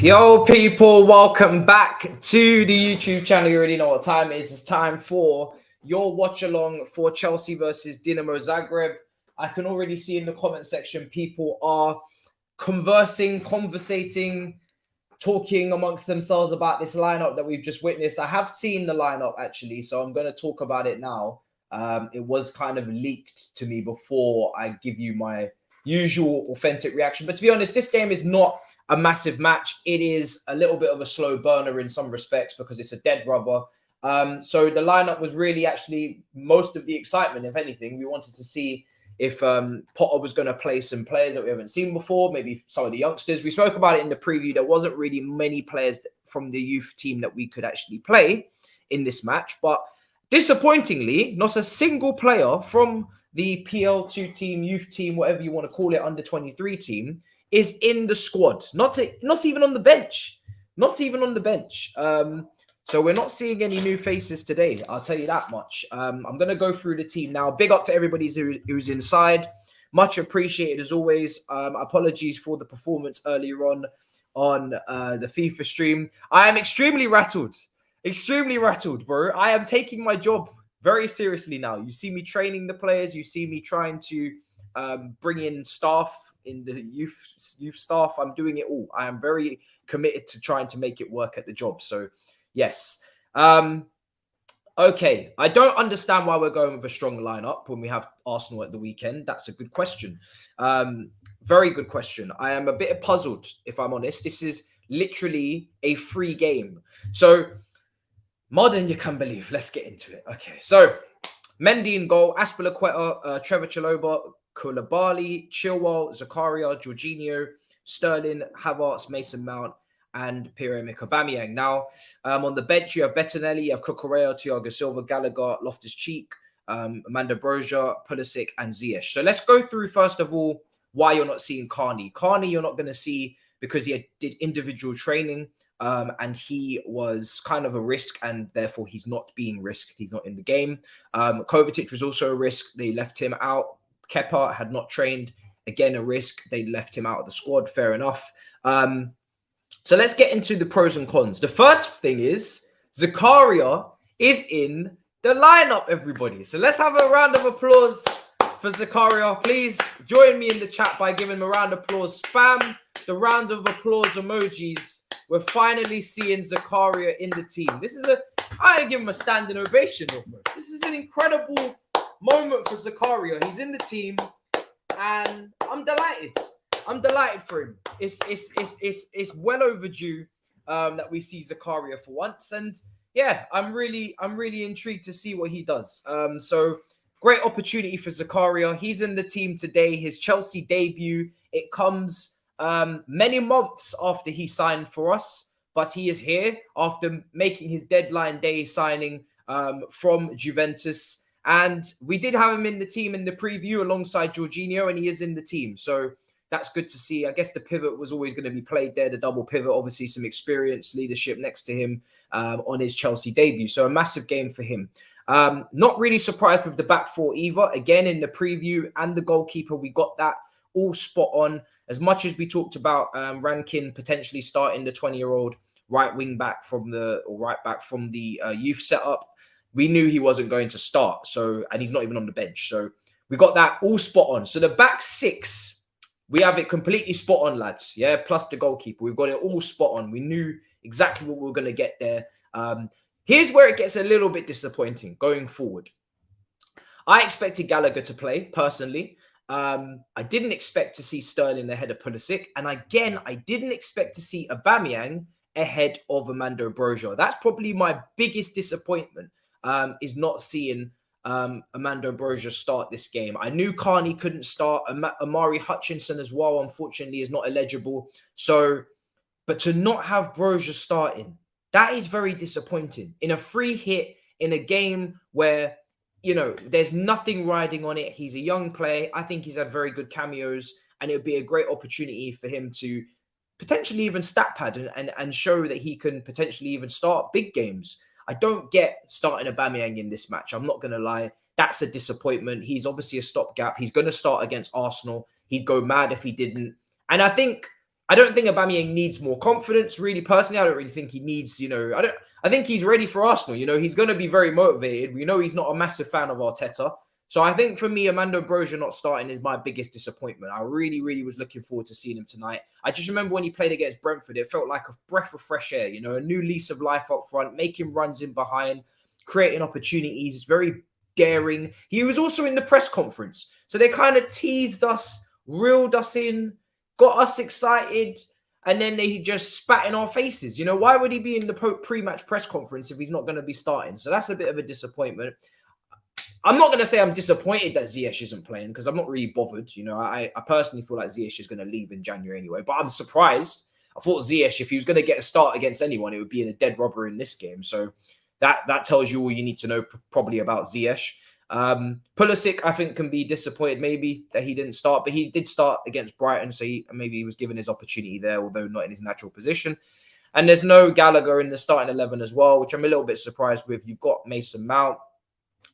Yo, people, welcome back to the YouTube channel. You already know what time it is. It's time for your watch along for Chelsea versus Dinamo Zagreb. I can already see in the comment section people are conversating, talking amongst themselves about this lineup that we've just witnessed. I have seen the lineup actually, so I'm going to talk about it now. It was kind of leaked to me before I give you my usual authentic reaction. But to be honest, this game is not a massive match. It is a little bit of a slow burner in some respects because it's a dead rubber. So the lineup was really actually most of the excitement. If anything, we wanted to see if Potter was going to play some players that we haven't seen before, maybe some of the youngsters. We spoke about it in the preview. There wasn't really many players from the youth team that we could actually play in this match. But disappointingly, not a single player from the PL2 team, youth team, whatever you want to call it, under 23 team, is in the squad. Not even on the bench. Not even on the bench. So we're not seeing any new faces today. I'll tell you that much. I'm going to go through the team now. Big up to everybody who's inside. Much appreciated as always. Apologies for the performance earlier on the FIFA stream. I am extremely rattled. Extremely rattled, bro. I am taking my job very seriously now. You see me training the players. You see me trying to bring in staff in the youth staff. I'm doing it all. I am very committed to trying to make it work at the job. So, yes. Okay. I don't understand why we're going with a strong lineup when we have Arsenal at the weekend. That's a good question. Very good question. I am a bit puzzled, if I'm honest. This is literally a free game. So, more than you can believe. Let's get into it. Okay. So, Mendy in goal, Aspilicueta, Trevor Chalobah, Koulibaly, Chilwell, Zakaria, Jorginho, Sterling, Havertz, Mason Mount, and Pierre-Emerick Aubameyang. Now, on the bench, you have Bettinelli, you have Cucurella, Thiago Silva, Gallagher, Loftus-Cheek, Amanda Broja, Pulisic, and Ziyech. So let's go through, first of all, why you're not seeing Carney. Carney you're not going to see because he did individual training, and he was kind of a risk, and therefore he's not being risked. He's not in the game. Kovacic was also a risk. They left him out. Kepa had not trained. Again, a risk. They left him out of the squad. Fair enough. So let's get into the pros and cons. The first thing is Zakaria is in the lineup, everybody. So let's have a round of applause for Zakaria. Please join me in the chat by giving him a round of applause. Spam the round of applause emojis. We're finally seeing Zakaria in the team. I give him a standing ovation. This is an incredible moment for Zakaria. He's in the team, and I'm delighted. I'm delighted for him. It's well overdue that we see Zakaria for once, and yeah, I'm really intrigued to see what he does. So great opportunity for Zakaria. He's in the team today. His Chelsea debut. It comes many months after he signed for us, but he is here after making his deadline day signing from Juventus. And we did have him in the team in the preview alongside Jorginho, and he is in the team. So that's good to see. I guess the pivot was always going to be played there, the double pivot, obviously some experience, leadership next to him on his Chelsea debut. So a massive game for him. Not really surprised with the back four either. Again, in the preview and the goalkeeper, we got that all spot on. As much as we talked about Rankin potentially starting the 20-year-old right back from the youth setup, we knew he wasn't going to start. So, and he's not even on the bench. So we got that all spot on. So the back six, we have it completely spot on, lads. Yeah, plus the goalkeeper. We've got it all spot on. We knew exactly what we were going to get there. Here's where it gets a little bit disappointing going forward. I expected Gallagher to play, personally. I didn't expect to see Sterling ahead of Pulisic. And again, I didn't expect to see Aubameyang ahead of Amanda Broja. That's probably my biggest disappointment. Is not seeing Amanda Broja start this game. I knew Carney couldn't start. Amari Hutchinson as well, unfortunately, is not eligible. So, but to not have Broja starting, that is very disappointing. In a free hit, in a game where, you know, there's nothing riding on it. He's a young player. I think he's had very good cameos, and it would be a great opportunity for him to potentially even stat pad and show that he can potentially even start big games. I don't get starting Aubameyang in this match. I'm not going to lie. That's a disappointment. He's obviously a stopgap. He's going to start against Arsenal. He'd go mad if he didn't. And I think I don't think Aubameyang needs more confidence. Really, personally, I don't really think he needs. I think he's ready for Arsenal. He's going to be very motivated. We know he's not a massive fan of Arteta. So I think for me, Armando Broja not starting is my biggest disappointment. I really, really was looking forward to seeing him tonight. I just remember when he played against Brentford, it felt like a breath of fresh air, a new lease of life up front, making runs in behind, creating opportunities, very daring. He was also in the press conference. So they kind of teased us, reeled us in, got us excited, and then they just spat in our faces. Why would he be in the pre-match press conference if he's not going to be starting? So that's a bit of a disappointment. I'm not going to say I'm disappointed that Ziyech isn't playing because I'm not really bothered. I personally feel like Ziyech is going to leave in January anyway, but I'm surprised. I thought Ziyech, if he was going to get a start against anyone, it would be in a dead rubber in this game. So that tells you all you need to know probably about Ziyech. Pulisic, I think, can be disappointed maybe that he didn't start, but he did start against Brighton, so maybe he was given his opportunity there, although not in his natural position. And there's no Gallagher in the starting 11 as well, which I'm a little bit surprised with. You've got Mason Mount,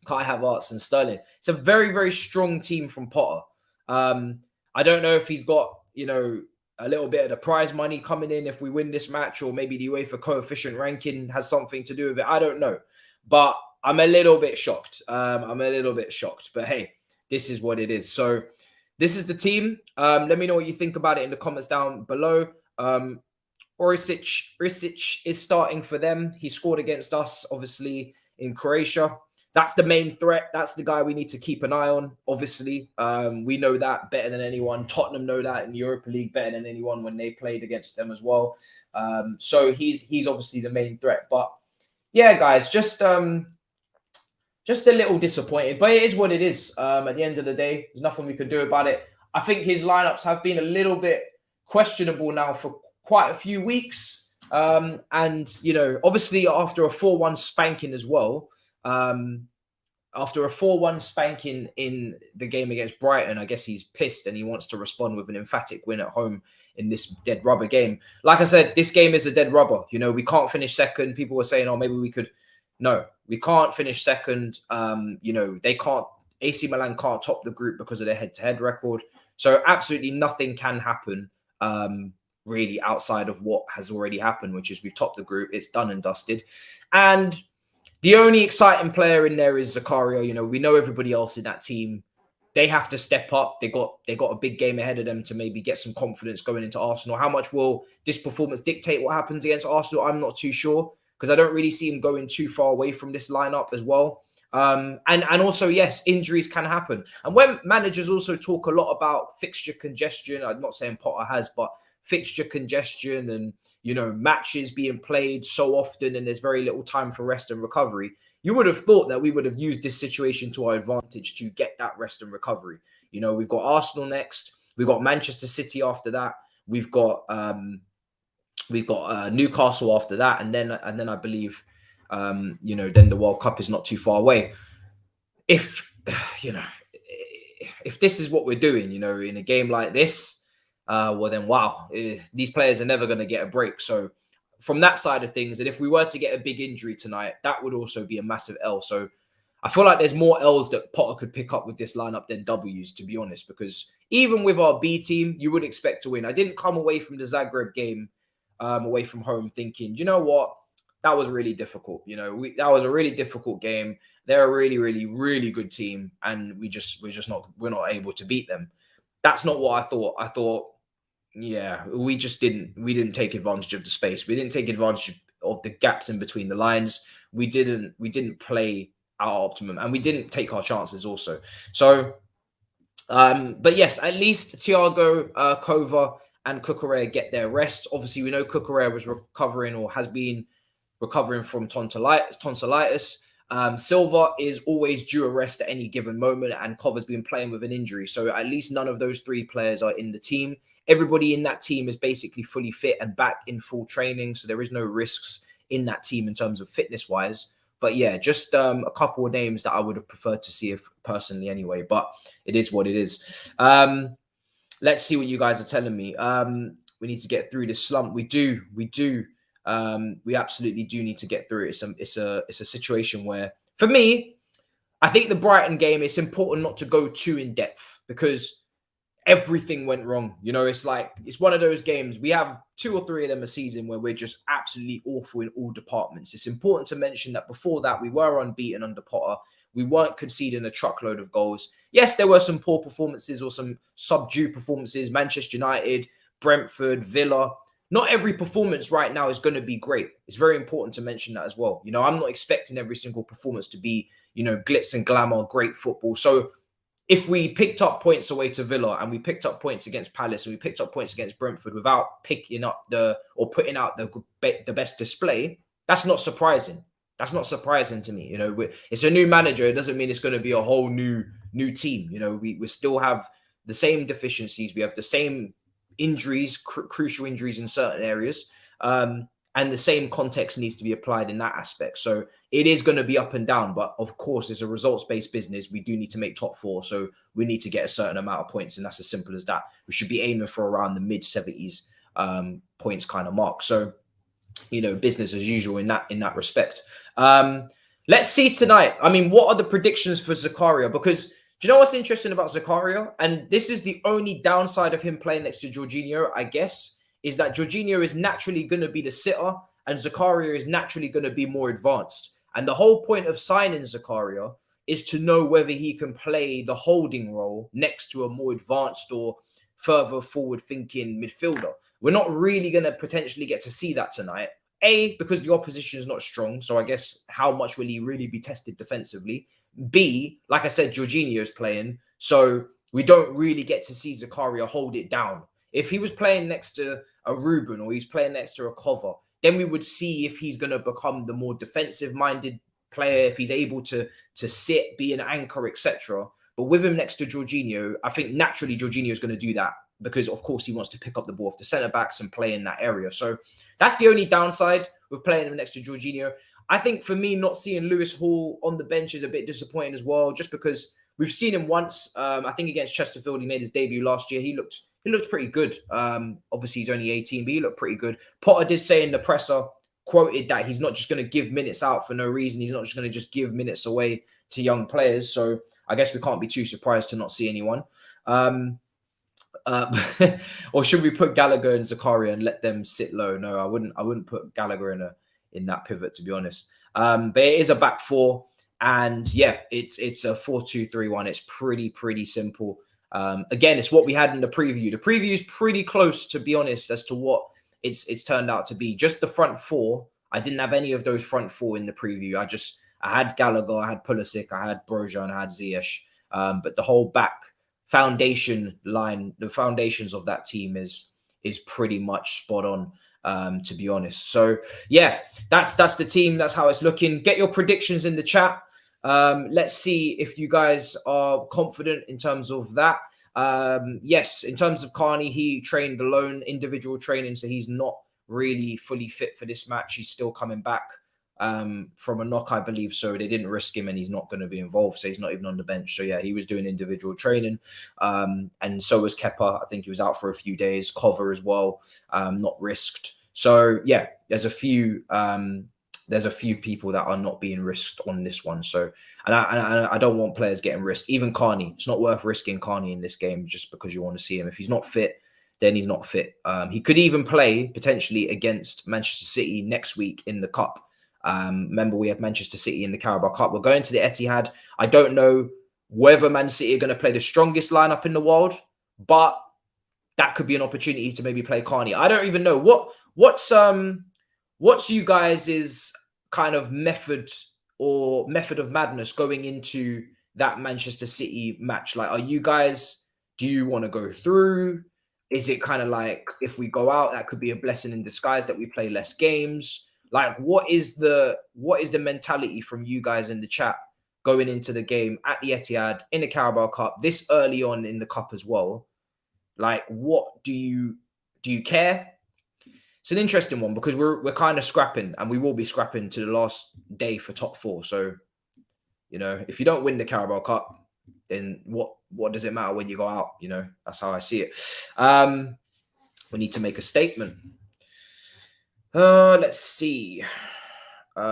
Kai Havertz and Sterling. It's a very, very strong team from Potter. I don't know if he's got, a little bit of the prize money coming in if we win this match, or maybe the UEFA coefficient ranking has something to do with it. I don't know. But I'm a little bit shocked. But hey, this is what it is. So this is the team. Let me know what you think about it in the comments down below. Orisic is starting for them. He scored against us, obviously, in Croatia. That's the main threat. That's the guy we need to keep an eye on, obviously. We know that better than anyone. Tottenham know that in the Europa League better than anyone when they played against them as well. So he's obviously the main threat. But yeah, guys, just a little disappointed. But it is what it is. At the end of the day, there's nothing we can do about it. I think his lineups have been a little bit questionable now for quite a few weeks. And, obviously after a 4-1 spanking as well, after a 4-1 spanking in the game against Brighton, I guess he's pissed and he wants to respond with an emphatic win at home in this dead rubber game. Like I said, this game is a dead rubber. We can't finish second. People were saying, oh, maybe we could. No, we can't finish second. They can't. AC Milan can't top the group because of their head-to-head record. So absolutely nothing can happen really outside of what has already happened, which is we've topped the group. It's done and dusted. And the only exciting player in there is Zakaria. We know everybody else in that team. They have to step up. They got a big game ahead of them to maybe get some confidence going into Arsenal. How much will this performance dictate what happens against Arsenal? I'm not too sure because I don't really see him going too far away from this lineup as well. And also, yes, injuries can happen. And when managers also talk a lot about fixture congestion, I'm not saying Potter has, but fixture congestion and, matches being played so often and there's very little time for rest and recovery. You would have thought that we would have used this situation to our advantage to get that rest and recovery. We've got Arsenal next. We've got Manchester City after that. We've got Newcastle after that. And then I believe, then the World Cup is not too far away. If this is what we're doing, in a game like this, well then, wow, these players are never going to get a break. So from that side of things, and if we were to get a big injury tonight, that would also be a massive L. So I feel like there's more L's that Potter could pick up with this lineup than W's, to be honest, because even with our B team, you would expect to win. I didn't come away from the Zagreb game, away from home thinking, you know what, that was really difficult. That was a really difficult game. They're a really, really, really good team. And we're not able to beat them. That's not what I thought. I thought, yeah, we didn't take advantage of the space. We didn't take advantage of the gaps in between the lines. We didn't play our optimum and we didn't take our chances also. So, but yes, at least Thiago, Kova and Cucurella get their rest. Obviously, we know Cucurella was recovering or has been recovering from tonsillitis. Silva is always due a rest at any given moment and Kova's been playing with an injury. So at least none of those three players are in the team. Everybody in that team is basically fully fit and back in full training. So there is no risks in that team in terms of fitness wise. But yeah, just a couple of names that I would have preferred to see personally anyway, but it is what it is. Let's see what you guys are telling me. We need to get through this slump. We do. We absolutely do need to get through it. It's a situation where, for me, I think the Brighton game, it's important not to go too in depth because everything went wrong. You know, it's like, it's one of those games. We have 2 or 3 of them a season where we're just absolutely awful in all departments. It's important to mention that before that, we were unbeaten under Potter. We weren't conceding a truckload of goals. Yes, there were some poor performances or some subdued performances. Manchester United, Brentford, Villa. Not every performance right now is going to be great. It's very important to mention that as well. You know, I'm not expecting every single performance to be, you know, glitz and glamour, great football. So if we picked up points away to Villa and we picked up points against Palace and we picked up points against Brentford without picking up putting out the best display, that's not surprising. That's not surprising to me. You know, it's a new manager. It doesn't mean it's going to be a whole new team. You know, we still have the same deficiencies. We have the same injuries, crucial injuries in certain areas. And the same context needs to be applied in that aspect. So it is going to be up and down. But of course, it's a results-based business. We do need to make top 4. So we need to get a certain amount of points. And that's as simple as that. We should be aiming for around the mid-70s points kind of mark. So, you know, business as usual in that respect. Let's see tonight. I mean, what are the predictions for Zakaria? Because do you know what's interesting about Zakaria? And this is the only downside of him playing next to Jorginho, I guess, is that Jorginho is naturally going to be the sitter and Zakaria is naturally going to be more advanced. And the whole point of signing Zakaria is to know whether he can play the holding role next to a more advanced or further forward-thinking midfielder. We're not really going to potentially get to see that tonight. A, because the opposition is not strong. So I guess how much will he really be tested defensively? B, like I said, Jorginho is playing. So we don't really get to see Zakaria hold it down. If he was playing next to a Ruben or he's playing next to a Cover, then we would see if he's going to become the more defensive-minded player, if he's able to sit, be an anchor, etc. But with him next to Jorginho, I think naturally Jorginho is going to do that because, of course, he wants to pick up the ball off the centre-backs and play in that area. So that's the only downside with playing him next to Jorginho. I think for me, not seeing Lewis Hall on the bench is a bit disappointing as well, just because we've seen him once. I think against Chesterfield, he made his debut last year. He looked pretty good. Obviously, he's only 18, but he looked pretty good. Potter did say in the presser, quoted that he's not just going to give minutes out for no reason. He's not just going to just give minutes away to young players. So I guess we can't be too surprised to not see anyone. Or should we put Gallagher and Zakaria and let them sit low? No, I wouldn't put Gallagher in that pivot, to be honest. But it is a back 4. And yeah, it's a 4-2-3-1. It's pretty simple. Again, it's what we had in the preview. The preview is pretty close, to be honest, as to what it's turned out to be. Just the front 4. I didn't have any of those front 4 in the preview. I had Gallagher, I had Pulisic, I had Broja, and I had Ziyech. But the whole back foundation line, the foundations of that team is pretty much spot on, to be honest. So yeah, that's the team. That's how it's looking. Get your predictions in the chat. Let's see if you guys are confident in terms of that. Yes, in terms of Carney, he trained alone, individual training, so he's not really fully fit for this match. He's still coming back from a knock, I believe. So they didn't risk him and he's not going to be involved. So he's not even on the bench. So yeah, he was doing individual training. And so was Kepa. I think he was out for a few days. Cover as well, not risked. So yeah, there's a few people that are not being risked on this one. So, and I don't want players getting risked. Even Carney, it's not worth risking Carney in this game just because you want to see him. If he's not fit, then he's not fit. He could even play potentially against Manchester City next week in the Cup. Remember, we have Manchester City in the Carabao Cup. We're going to the Etihad. I don't know whether Man City are going to play the strongest lineup in the world, but that could be an opportunity to maybe play Carney. I don't even know what's you guys' kind of method of madness going into that Manchester City match? Like, do you want to go through? Is it kind of like, if we go out, that could be a blessing in disguise that we play less games? Like, what is the mentality from you guys in the chat going into the game at the Etihad in the Carabao Cup this early on in the cup as well? Like, what do you care? It's an interesting one because we're kind of scrapping, and we will be scrapping to the last day for top 4. So, you know, if you don't win the Carabao Cup, then what does it matter when you go out? You know, that's how I see it. We need to make a statement. Let's see. He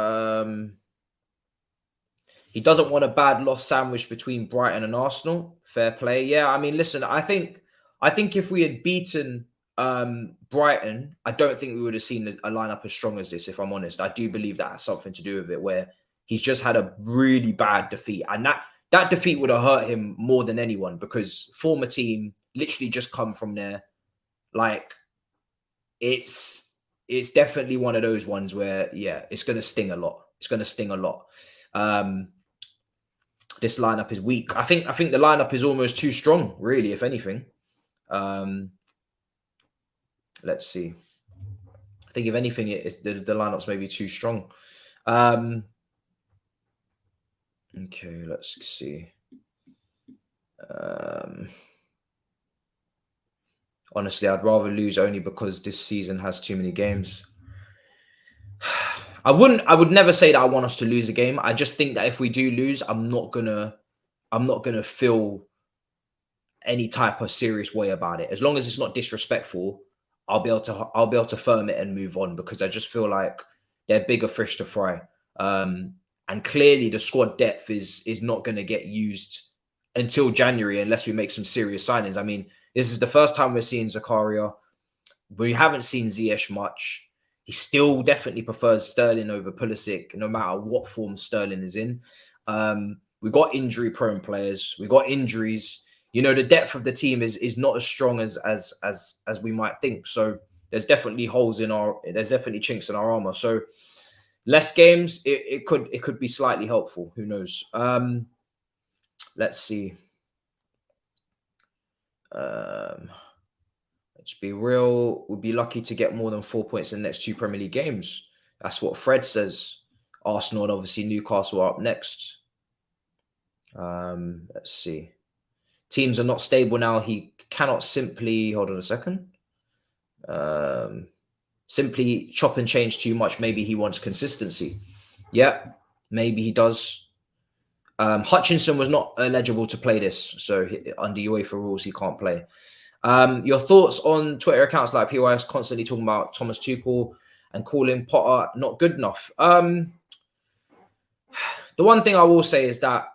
doesn't want a bad loss sandwich between Brighton and Arsenal. Fair play. Yeah, I mean, listen, I think I think if we had beaten Brighton, I don't think we would have seen a lineup as strong as this, if I'm honest. I do believe that has something to do with it, where he's just had a really bad defeat. And that defeat would have hurt him more than anyone, because former team literally just come from there. Like, it's definitely one of those ones where, yeah, it's going to sting a lot. It's going to sting a lot. This lineup is weak. I think the lineup is almost too strong, really, if anything. Let's see. I think if anything, it's the lineup's maybe too strong. Okay, let's see. Honestly, I'd rather lose only because this season has too many games. I would never say that I want us to lose a game. I just think that if we do lose, I'm not gonna feel any type of serious way about it. As long as it's not disrespectful, I'll be able to firm it and move on, because I just feel like they're bigger fish to fry. And clearly the squad depth is not going to get used until January unless we make some serious signings. I mean, this is the first time we're seeing Zakaria. We haven't seen Ziyech much. He still definitely prefers Sterling over Pulisic, no matter what form Sterling is in. We've got injury-prone players. We've got injuries. You know, the depth of the team is not as strong as we might think. So there's definitely there's definitely chinks in our armor. So less games, it could be slightly helpful. Who knows? Let's see. Let's be real. We'll be lucky to get more than 4 points in the next 2 Premier League games. That's what Fred says. Arsenal and obviously Newcastle are up next. Let's see. Teams are not stable now. He cannot simply, hold on a second. Simply chop and change too much. Maybe he wants consistency. Yeah, maybe he does. Hutchinson was not eligible to play this, so under UEFA rules, he can't play. Your thoughts on Twitter accounts like PYS constantly talking about Thomas Tuchel and calling Potter not good enough? The one thing I will say is that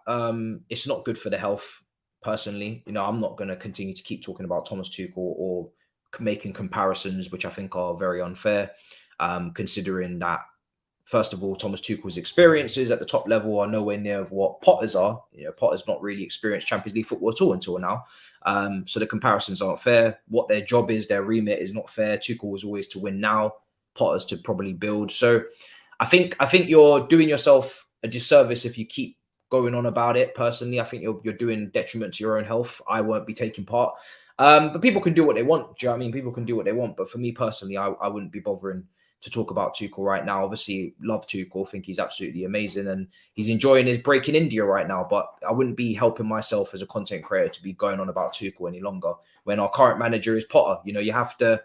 it's not good for the health, personally. You know, I'm not going to continue to keep talking about Thomas Tuchel or making comparisons, which I think are very unfair, considering that, first of all, Thomas Tuchel's experiences at the top level are nowhere near of what Potter's are. You know, Potter's not really experienced Champions League football at all until now. So the comparisons aren't fair. What their job is, their remit is not fair. Tuchel was always to win now. Potter's to probably build. So I think you're doing yourself a disservice if you keep going on about it. Personally, I think you're doing detriment to your own health. I won't be taking part. But people can do what they want. Do you know what I mean? People can do what they want. But for me personally, I wouldn't be bothering to talk about Tuchel right now. Obviously, love Tuchel, think he's absolutely amazing, and he's enjoying his break in India right now. But I wouldn't be helping myself as a content creator to be going on about Tuchel any longer when our current manager is Potter. You know, you have to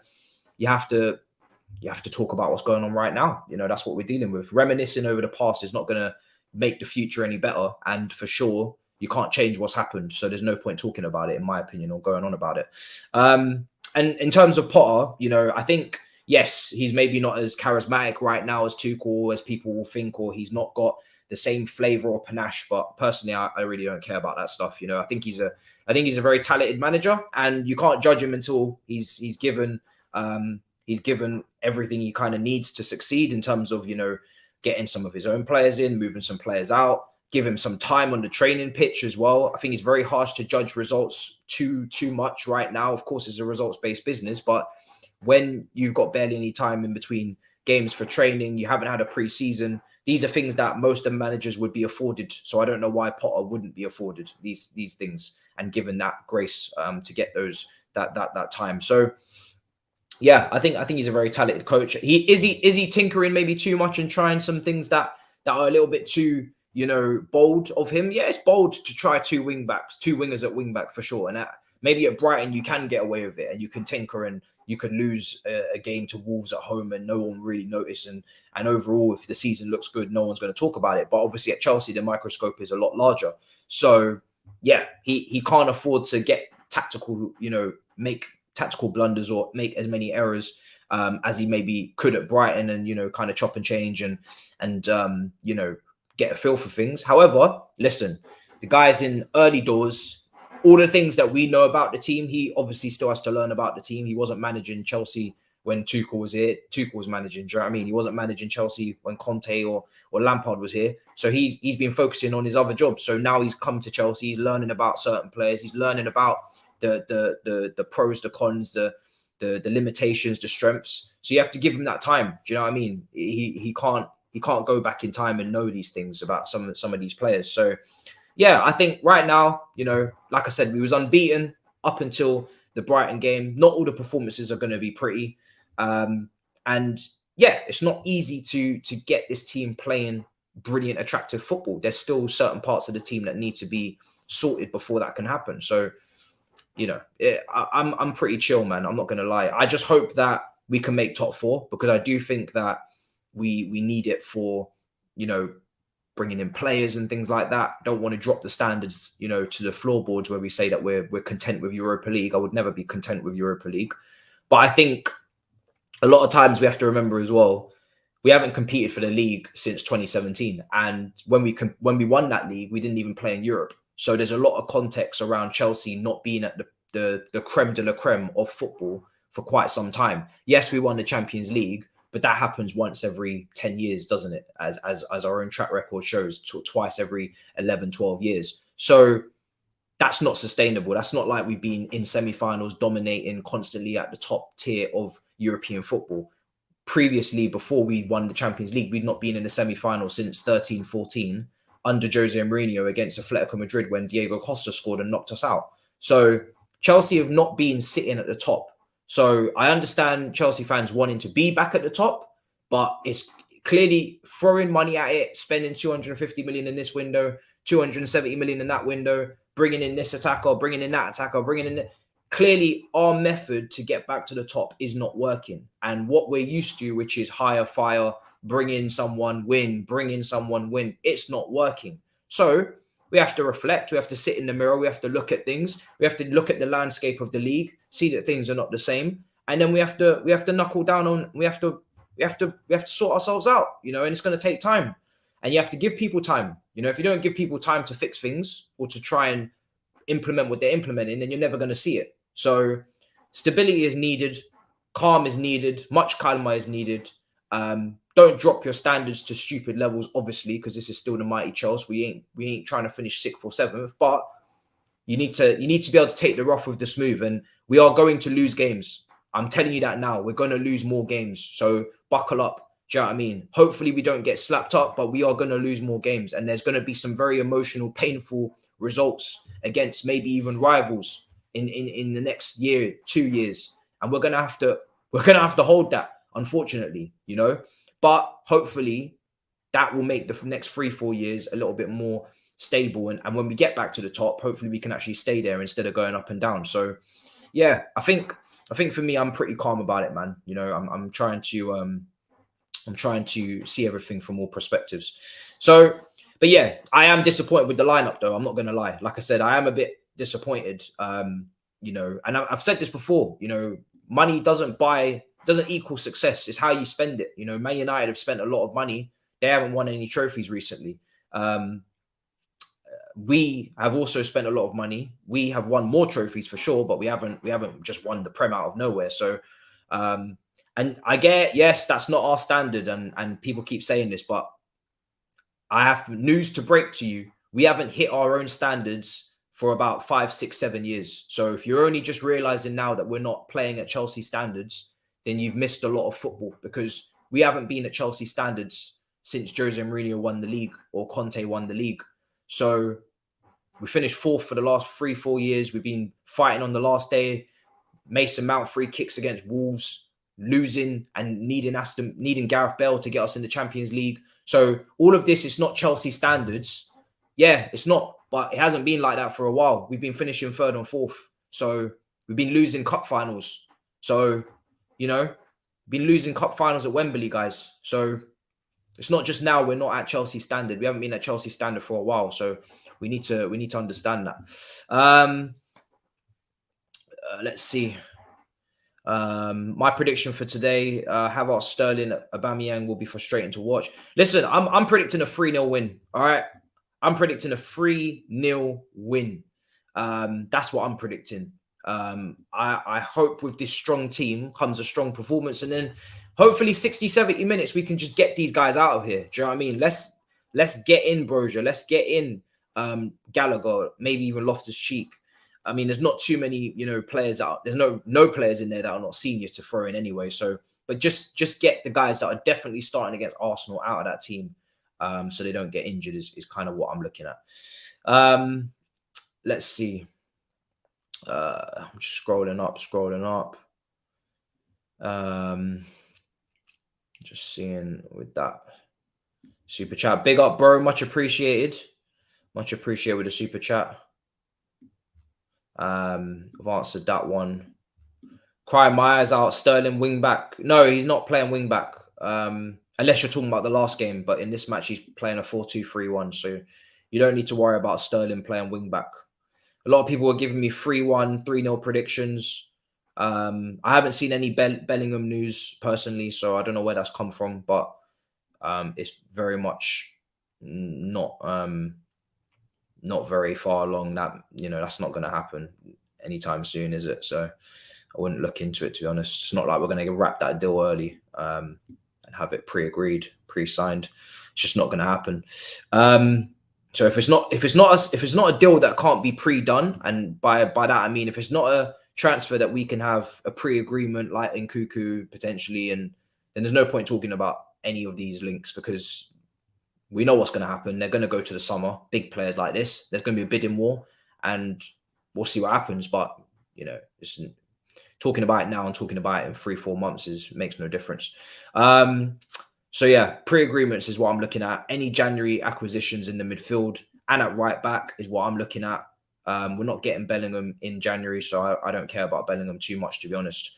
talk about what's going on right now. You know, that's what we're dealing with. Reminiscing over the past is not going to make the future any better, and for sure, you can't change what's happened. So there's no point talking about it, in my opinion, or going on about it. And in terms of Potter, you know, I think, yes, he's maybe not as charismatic right now as Tuchel, as people will think, or he's not got the same flavor or panache. But personally, I really don't care about that stuff. You know, I think he's a very talented manager, and you can't judge him until he's given everything he kind of needs to succeed in terms of, you know, getting some of his own players in, moving some players out, give him some time on the training pitch as well. I think he's very harsh to judge results too much right now. Of course, it's a results-based business, but when you've got barely any time in between games for training, you haven't had a pre-season, these are things that most of the managers would be afforded. So I don't know why Potter wouldn't be afforded these things and given that grace to get those that time. So yeah, I think he's a very talented coach. Is he tinkering maybe too much and trying some things that are a little bit too, you know, bold of him? Yeah, it's bold to try two wingers at wing back for sure. And maybe at Brighton you can get away with it and you can tinker and you could lose a game to Wolves at home and no one really notice. And overall, if the season looks good, no one's going to talk about it. But obviously at Chelsea, the microscope is a lot larger. So yeah, he can't afford to get tactical, you know, make tactical blunders or make as many errors as he maybe could at Brighton, and, you know, kind of chop and change and you know, get a feel for things. However, listen, the guy's in early doors, all the things that we know about the team, he obviously still has to learn about the team. He wasn't managing Chelsea when Tuchel was here. Tuchel was managing, do you know what I mean? He wasn't managing Chelsea when Conte or Lampard was here. So he's been focusing on his other jobs. So now he's come to Chelsea, he's learning about certain players, he's learning about the pros, the cons, the limitations, the strengths. So you have to give him that time. Do you know what I mean? He can't go back in time and know these things about some of these players. So yeah, I think right now, you know, like I said, we was unbeaten up until the Brighton game. Not all the performances are going to be pretty. And yeah, it's not easy to get this team playing brilliant, attractive football. There's still certain parts of the team that need to be sorted before that can happen. So, you know, I'm pretty chill, man. I'm not going to lie. I just hope that we can make top four, because I do think that we need it for, you know, bringing in players and things like that. Don't want to drop the standards, you know, to the floorboards where we say that we're content with Europa League. I would never be content with Europa League. But I think a lot of times we have to remember as well, we haven't competed for the league since 2017. And when we won that league, we didn't even play in Europe. So there's a lot of context around Chelsea not being at the creme de la creme of football for quite some time. Yes, we won the Champions League, but that happens once every 10 years, doesn't it? As our own track record shows, twice every 11, 12 years. So that's not sustainable. That's not like we've been in semi-finals dominating constantly at the top tier of European football. Previously, before we won the Champions League, we'd not been in the semi-final since 13-14 under Jose Mourinho against Atletico Madrid when Diego Costa scored and knocked us out. So Chelsea have not been sitting at the top. So I understand Chelsea fans wanting to be back at the top, but it's clearly throwing money at it, spending 250 million in this window, 270 million in that window, bringing in this attacker, bringing in that attacker, bringing in... Clearly, our method to get back to the top is not working. And what we're used to, which is hire, fire, bring in someone, win, bring in someone, win, it's not working. So we have to reflect. We have to sit in the mirror. We have to look at things. We have to look at the landscape of the league, see that things are not the same, and then we have to knuckle down on. We have to sort ourselves out, you know. And it's going to take time, and you have to give people time. You know, if you don't give people time to fix things or to try and implement what they're implementing, then you're never going to see it. So stability is needed, calm is needed, much calma is needed. Don't drop your standards to stupid levels, obviously, because this is still the mighty Chelsea. We ain't trying to finish 6th or 7th, but you need to be able to take the rough with the smooth. And we are going to lose games. I'm telling you that now. We're going to lose more games. So buckle up. Do you know what I mean? Hopefully we don't get slapped up, but we are going to lose more games. And there's going to be some very emotional, painful results against maybe even rivals in the next year, 2 years. And we're going to have to hold that, unfortunately, you know. But hopefully that will make the next 3-4 years a little bit more stable. And when we get back to the top, hopefully we can actually stay there instead of going up and down. So yeah, I think for me, I'm pretty calm about it, man. You know, I'm trying to see everything from all perspectives. So, but yeah, I am disappointed with the lineup, though. I'm not going to lie. Like I said, I am a bit disappointed. You know, and I've said this before. You know, money doesn't equal success. It's how you spend it. You know, Man United have spent a lot of money. They haven't won any trophies recently. We have also spent a lot of money. We have won more trophies for sure, but we haven't just won the Prem out of nowhere. So, and I get, yes, that's not our standard, and people keep saying this, but I have news to break to you. We haven't hit our own standards for about 5, 6, 7 years. So if you're only just realizing now that we're not playing at Chelsea standards, then you've missed a lot of football, because we haven't been at Chelsea standards since Jose Mourinho won the league or Conte won the league. So we finished 4th for the last 3-4 years. We've been fighting on the last day. Mason Mount free kicks against Wolves, losing and needing Gareth Bale to get us in the Champions League. So all of this is not Chelsea standards. Yeah, it's not, but it hasn't been like that for a while. We've been finishing 3rd and 4th. So we've been losing cup finals. So, you know, been losing cup finals at Wembley, guys. So it's not just now we're not at Chelsea standard. We haven't been at Chelsea standard for a while. So we need to understand that. Let's see. My prediction for today, Havertz, Sterling, Aubameyang will be frustrating to watch. Listen, I'm predicting a 3-0 win. All right. I'm predicting a 3-0 win. That's what I'm predicting. I hope with this strong team comes a strong performance, and then hopefully 60, 70 minutes, we can just get these guys out of here. Do you know what I mean? Let's get in Brozier. Let's get in Gallagher, maybe even Loftus-Cheek. I mean, there's not too many, players out. There's no players in there that are not senior to throw in anyway. So, but just get the guys that are definitely starting against Arsenal out of that team, so they don't get injured is kind of what I'm looking at. Let's see. I'm just scrolling up. Just seeing with that super chat. Big up, bro. Much appreciated. Much appreciated with the super chat. I've answered that one. Cry Myers out. Sterling wing back. No, he's not playing wing back. Unless you're talking about the last game. But in this match, he's playing a 4-2-3-1. So you don't need to worry about Sterling playing wing back. A lot of people are giving me 3-1, 3-0 predictions. I haven't seen any Bellingham news personally, so I don't know where that's come from. But it's very much not very far along. That that's not going to happen anytime soon, is it? So I wouldn't look into it, to be honest. It's not like we're going to wrap that deal early and have it pre-agreed, pre-signed. It's just not going to happen. So if it's not a deal that can't be pre-done, and by that I mean if it's not a transfer that we can have a pre-agreement like in Cuckoo potentially, and then there's no point talking about any of these links, because we know what's going to happen. They're going to go to the summer. Big players like this, there's going to be a bidding war, and we'll see what happens. But it's talking about it now and talking about it in 3-4 months makes no difference. So yeah, pre-agreements is what I'm looking at. Any January acquisitions in the midfield and at right back is what I'm looking at. We're not getting Bellingham in January, so I don't care about Bellingham too much, to be honest.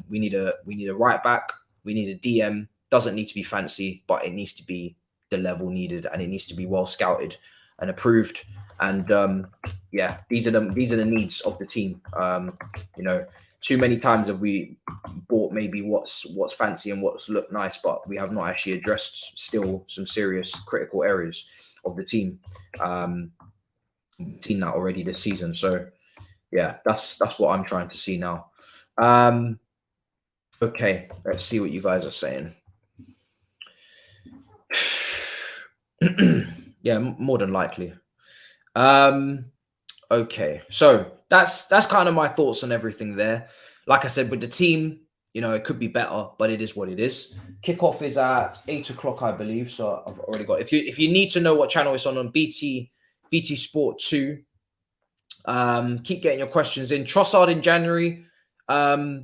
We need a right back. We need a DM. Doesn't need to be fancy, but it needs to be the level needed, and it needs to be well scouted and approved. And yeah, these are the needs of the team. Too many times have we bought maybe what's fancy and what's looked nice, but we have not actually addressed still some serious critical areas of the team. Seen that already this season. So yeah, that's what I'm trying to see now. Okay, let's see what you guys are saying. Yeah, more than likely. Okay, so that's kind of my thoughts on everything there. Like I said, with the team, it could be better, but it is what it is. Kickoff is at 8 o'clock, I believe. So I've already got. If you need to know what channel it's on BT Sport 2, keep getting your questions in. Trossard in January. Do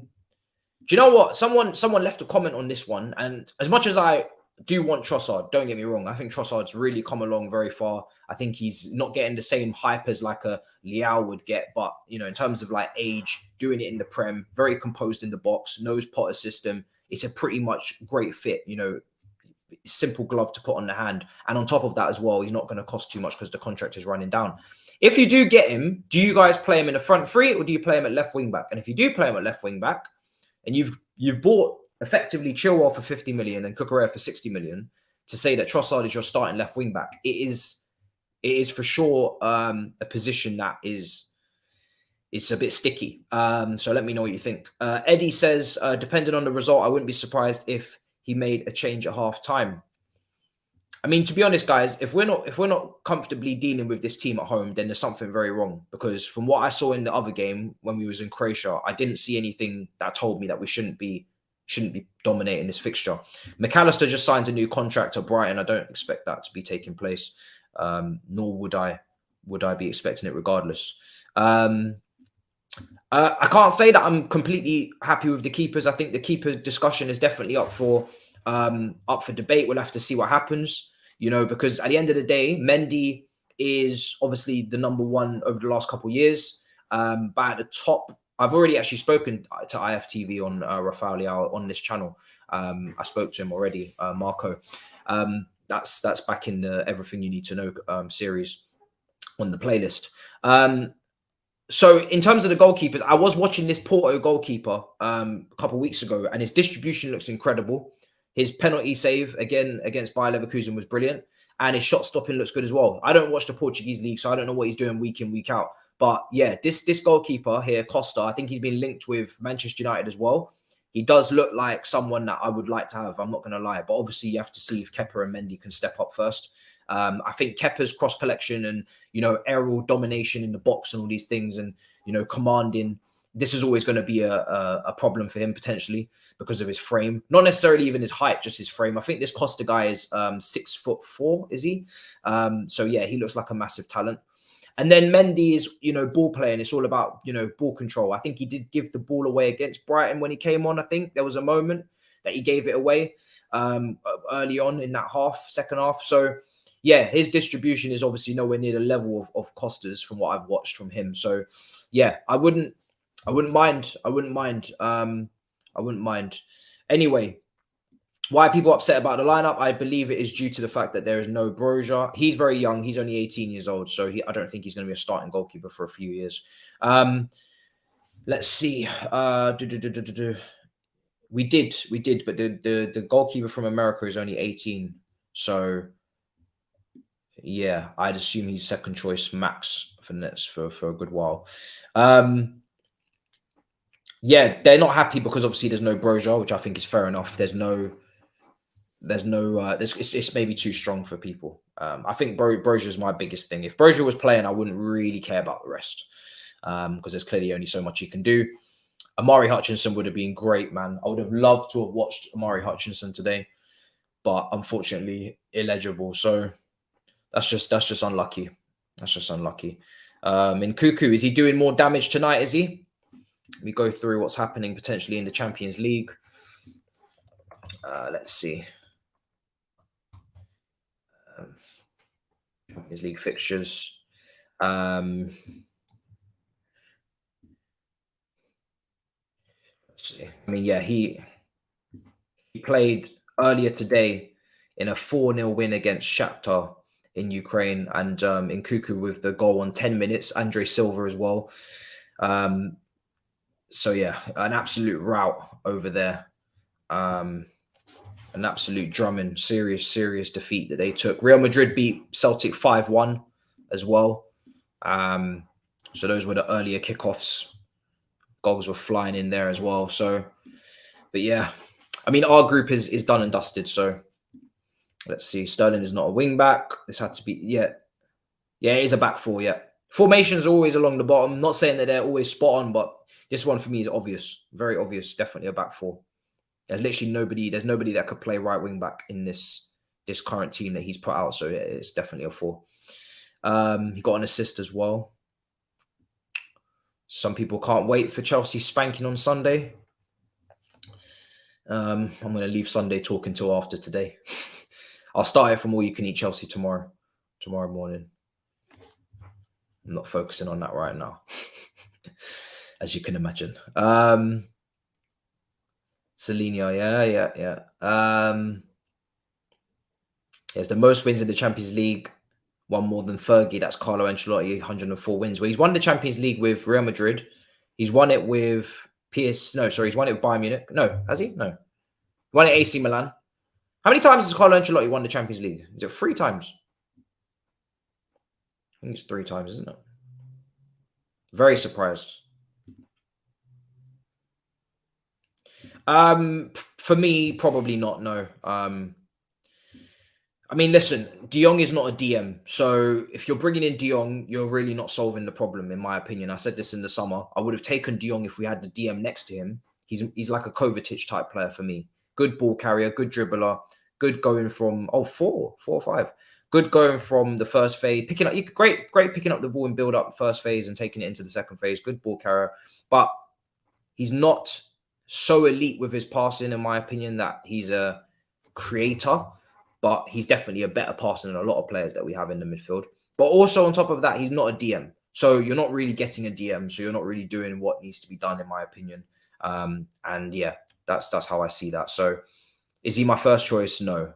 you know what? Someone left a comment on this one, and as much as I do want Trossard, don't get me wrong, I think Trossard's really come along very far. I think he's not getting the same hype as like a Leao would get, but in terms of like age, doing it in the Prem, very composed in the box, knows Potter's system. It's a pretty much great fit, simple glove to put on the hand. And on top of that as well, he's not going to cost too much because the contract is running down. If you do get him, do you guys play him in the front three, or do you play him at left wing back? And if you do play him at left wing back, and you've bought effectively Chilwell for 50 million and Zakaria for 60 million, to say that Trossard is your starting left wing back, it is for sure a position that it's a bit sticky. So let me know what you think. Eddie says, depending on the result, I wouldn't be surprised if he made a change at half time. I mean, to be honest, guys, if we're not comfortably dealing with this team at home, then there's something very wrong. Because from what I saw in the other game when we was in Croatia, I didn't see anything that told me that we shouldn't be dominating this fixture. McAllister just signed a new contract at Brighton. I don't expect that to be taking place, nor would I be expecting it regardless. I can't say that I'm completely happy with the keepers. I think the keeper discussion is definitely up for debate. We'll have to see what happens, because at the end of the day, Mendy is obviously the number one over the last couple of years. But at the top, I've already actually spoken to IFTV on Rafael Leao on this channel. I spoke to him already, Marco. That's back in the Everything You Need to Know series on the playlist. So in terms of the goalkeepers, I was watching this Porto goalkeeper a couple of weeks ago, and his distribution looks incredible. His penalty save again against Bayer Leverkusen was brilliant, and his shot stopping looks good as well. I don't watch the Portuguese league, so I don't know what he's doing week in, week out. But yeah, this goalkeeper here, Costa, I think he's been linked with Manchester United as well. He does look like someone that I would like to have. I'm not going to lie, but obviously you have to see if Kepa and Mendy can step up first. I think Kepa's cross collection and aerial domination in the box and all these things, and commanding. This is always going to be a problem for him potentially because of his frame, not necessarily even his height, just his frame. I think this Costa guy is 6'4", is he? So yeah, he looks like a massive talent. And then Mendy is, ball playing. It's all about, ball control. I think he did give the ball away against Brighton when he came on. I think there was a moment that he gave it away early on in that second half. So yeah, his distribution is obviously nowhere near the level of Costa's from what I've watched from him. So yeah, I wouldn't mind. Anyway, why are people upset about the lineup? I believe it is due to the fact that there is no Broja. He's very young. He's only 18 years old. So I don't think he's going to be a starting goalkeeper for a few years. Let's see. We did. But the goalkeeper from America is only 18. So yeah, I'd assume he's second choice max for Nets for a good while. Yeah, they're not happy because obviously there's no Broja, which I think is fair enough. It's maybe too strong for people. I think Broja is my biggest thing. If Broja was playing, I wouldn't really care about the rest because there's clearly only so much he can do. Amari Hutchinson would have been great, man. I would have loved to have watched Amari Hutchinson today, but unfortunately illegible. So that's just unlucky. That's just unlucky. In Cuckoo, is he doing more damage tonight? Is he? We go through what's happening potentially in the Champions League. Let's see. Champions League fixtures. Let's see. I mean, yeah, he played earlier today in a 4-0 win against Shakhtar in Ukraine, and in Cuckoo with the goal on 10 minutes. Andre Silva as well. So yeah, an absolute rout over there. An absolute drumming, serious defeat that they took. Real Madrid beat Celtic 5-1 as well. So those were the earlier kickoffs. Goals were flying in there as well. So, but yeah, I mean, our group is done and dusted. So let's see. Sterling is not a wing back. This had to be, yeah, it is a back four. Yeah, formations are always along the bottom. Not saying that they're always spot on, but this one for me is obvious, very obvious. Definitely a back four. There's literally nobody. There's nobody that could play right wing back in this current team that he's put out. So it's definitely a four. He got an assist as well. Some people can't wait for Chelsea spanking on Sunday. I'm going to leave Sunday talk until after today. I'll start it from All You Can Eat Chelsea tomorrow morning. I'm not focusing on that right now, as you can imagine. Selenia, yeah. He has the most wins in the Champions League. One more than Fergie. That's Carlo Ancelotti, 104 wins. Well, he's won the Champions League with Real Madrid. He's won it with he's won it with Bayern Munich. No, has he? No. He won it AC Milan. How many times has Carlo Ancelotti won the Champions League? Is it 3 times? I think it's 3 times, isn't it? Very surprised. For me, probably not, no. I mean, listen, De Jong is not a DM. So if you're bringing in De Jong, you're really not solving the problem, in my opinion. I said this in the summer. I would have taken De Jong if we had the DM next to him. He's like a Kovacic type player for me. Good ball carrier, good dribbler, good going from, 4 or 5. Good going from the first phase, picking up, great picking up the ball and build up the first phase and taking it into the second phase. Good ball carrier. But he's not so elite with his passing, in my opinion, that he's a creator. But he's definitely a better passer than a lot of players that we have in the midfield. But also on top of that, he's not a DM. So you're not really getting a DM. So you're not really doing what needs to be done, in my opinion. And yeah, that's how I see that. So is he my first choice? No.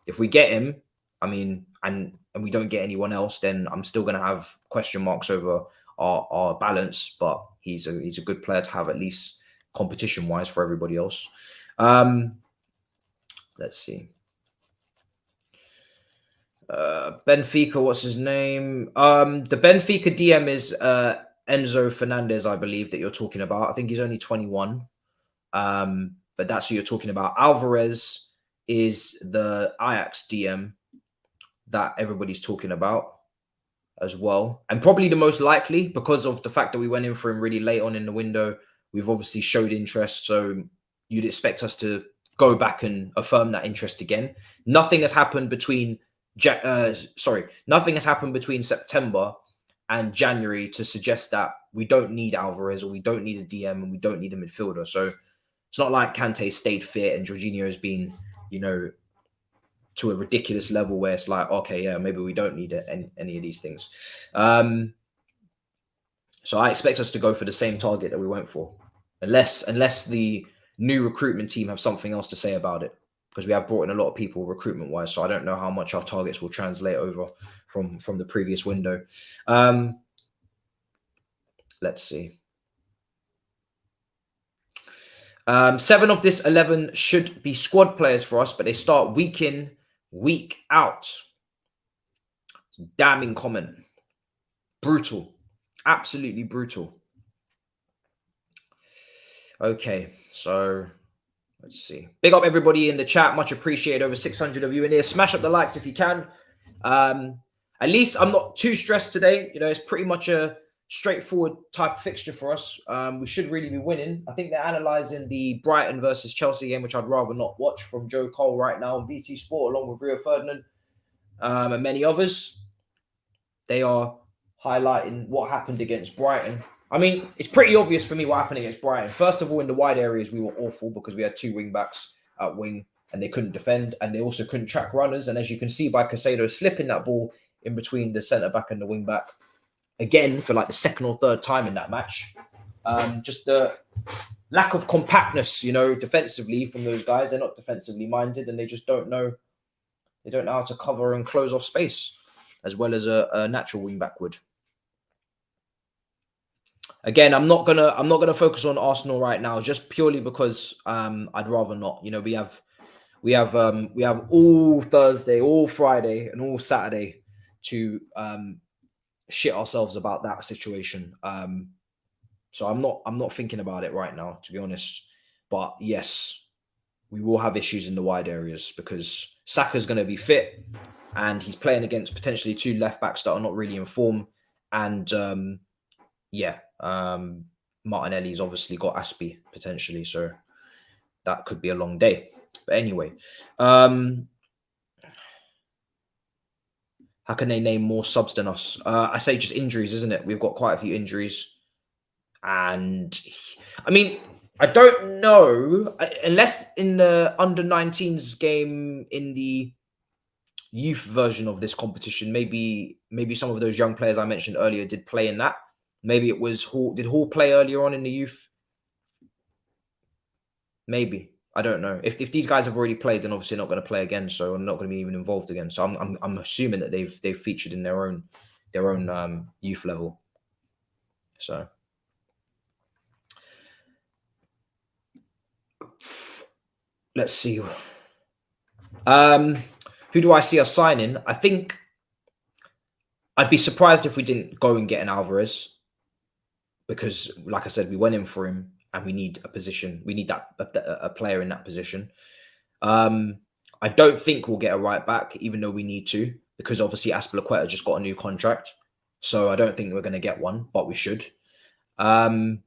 If we get him, I mean, and we don't get anyone else, then I'm still going to have question marks over our balance. But he's a good player to have, at least competition-wise, for everybody else. Let's see. Benfica, what's his name? The Benfica DM is Enzo Fernandez, I believe, that you're talking about. I think he's only 21. But that's who you're talking about. Alvarez is the Ajax DM that everybody's talking about as well. And probably the most likely because of the fact that we went in for him really late on in the window. We've obviously showed interest. So you'd expect us to go back and affirm that interest again. Nothing has happened between nothing has happened between September and January to suggest that we don't need Alvarez or we don't need a DM and we don't need a midfielder. So it's not like Kante stayed fit and Jorginho has been, you know, to a ridiculous level where it's like, okay, yeah, maybe we don't need any of these things. So I expect us to go for the same target that we went for, unless the new recruitment team have something else to say about it, because we have brought in a lot of people recruitment wise. So I don't know how much our targets will translate over from the previous window. Let's see. 7 of this 11 should be squad players for us, but they start week in, week out. Damning comment. Brutal. Absolutely brutal. Okay, so let's see. Big up everybody in the chat. Much appreciated. Over 600 of you in here. Smash up the likes if you can. At least I'm not too stressed today. You know, it's pretty much a straightforward type of fixture for us. We should really be winning. I think they're analysing the Brighton versus Chelsea game, which I'd rather not watch, from Joe Cole right now on BT Sport, along with Rio Ferdinand and many others. They are highlighting what happened against Brighton. I mean, it's pretty obvious for me what happened against Brighton. First of all, in the wide areas, we were awful because we had 2 wing-backs at wing and they couldn't defend and they also couldn't track runners. And as you can see by Caicedo slipping that ball in between the centre-back and the wing-back, again, for like the 2nd or 3rd time in that match. Just the lack of compactness, you know, defensively from those guys. They're not defensively minded and they just don't know. They don't know how to cover and close off space as well as a natural wing back would. Again, I'm not gonna focus on Arsenal right now, just purely because I'd rather not. You know, we have all Thursday, all Friday, and all Saturday to shit ourselves about that situation. So I'm not thinking about it right now, to be honest. But yes, we will have issues in the wide areas because Saka's going to be fit and he's playing against potentially 2 left backs that are not really in form. And Martinelli's obviously got Aspie potentially, so that could be a long day. But anyway, how can they name more subs than us? I say just injuries, isn't it? We've got quite a few injuries. And I mean, I don't know, unless in the under-19s game in the youth version of this competition, maybe some of those young players I mentioned earlier did play in that. Maybe it was Hall. Did Hall play earlier on in the youth? Maybe. I don't know. If these guys have already played, then obviously not going to play again, so I'm not going to be even involved again. So I'm assuming that they've featured in their own youth level. So let's see. Who do I see us signing? I think I'd be surprised if we didn't go and get an Alvarez, because, like I said, we went in for him and we need a position. We need a player in that position. I don't think we'll get a right back, even though we need to, because obviously Azpilicueta just got a new contract. So I don't think we're going to get one, but we should. Outside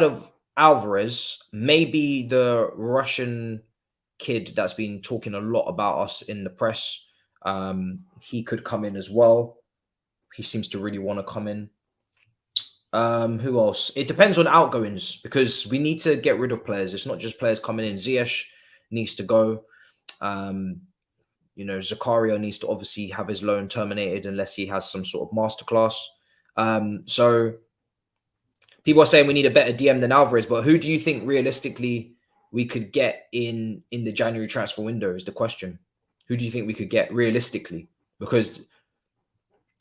of Alvarez, maybe the Russian kid that's been talking a lot about us in the press, he could come in as well. He seems to really want to come in. Who else? It depends on outgoings, because we need to get rid of players. It's not just players coming in. Ziyech needs to go. You know, Zakaria needs to obviously have his loan terminated unless he has some sort of masterclass. So people are saying we need a better DM than Alvarez, but who do you think realistically we could get in the January transfer window is the question. Who do you think we could get realistically? Because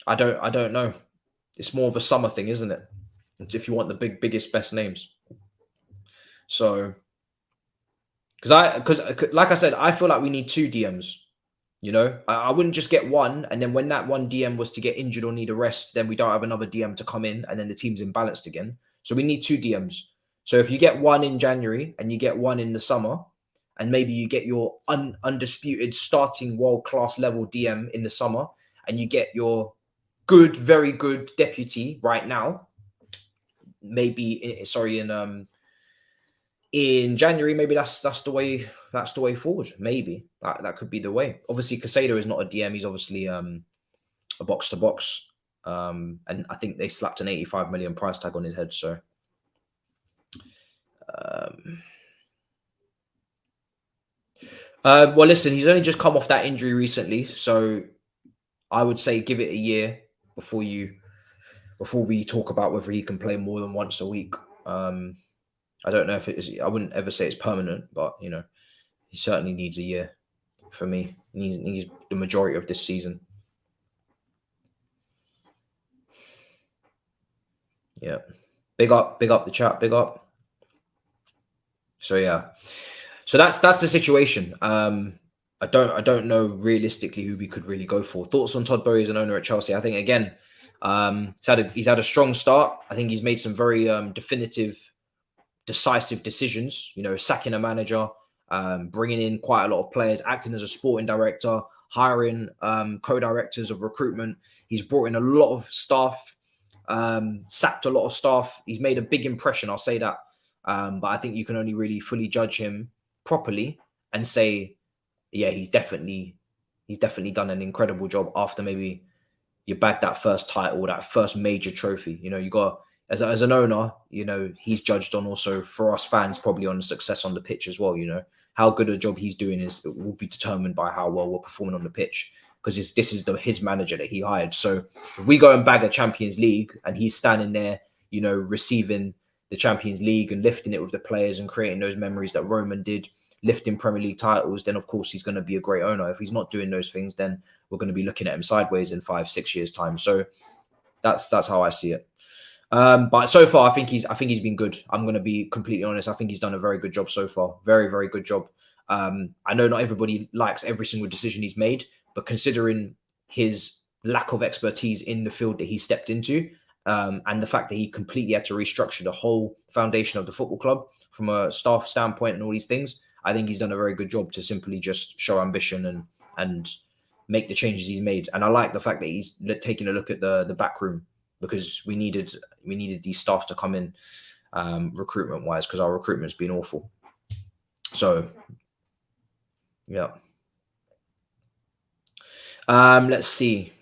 I don't know. It's more of a summer thing, isn't it? If you want the biggest, best names. So, because like I said, I feel like we need 2 DMs. You know, I wouldn't just get one, and then when that one DM was to get injured or need a rest, then we don't have another DM to come in, and then the team's imbalanced again. So we need two DMs. So if you get one in January and you get one in the summer, and maybe you get your undisputed starting world-class level DM in the summer, and you get your good, very good deputy right now, maybe in January, maybe that's the way forward. Maybe that could be the way. Obviously, Casado is not a DM. He's obviously a box to box, and I think they slapped an 85 million price tag on his head. So, well, listen, he's only just come off that injury recently, so I would say give it a year before we talk about whether he can play more than once a week. I don't know if it is. I wouldn't ever say it's permanent, but you know, he certainly needs a year. For me, he needs the majority of this season. Yeah, big up the chat, big up. So yeah, so that's the situation. I don't know realistically who we could really go for. Thoughts on Todd Boehly as an owner at Chelsea? I think again, he's had a strong start. I think he's made some very definitive, decisive decisions. You know, sacking a manager, bringing in quite a lot of players, acting as a sporting director, hiring co-directors of recruitment. He's brought in a lot of staff, sacked a lot of staff. He's made a big impression, I'll say that. But I think you can only really fully judge him properly and say, yeah, he's definitely done an incredible job after maybe you bagged that first title, that first major trophy. You know, you got as an owner, you know, he's judged on also for us fans probably on success on the pitch as well. You know, how good a job he's doing will be determined by how well we're performing on the pitch, because this is his manager that he hired. So if we go and bag a Champions League and he's standing there, you know, receiving the Champions League and lifting it with the players and creating those memories that Roman did, lifting Premier League titles, then of course he's going to be a great owner. If he's not doing those things, then we're going to be looking at him sideways in 5-6 years time. So that's how I see it. But so far, I think he's been good. I'm going to be completely honest. I think he's done a very good job so far. Very, very good job. I know not everybody likes every single decision he's made, but considering his lack of expertise in the field that he stepped into, and the fact that he completely had to restructure the whole foundation of the football club from a staff standpoint and all these things, I think he's done a very good job to simply just show ambition and make the changes he's made. And I like the fact that he's taking a look at the back room, because we needed these staff to come in recruitment wise, because our recruitment's been awful. So yeah. Let's see.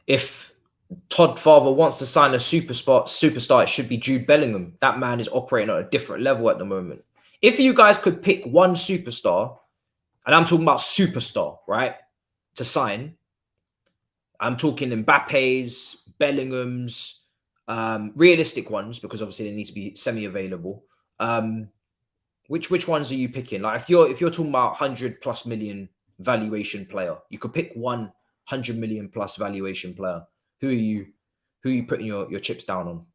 If Todd Father wants to sign a superstar, it should be Jude Bellingham. That man is operating at a different level at the moment. If you guys could pick one superstar, and I'm talking about superstar, right, to sign, I'm talking Mbappe's, Bellingham's, realistic ones, because obviously they need to be semi-available. Which ones are you picking? Like if you're talking about 100+ million valuation player, you could pick 100 million plus valuation player. Who are you putting your chips down on?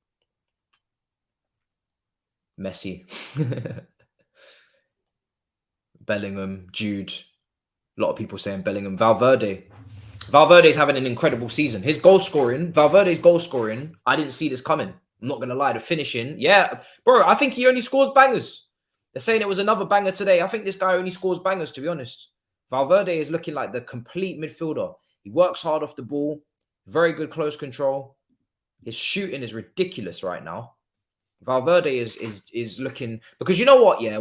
Messi, Bellingham, Jude. A lot of people saying Bellingham. Valverde is having an incredible season. His Valverde's goal scoring, I didn't see this coming. I'm not going to lie. The finishing, yeah. Bro, I think he only scores bangers. They're saying it was another banger today. I think this guy only scores bangers, to be honest. Valverde is looking like the complete midfielder. He works hard off the ball. Very good close control. His shooting is ridiculous right now. Valverde is looking, because you know what, yeah,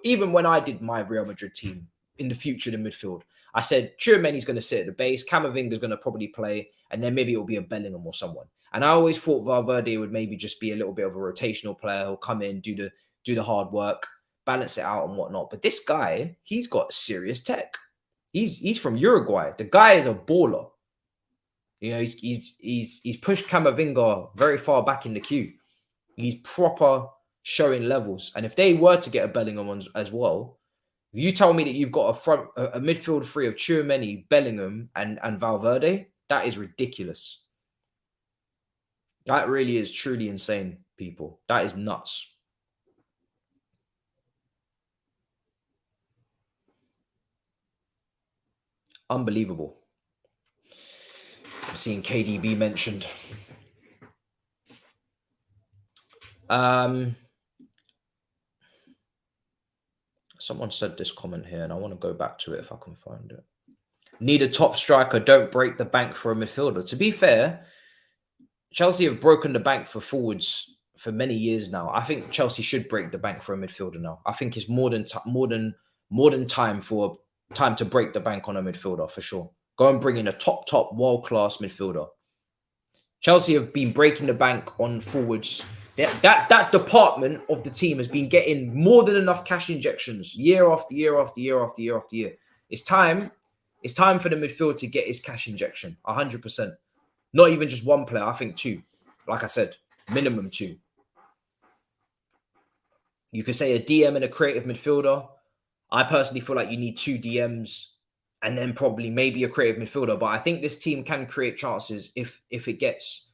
even when I did my Real Madrid team in the future, the midfield, I said Tchouameni's going to sit at the base, Camavinga's going to probably play, and then maybe it'll be a Bellingham or someone. And I always thought Valverde would maybe just be a little bit of a rotational player who'll come in, do the hard work, balance it out and whatnot. But this guy, he's got serious tech. He's from Uruguay. The guy is a baller. You know, he's pushed Camavinga very far back in the queue. He's proper showing levels. And if they were to get a Bellingham as well, if you tell me that you've got a midfield three of Tchouameni, Bellingham, and Valverde, that is ridiculous. That really is truly insane, people. That is nuts. Unbelievable. I'm seeing KDB mentioned. Someone said this comment here, and I want to go back to it if I can find it. Need a top striker, don't break the bank for a midfielder. To be fair, Chelsea have broken the bank for forwards for many years now. I think Chelsea should break the bank for a midfielder now. I think it's more than time to break the bank on a midfielder for sure. Go and bring in a top world-class midfielder. Chelsea have been breaking the bank on forwards. That department of the team has been getting more than enough cash injections year after year after year after year after year. It's time for the midfield to get his cash injection, 100%. Not even just one player, I think two. Like I said, minimum two. You could say a DM and a creative midfielder. I personally feel like you need two DMs and then probably maybe a creative midfielder. But I think this team can create chances if it gets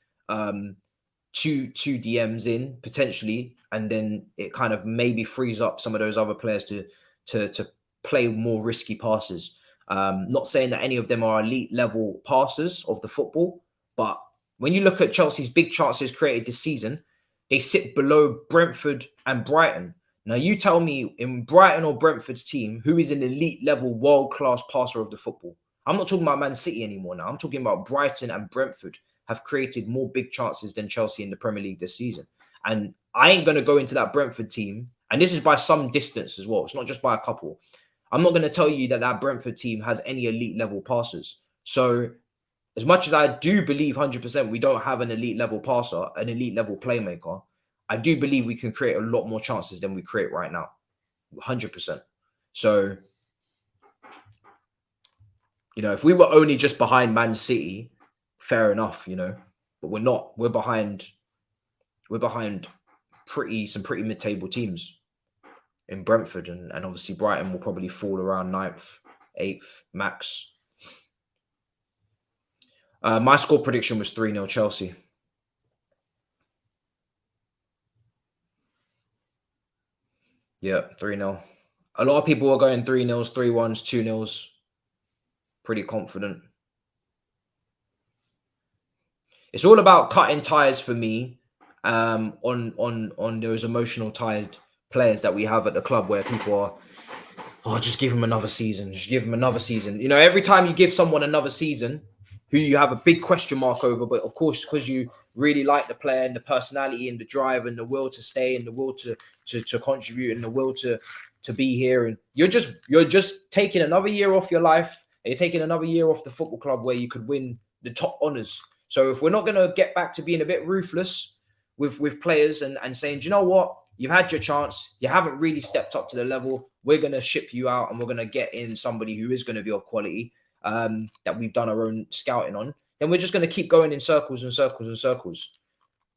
two DMs in potentially, and then it kind of maybe frees up some of those other players to play more risky passes. Not saying that any of them are elite level passers of the football, but when you look at Chelsea's big chances created this season, they sit below Brentford and Brighton. Now, you tell me in Brighton or Brentford's team, who is an elite level world-class passer of the football? I'm not talking about Man City anymore now. I'm talking about Brighton and Brentford have created more big chances than Chelsea in the Premier League this season. And I ain't going to go into that Brentford team. And this is by some distance as well. It's not just by a couple. I'm not going to tell you that Brentford team has any elite level passers. So as much as I do believe 100% we don't have an elite level passer, an elite level playmaker, I do believe we can create a lot more chances than we create right now. 100%. So, if we were only just behind Man City, fair enough, but we're not. We're behind some pretty mid-table teams in Brentford, and obviously Brighton will probably fall around 9th, 8th max. My score prediction was 3-0 Chelsea. Yeah, 3-0. A lot of people are going 3-0s, 3-1s, 2-0s. Pretty confident. It's all about cutting ties for me on those emotional tied players that we have at the club where people are, just give him another season. Just give him another season. Every time you give someone another season who you have a big question mark over, but of course, because you really like the player and the personality and the drive and the will to stay and the will to contribute and the will to be here, and you're just taking another year off your life. And you're taking another year off the football club where you could win the top honours. So if we're not going to get back to being a bit ruthless with players and saying, do you know what? You've had your chance. You haven't really stepped up to the level. We're going to ship you out and we're going to get in somebody who is going to be of quality that we've done our own scouting on. Then we're just going to keep going in circles and circles and circles.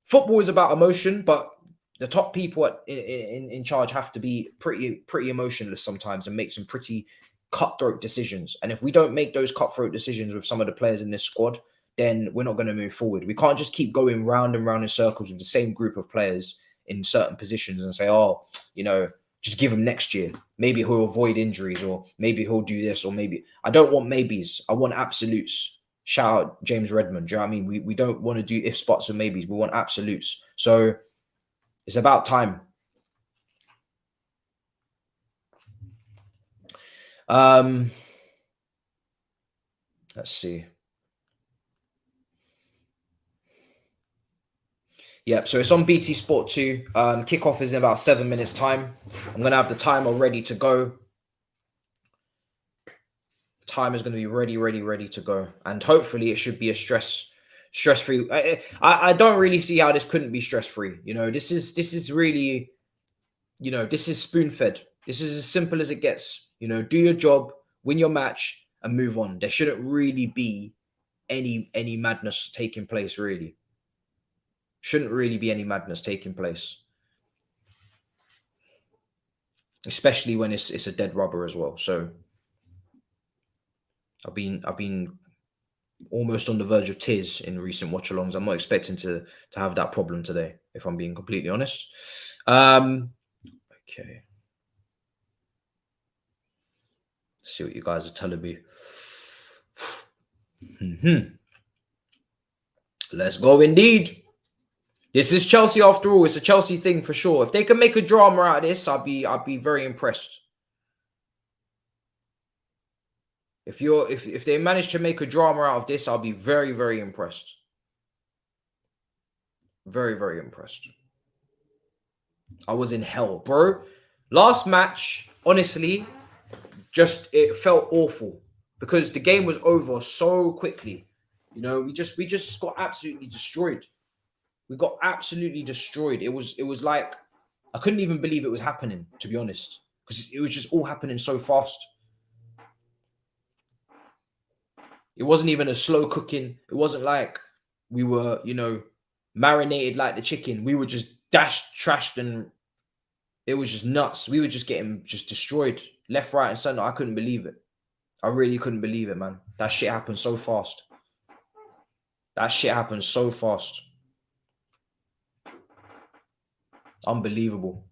Football is about emotion, but the top people in charge have to be pretty emotionless sometimes and make some pretty cutthroat decisions. And if we don't make those cutthroat decisions with some of the players in this squad, then we're not going to move forward. We can't just keep going round and round in circles with the same group of players in certain positions and say, just give him next year. Maybe he'll avoid injuries, or maybe he'll do this, or maybe. I don't want maybes. I want absolutes. Shout out James Redmond. Do you know what I mean? We don't want to do ifs, buts, or maybes. We want absolutes. So it's about time. Let's see. Yep, so it's on BT Sport 2. Kickoff is in about 7 minutes' time. I'm going to have the timer ready to go. Time is going to be ready to go. And hopefully it should be a stress-free. I don't really see how this couldn't be stress-free. This is really, this is spoon-fed. This is as simple as it gets. Do your job, win your match, and move on. There shouldn't really be any madness taking place, really. Shouldn't really be any madness taking place, especially when it's a dead rubber as well. So I've been almost on the verge of tears in recent watch-alongs. I'm not expecting to have that problem today, if I'm being completely honest. Okay, let's see what you guys are telling me. Let's go indeed. This is Chelsea after all. It's a Chelsea thing for sure. If they can make a drama out of this, I'd be very impressed. If they manage to make a drama out of this, I'll be very, very impressed. Very, very impressed. I was in hell, bro. Last match, honestly, just it felt awful because the game was over so quickly. You know, we just got absolutely destroyed. We got absolutely destroyed. It was like I couldn't even believe it was happening, to be honest, because it was just all happening so fast. It wasn't even a slow cooking. It wasn't like we were, you know, marinated like the chicken. We were just trashed, and it was just nuts. We were just getting destroyed left, right, and center. I couldn't believe it. I really couldn't believe it, man. That shit happened so fast. That shit happened so fast. Unbelievable.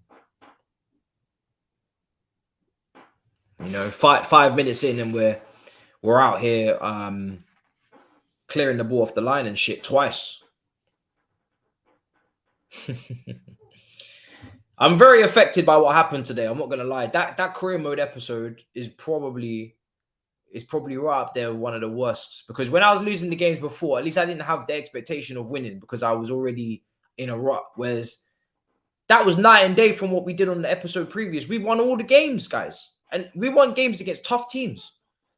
You know, 5 minutes in and we're out here clearing the ball off the line and shit twice. I'm very affected by what happened today. I'm not gonna lie. That career mode episode is probably right up there with one of the worst, because when I was losing the games before, at least I didn't have the expectation of winning because I was already in a rut. Whereas that was night and day from what we did on the episode previous. We won all the games, guys. And we won games against tough teams.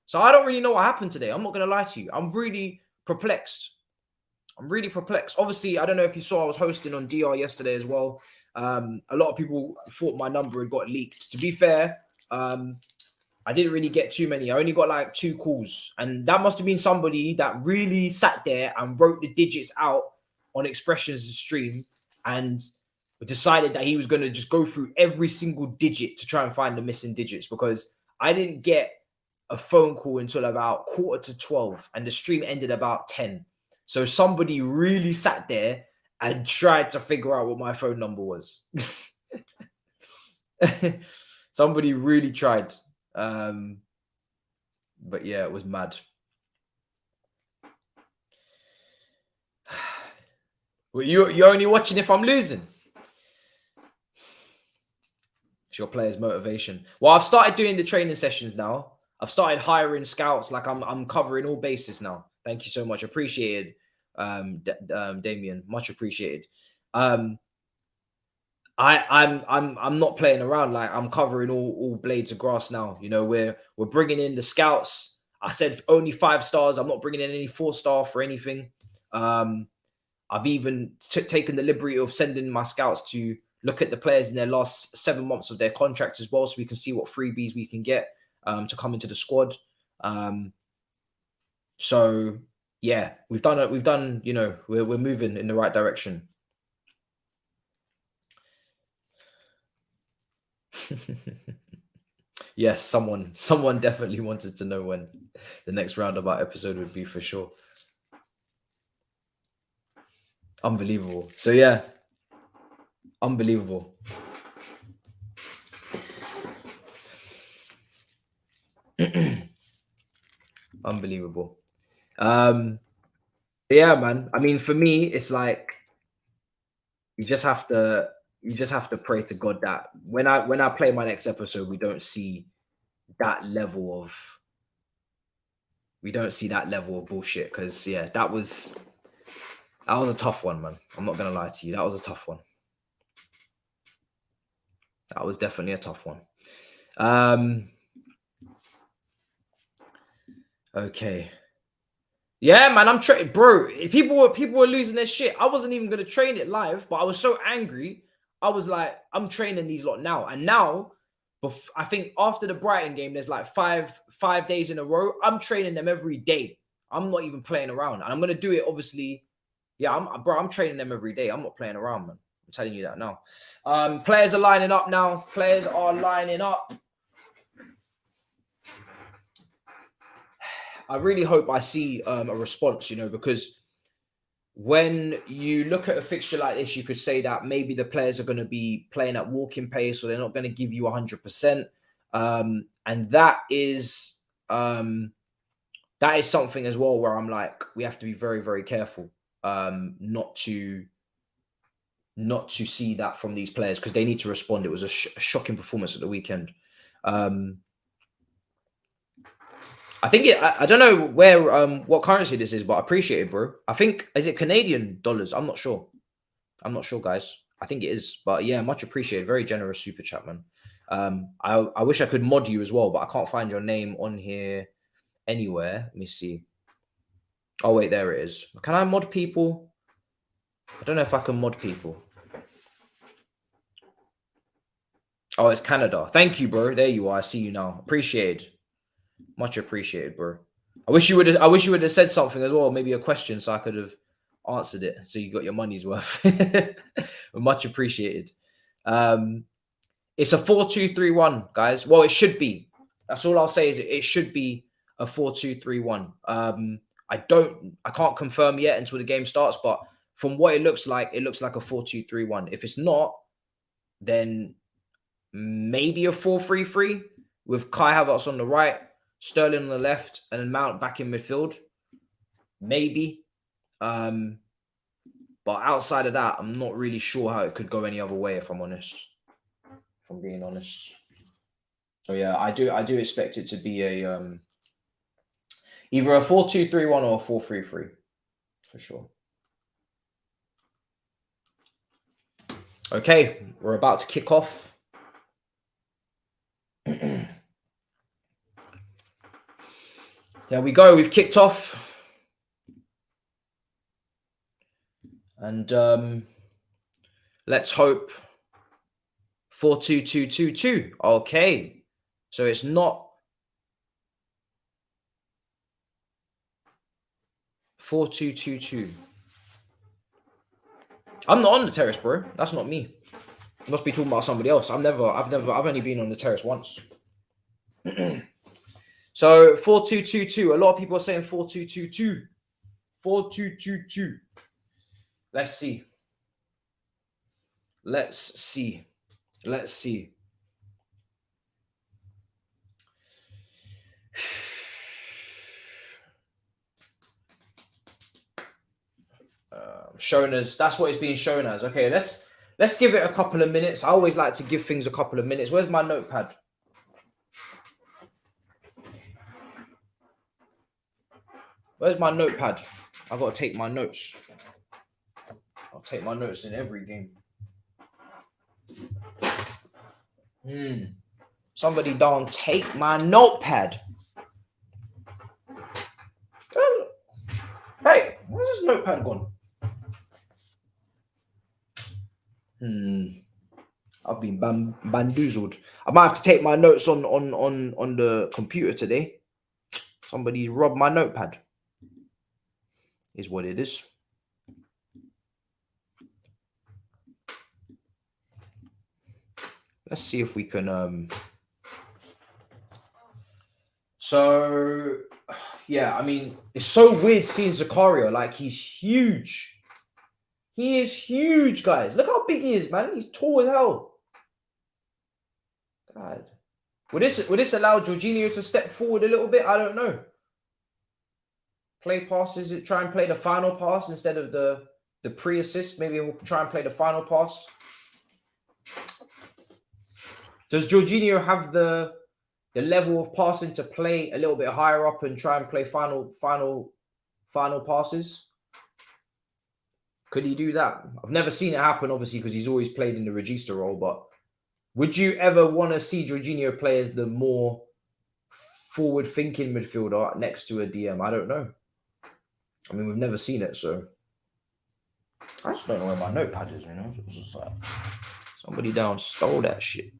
So I don't really know what happened today. I'm not going to lie to you. I'm really perplexed. Obviously, I don't know if you saw I was hosting on DR yesterday as well. A lot of people thought my number had got leaked. To be fair, I didn't really get too many. I only got like 2 calls. And that must have been somebody that really sat there and wrote the digits out on Expressions stream and decided that he was going to just go through every single digit to try and find the missing digits, because I didn't get a phone call until about 11:45 and the stream ended about 10. So somebody really sat there and tried to figure out what my phone number was. Somebody really tried. But yeah, it was mad. Well, you're only watching if I'm losing. It's your players' motivation. Well, I've started doing the training sessions now. I've started hiring scouts. Like I'm covering all bases now. Thank you so much. Appreciated, Damien. Much appreciated. I'm not playing around. Like I'm covering all blades of grass now. You know, we're bringing in the scouts. I said only 5 stars. I'm not bringing in any 4-star for anything. I've even taken the liberty of sending my scouts to look at the players in their last 7 months of their contract as well, so we can see what freebies we can get to come into the squad. So yeah, we've done. You know, we're moving in the right direction. Yes, someone definitely wanted to know when the next roundabout episode would be for sure. Unbelievable. So yeah, unbelievable. Unbelievable. Yeah, man. I mean, for me, it's like you just have to pray to God that when I play my next episode, we don't see that level of bullshit. Because yeah, that was a tough one, man. I'm not gonna lie to you. That was a tough one. That was definitely a tough one. Okay. Yeah, man, I'm training, bro. People were losing their shit. I wasn't even gonna train it live, but I was so angry. I was like, I'm training these lot now, and now, I think after the Brighton game, there's like five days in a row. I'm training them every day. I'm not even playing around, and I'm gonna do it. Obviously, yeah, I'm training them every day. I'm not playing around, man. I'm telling you that now. Players are lining up now. Players are lining up. I really hope I see a response, you know, because when you look at a fixture like this, you could say that maybe the players are going to be playing at walking pace, or they're not going to give you 100%. And that is that is something as well where I'm like, we have to be very, very careful not to see that from these players, because they need to respond. It was a shocking performance at the weekend. I think I don't know where what currency this is, but I appreciate it, bro. I think, is it Canadian dollars? I'm not sure. Guys. I think it is, but yeah, much appreciated. Very generous super chat, man. I wish I could mod you as well, but I can't find your name on here anywhere. Let me see. Oh wait, there it is. Can I mod people? I don't know if I can mod people. Oh, it's Canada. Thank you, bro. There you are. I see you now. Appreciated. Much appreciated, bro. I wish you would have said something as well, maybe a question, so I could have answered it, so you got your money's worth. Much appreciated. It's a 4-2-3-1, guys. Well, it should be. That's all I'll say, is it should be a 4-2-3-1. I can't confirm yet until the game starts, but from what it looks like a 4-2-3-1. If it's not, then maybe a 4-3-3 with Kai Havertz on the right, Sterling on the left, and then Mount back in midfield. Maybe. But outside of that, I'm not really sure how it could go any other way, if I'm honest. If I'm being honest. So yeah, I do expect it to be a either a 4-2-3-1 or a 4-3-3 for sure. Okay, we're about to kick off. There we go. We've kicked off. And let's hope 4-2-2-2-2. Okay. So it's not 4-2-2-2. I'm not on the terrace, bro. That's not me. You must be talking about somebody else. I've only been on the terrace once. So 4-2-2-2. A lot of people are saying 4-2-2-2. 4-2-2-2. Let's see. Shown as, that's what it's being shown as. Okay, let's give it a couple of minutes. I always like to give things a couple of minutes. Where's my notepad? Where's my notepad? I've got to take my notes. I'll take my notes in every game. Somebody don't take my notepad. Hey, where's this notepad gone? I've been bamboozled. I might have to take my notes on the computer today. Somebody's robbed my notepad. Is what it is. Let's see if we can so yeah, I mean, it's so weird seeing Zakaria. Like, he's huge. He is huge, guys. Look how big he is, man. He's tall as hell. God. Would this allow Jorginho to step forward a little bit? I don't know. Play passes, try and play the final pass instead of the pre-assist. Maybe we'll try and play the final pass. Does Jorginho have the level of passing to play a little bit higher up and try and play final passes? Could he do that? I've never seen it happen, obviously, because he's always played in the regista role. But would you ever want to see Jorginho play as the more forward-thinking midfielder next to a DM? I don't know. I mean, we've never seen it, so I just don't know where my notepad is. You know, it's just like somebody down stole that shit.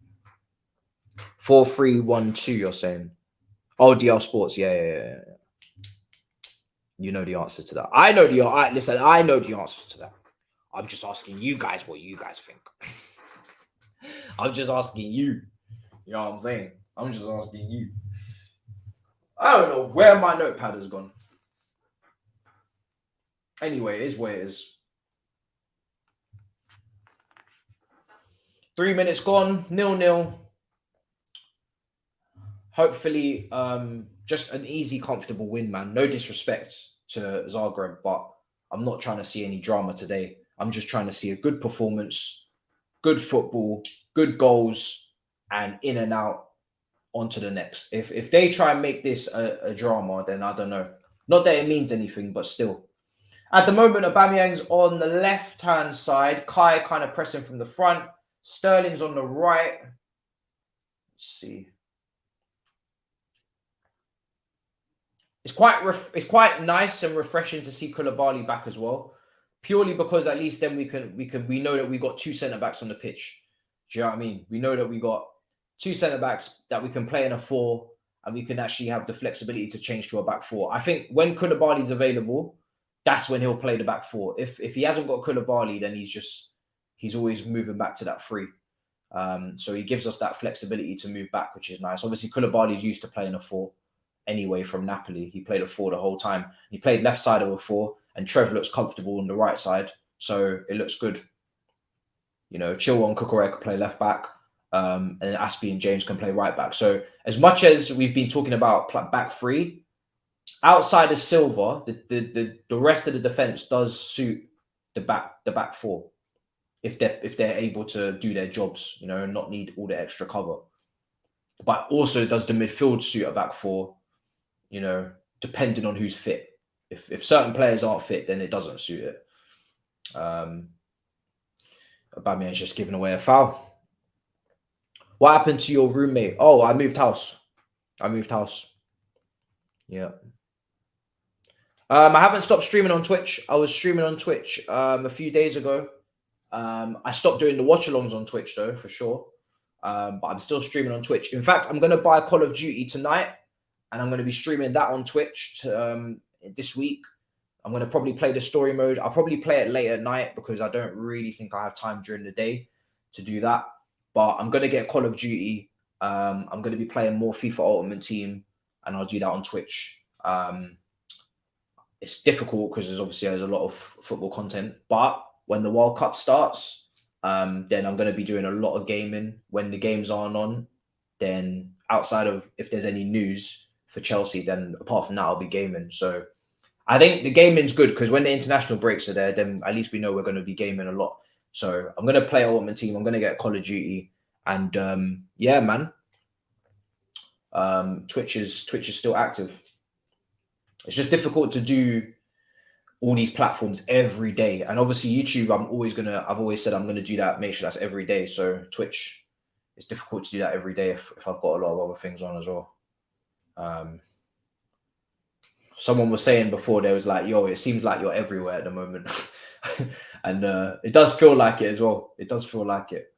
4-3-1-2. You're saying? Oh, DL Sports. Yeah. You know the answer to that. I know the listen. I know the answer to that. I'm just asking you guys what you guys think. I'm just asking you. You know what I'm saying? I'm just asking you. I don't know where my notepad has gone. Anyway, it is where it is. 3 minutes gone. 0-0. Hopefully, just an easy, comfortable win, man. No disrespect to Zagreb, but I'm not trying to see any drama today. I'm just trying to see a good performance, good football, good goals, and in and out onto the next. If they try and make this a drama, then I don't know. Not that it means anything, but still. At the moment, Aubameyang's on the left-hand side. Kai kind of pressing from the front. Sterling's on the right. Let's see. It's quite nice and refreshing to see Koulibaly back as well, purely because at least then we know that we got two centre backs on the pitch. Do you know what I mean? We know that we got two centre backs that we can play in a 4, and we can actually have the flexibility to change to a back 4. I think when Koulibaly's available, that's when he'll play the back 4. If he hasn't got Koulibaly, then he's always moving back to that 3. So he gives us that flexibility to move back, which is nice. Obviously, Koulibaly's used to playing a 4 anyway from Napoli. He played a 4 the whole time. He played left side of a 4, and Trev looks comfortable on the right side, so it looks good. You know, Chilwell and Cucurella can play left back, and then Aspie and James can play right back. So as much as we've been talking about back 3, outside of Silva, the rest of the defense does suit the back 4 if they're able to do their jobs, you know, and not need all the extra cover. But also does the midfield suit a back 4, you know, depending on who's fit. If certain players aren't fit, then it doesn't suit it. Aubameyang's just giving away a foul. What happened to your roommate? Oh, I moved house. Yeah. I haven't stopped streaming on Twitch. I was streaming on Twitch a few days ago. I stopped doing the watch-alongs on Twitch though, for sure. But I'm still streaming on Twitch. In fact, I'm going to buy Call of Duty tonight, and I'm going to be streaming that on Twitch this week. I'm going to probably play the story mode. I'll probably play it late at night because I don't really think I have time during the day to do that. But I'm going to get Call of Duty. I'm going to be playing more FIFA Ultimate Team, and I'll do that on Twitch. It's difficult because there's a lot of football content. But when the World Cup starts, then I'm going to be doing a lot of gaming. When the games aren't on, then outside of if there's any news for Chelsea, then apart from that, I'll be gaming. So I think the gaming's good because when the international breaks are there, then at least we know we're going to be gaming a lot. So I'm going to play Ultimate Team. I'm going to get Call of Duty. And yeah, man. Twitch is still active. It's just difficult to do all these platforms every day. And obviously YouTube, I've always said I'm going to do that, make sure that's every day. So Twitch, it's difficult to do that every day if I've got a lot of other things on as well. Someone was saying before, there was like, yo, it seems like you're everywhere at the moment. And it does feel like it as well. It does feel like it.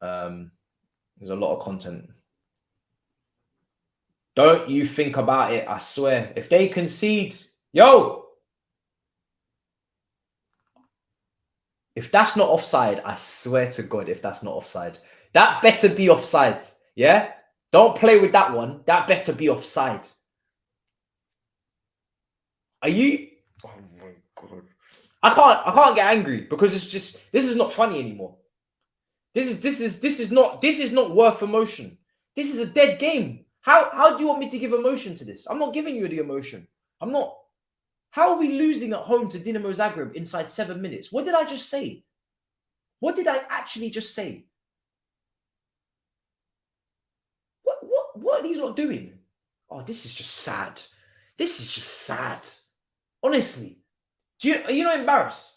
There's a lot of content. Don't you think about it, I swear. If they concede, yo! If that's not offside, I swear to God, if that's not offside. That better be offside, yeah? Don't play with that one. That better be offside. Are you... Oh my God. I can't get angry because it's just... This is not funny anymore. This is not worth emotion. This is a dead game. How do you want me to give emotion to this? I'm not giving you the emotion. I'm not. How are we losing at home to Dinamo Zagreb inside 7 minutes? What did I just say? What did I actually just say? What are these lot doing? Oh, this is just sad. This is just sad. Honestly. Are you not embarrassed?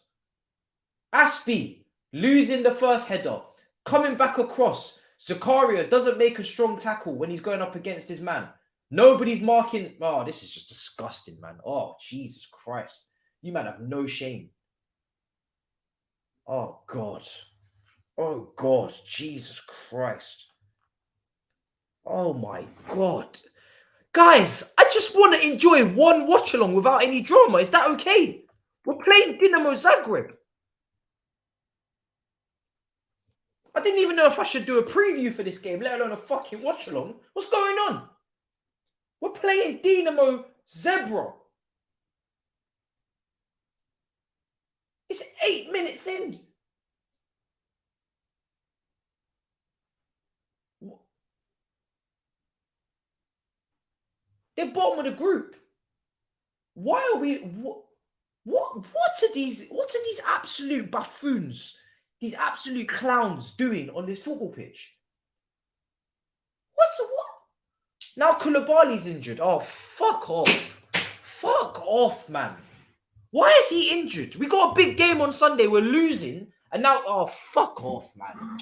Aspie losing the first header, coming back across. Zakaria doesn't make a strong tackle when he's going up against his man. Nobody's marking. Oh, this is just disgusting, man. Oh, Jesus Christ. You man have no shame. Oh, God. Oh, God. Jesus Christ. Oh, my God. Guys, I just want to enjoy one watch-along without any drama. Is that okay? We're playing Dinamo Zagreb. I didn't even know if I should do a preview for this game, let alone a fucking watch-along. What's going on? We're playing Dinamo Zagreb. It's 8 minutes in. They're bottom of the group. Why are we? What are these? What are these absolute buffoons? These absolute clowns doing on this football pitch? What? Now Koulibaly's injured. Oh, fuck off. Fuck off, man. Why is he injured? We got a big game on Sunday. We're losing. And now, oh, fuck off, man.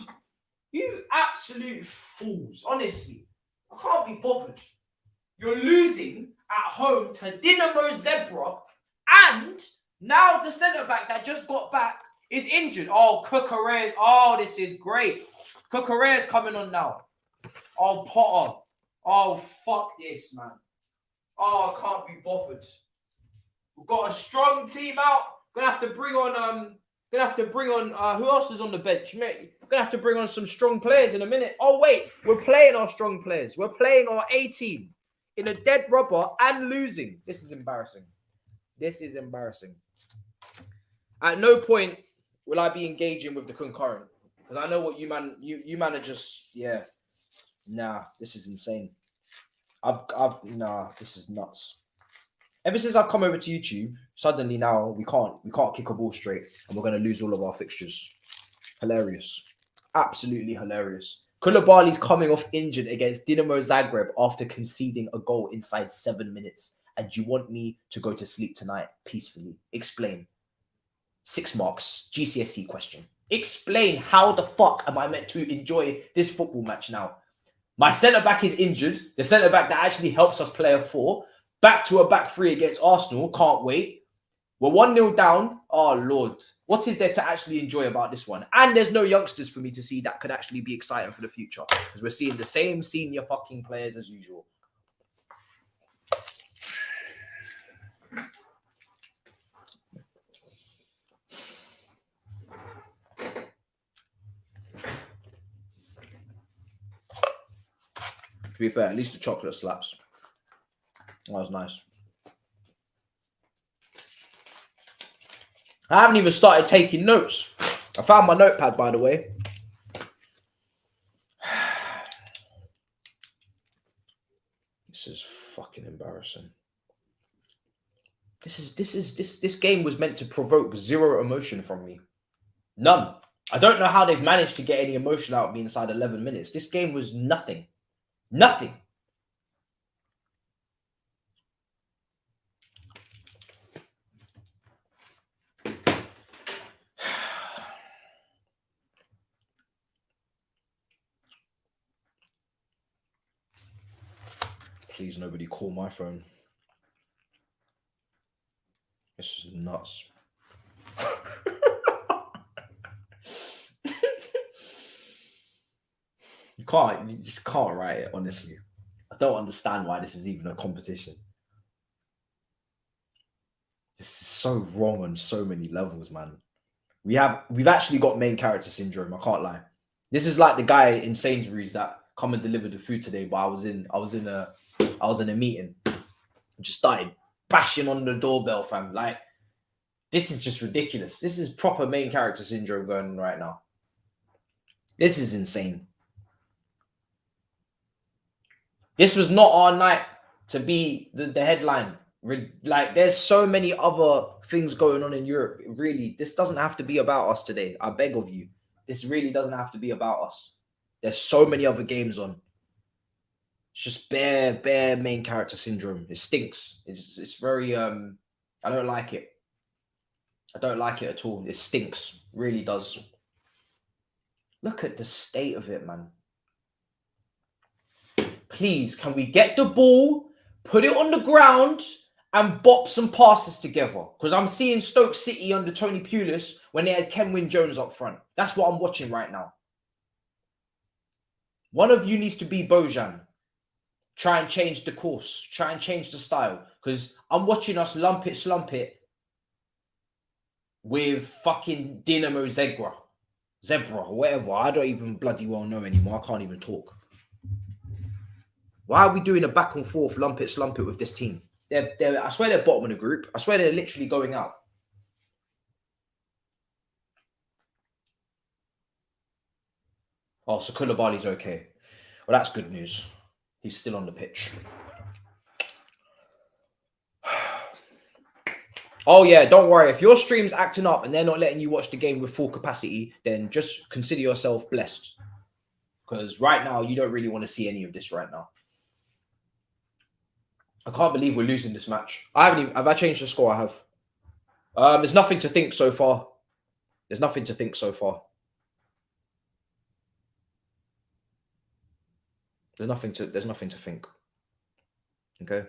You absolute fools. Honestly. I can't be bothered. You're losing at home to Dinamo Zagreb. And now the centre-back that just got back is injured. Oh, Zakaria. Oh, this is great. Zakaria's coming on now. Oh, Potter. Oh, fuck this, man. Oh, I can't be bothered. We've got a strong team out. Gonna have to bring on who else is on the bench, mate? Gonna have to bring on some strong players in a minute. Oh, wait, we're playing our strong players. We're playing our A team in a dead rubber and losing. This is embarrassing. This is embarrassing. At no point will I be engaging with the concurrent. Because I know what you man are just, yeah. Nah, this is insane. This is nuts. Ever since I've come over to YouTube, suddenly now we can't kick a ball straight and we're going to lose all of our fixtures. Hilarious. Absolutely hilarious. Koulibaly's coming off injured against Dinamo Zagreb after conceding a goal inside 7 minutes. And you want me to go to sleep tonight peacefully? Explain. 6 marks. GCSE question. Explain how the fuck am I meant to enjoy this football match now? My centre-back is injured. The centre-back that actually helps us play a 4. Back to a back 3 against Arsenal. Can't wait. We're 1-0 down. Oh, Lord. What is there to actually enjoy about this one? And there's no youngsters for me to see that could actually be exciting for the future. Because we're seeing the same senior fucking players as usual. To be fair, at least the chocolate slaps. That was nice. I haven't even started taking notes. I found my notepad, by the way. This is fucking embarrassing. This game was meant to provoke 0 emotion from me. None. I don't know how they've managed to get any emotion out of me inside 11 minutes. This game was nothing. Nothing. Please, nobody call my phone. This is nuts. You just can't write it, honestly. I don't understand why this is even a competition. This is so wrong on so many levels, man. We've actually got main character syndrome, I can't lie. This is like the guy in Sainsbury's that come and delivered the food today, but I was in a meeting. I just started bashing on the doorbell, fam. Like, this is just ridiculous. This is proper main character syndrome going on right now. This is insane. This was not our night to be the headline. Like, there's so many other things going on in Europe. Really, this doesn't have to be about us today. I beg of you. This really doesn't have to be about us. There's so many other games on. It's just bare main character syndrome. It stinks. It's very I don't like it. I don't like it at all. It stinks. It really does. Look at the state of it, man. Please, can we get the ball, put it on the ground, and bop some passes together? Because I'm seeing Stoke City under Tony Pulis when they had Kenwyn Jones up front. That's what I'm watching right now. One of you needs to be Bojan. Try and change the course. Try and change the style. Because I'm watching us lump it, slump it with fucking Dinamo Zagreb. Zebra, or whatever. I don't even bloody well know anymore. I can't even talk. Why are we doing a back and forth, lump it, slump it with this team? I swear they're bottom of the group. I swear they're literally going out. Oh, so Koulibaly's okay. Well, that's good news. He's still on the pitch. Oh yeah, don't worry. If your stream's acting up and they're not letting you watch the game with full capacity, then just consider yourself blessed. Because right now, you don't really want to see any of this right now. I can't believe we're losing this match. Have I changed the score? I have. There's nothing to think so far. There's nothing to think so far. There's nothing to think. Okay?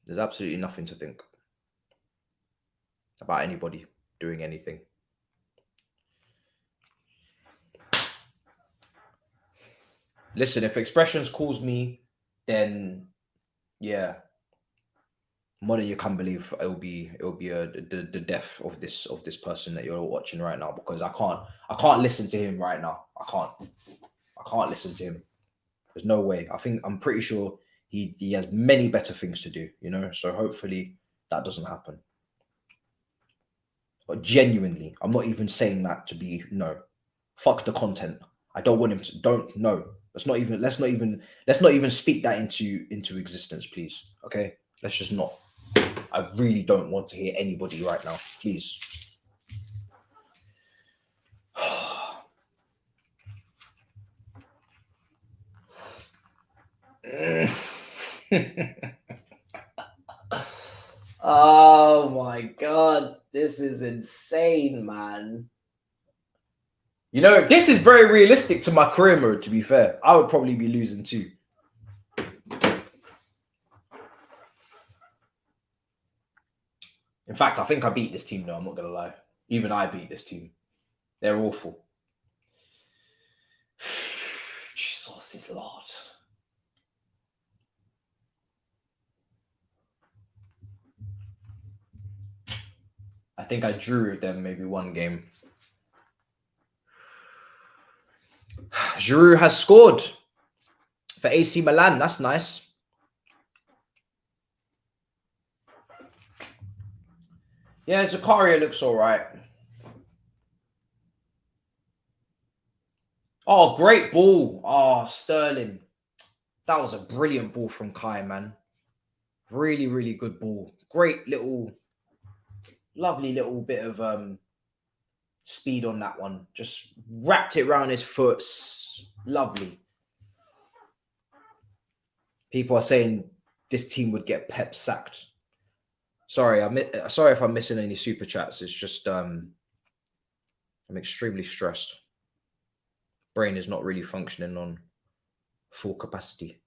There's absolutely nothing to think about anybody doing anything. Listen, if Expressions calls me, then yeah, more than you can believe, it'll be the death of this person that you're watching right now, because I can't listen to him right now. I can't listen to him. There's no way. I'm pretty sure he has many better things to do, you know. So hopefully that doesn't happen. But genuinely, I'm not even saying that to be fuck the content. I don't want him to. Let's not even speak that into existence, please. Okay, let's just not. I really don't want to hear anybody right now, please. Oh my God, this is insane, man. You know, this is very realistic to my career mode, to be fair. I would probably be losing too. In fact, I think I beat this team, though. I'm not going to lie. Even I beat this team. They're awful. Jesus is Lord. I think I drew with them maybe one game. Giroud has scored for AC Milan. That's nice. Yeah, Zakaria looks all right. Oh, great ball. Oh, Sterling. That was a brilliant ball from Kai, man. Really, really good ball. Great little, lovely little bit of speed on that one. Just wrapped it around his foot. Lovely. People are saying this team would get Pep sacked. Sorry, sorry if I'm missing any super chats. It's just I'm extremely stressed. Brain is not really functioning on full capacity.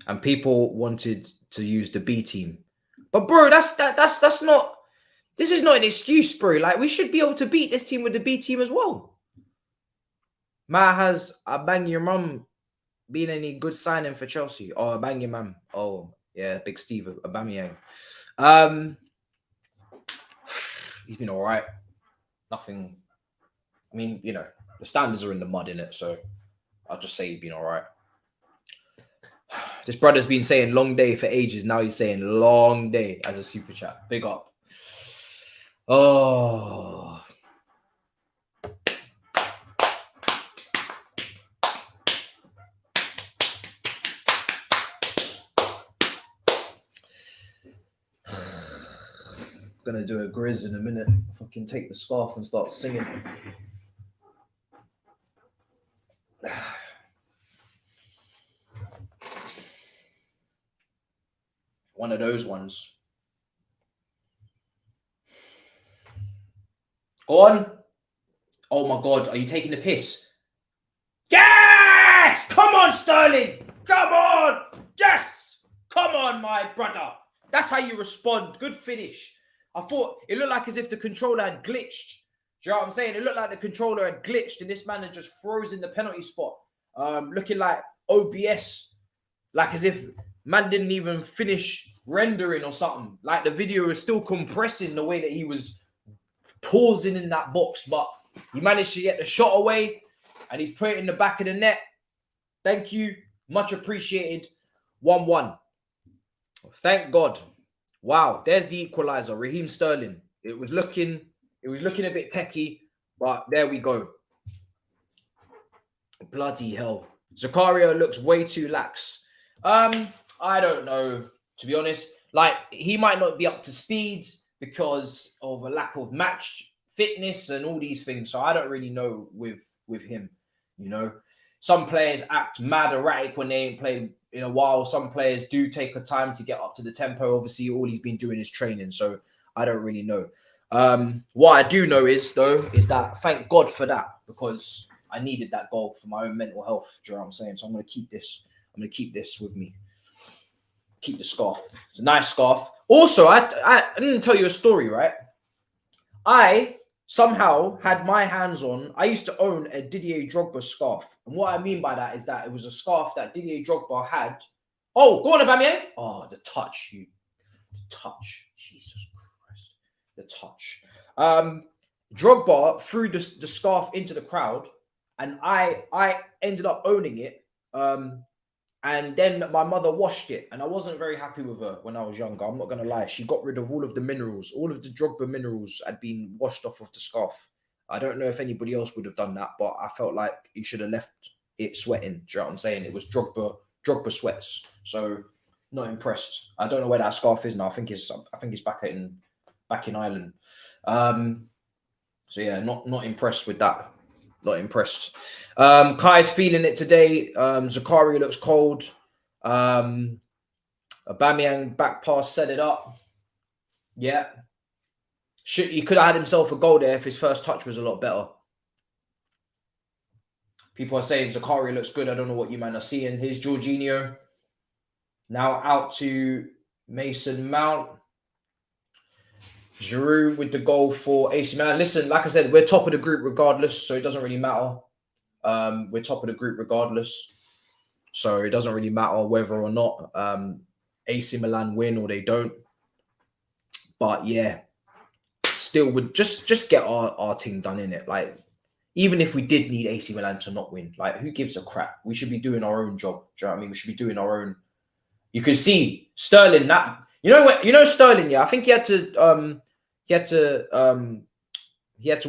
And people wanted to use the B team. But bro, that's not, this is not an excuse, bro. Like, we should be able to beat this team with the B team as well. Ma, has a bang your mum been any good signing for Chelsea? Oh, a bang your mum. Oh, yeah, Big Steve, Aubameyang. He's been all right. Nothing. I mean, you know, the standards are in the mud, innit? So I'll just say he's been all right. This brother's been saying long day for ages. Now he's saying long day as a super chat. Big up. Oh. Gonna do a grizz in a minute. Fucking take the scarf and start singing. One of those ones. Go on. Oh my God, are you taking the piss? Yes! Come on, Sterling! Come on! Yes! Come on, my brother. That's how you respond. Good finish. I thought it looked like as if the controller had glitched. Do you know what I'm saying? It looked like the controller had glitched and this man had just frozen the penalty spot. Looking like OBS. Like as if man didn't even finish rendering or something. Like the video was still compressing the way that he was pausing in that box. But he managed to get the shot away and he's put it in the back of the net. Thank you. Much appreciated. 1-1. Thank God. Wow, there's the equalizer. Raheem Sterling. It was looking a bit techie, but there we go. Bloody hell. Zakaria looks way too lax. I don't know, to be honest. like he might not be up to speed because of a lack of match fitness and all these things. So I don't really know with him. You know, some players act mad erratic when they ain't played in a while. Some players do take a time to get up to the tempo. Obviously, all he's been doing is training, so I don't really know. What I do know is that thank God for that, because I needed that goal for my own mental health. Do you know what I'm saying? So I'm gonna keep this. I'm gonna keep this with me. Keep the scarf. It's a nice scarf. Also, I didn't tell you a story, right? I somehow had my hands on. I used to own a Didier Drogba scarf, and what I mean by that is that it was a scarf that Didier Drogba had. Oh, go on, Aubameyang. Oh, the touch, Jesus Christ, the touch. Drogba threw the scarf into the crowd, and I ended up owning it. And then my mother washed it, and I wasn't very happy with her when I was younger. I'm not going to lie. She got rid of all of the minerals. All of the Drogba minerals had been washed off of the scarf. I don't know if anybody else would have done that, but I felt like you should have left it sweating. Do you know what I'm saying? It was Drogba sweats. So not impressed. I don't know where that scarf is now. I think it's back in Ireland. So yeah, not impressed with that. Not impressed. Kai's feeling it today. Zakaria looks cold. Aubameyang back pass set it up. Yeah. He could have had himself a goal there if his first touch was a lot better. People are saying Zakaria looks good. I don't know what you man are seeing. Here's Jorginho. Now out to Mason Mount. Giroud with the goal for AC Milan. Listen, like I said, we're top of the group regardless, so it doesn't really matter. We're top of the group regardless, so it doesn't really matter whether or not AC Milan win or they don't. But yeah, still would just get our team done in it. Like, even if we did need AC Milan to not win, like, who gives a crap? We should be doing our own job. Do you know what I mean? We should be doing our own. You can see Sterling. That Sterling. Yeah, I think he had to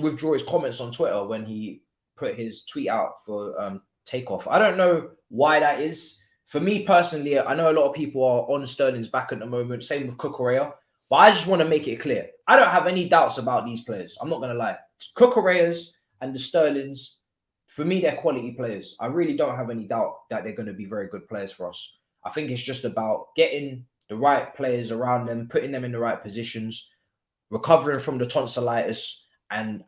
withdraw his comments on Twitter when he put his tweet out for takeoff. I don't know why that is. For me personally, I know a lot of people are on Sterling's back at the moment. Same with Cucurella. But I just want to make it clear. I don't have any doubts about these players. I'm not going to lie. Cucurellas and the Sterlings, for me, they're quality players. I really don't have any doubt that they're going to be very good players for us. I think it's just about getting the right players around them, putting them in the right positions, recovering from the tonsillitis, and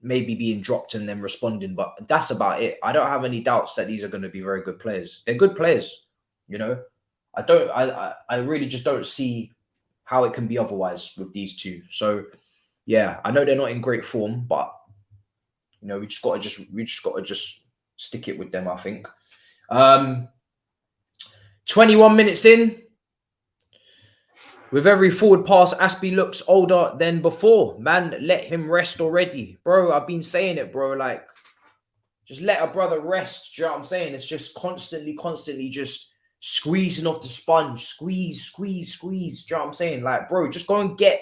maybe being dropped and then responding. But that's about it. I don't have any doubts that these are going to be very good players. They're good players, you know. I really just don't see how it can be otherwise with these two. So yeah, I know they're not in great form, but you know, we just gotta stick it with them, I think. 21 minutes in. With every forward pass, Aspie looks older than before. Man, let him rest already. Bro, I've been saying it, bro. Like, just let a brother rest. Do you know what I'm saying? It's just constantly just squeezing off the sponge. Squeeze. Do you know what I'm saying? Like, bro, just go and get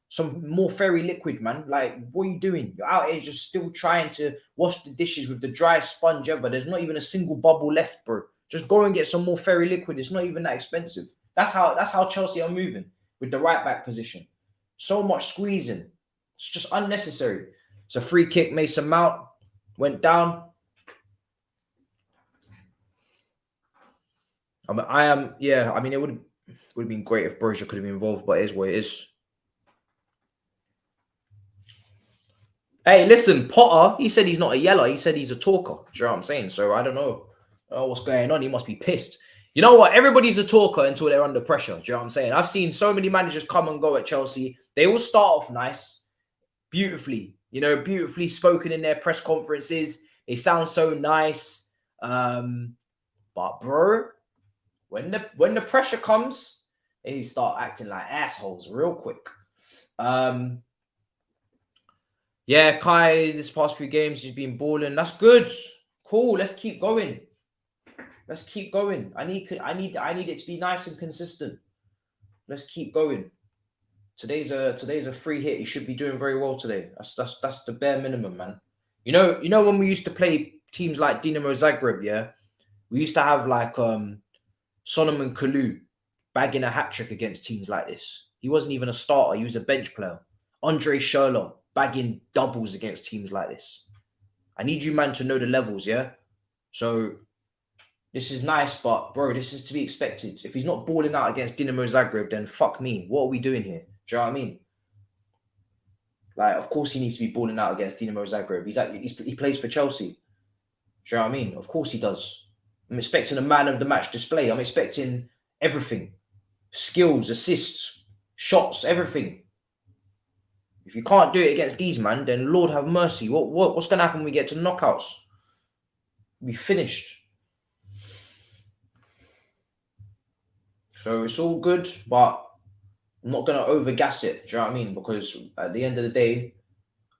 some more fairy liquid, man. Like, what are you doing? You're out here just still trying to wash the dishes with the driest sponge ever. There's not even a single bubble left, bro. Just go and get some more fairy liquid. It's not even that expensive. That's how Chelsea are moving with the right back position. So much squeezing. It's just unnecessary. It's a free kick. Mason Mount went down. it would have been great if Brozier could have been involved, but it is what it is. Hey, listen, Potter, he said he's not a yeller. He said he's a talker. Do you know what I'm saying? So I don't know what's going on. He must be pissed. You know what? Everybody's a talker until they're under pressure. Do you know what I'm saying? I've seen so many managers come and go at Chelsea. They all start off nice, beautifully spoken in their press conferences. They sound so nice. But bro, when the pressure comes, they start acting like assholes real quick. Yeah, Kai, this past few games, he's been balling. That's good. Cool. Let's keep going. I need it to be nice and consistent. Let's keep going. Today's a free hit. He should be doing very well today. That's the bare minimum, man. You know when we used to play teams like Dinamo Zagreb, yeah, we used to have like Solomon Kalou bagging a hat-trick against teams like this. He wasn't even a starter. He was a bench player. Andre Schürrle bagging doubles against teams like this. I need you, man, to know the levels, yeah? So this is nice, but, bro, this is to be expected. If he's not balling out against Dinamo Zagreb, then fuck me. What are we doing here? Do you know what I mean? Like, of course he needs to be balling out against Dinamo Zagreb. He plays for Chelsea. Do you know what I mean? Of course he does. I'm expecting a man of the match display. I'm expecting everything. Skills, assists, shots, everything. If you can't do it against these, man, then Lord have mercy. What's going to happen when we get to knockouts? We finished. So it's all good, but I'm not going to overgas it. Do you know what I mean? Because at the end of the day,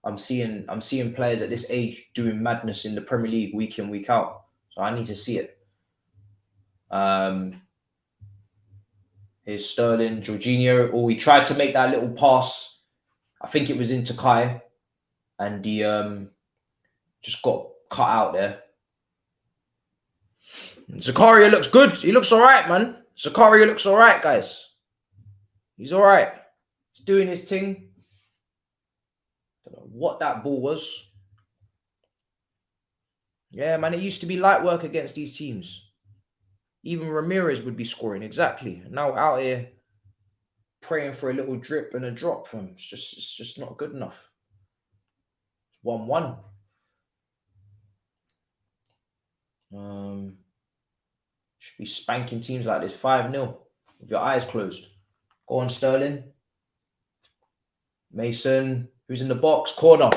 I'm seeing players at this age doing madness in the Premier League week in, week out. So I need to see it. Here's Sterling, Jorginho. Oh, he tried to make that little pass. I think it was into Kai. And he just got cut out there. Zakaria looks good. He looks all right, man. Zakaria looks all right, guys. He's all right. He's doing his thing. Don't know what that ball was. Yeah, man, it used to be light work against these teams. Even Ramirez would be scoring, exactly. Now out here praying for a little drip and a drop from him. It's just not good enough. It's 1-1. Should be spanking teams like this 5-0 with your eyes closed. Go on, Sterling. Mason, who's in the box? Corner.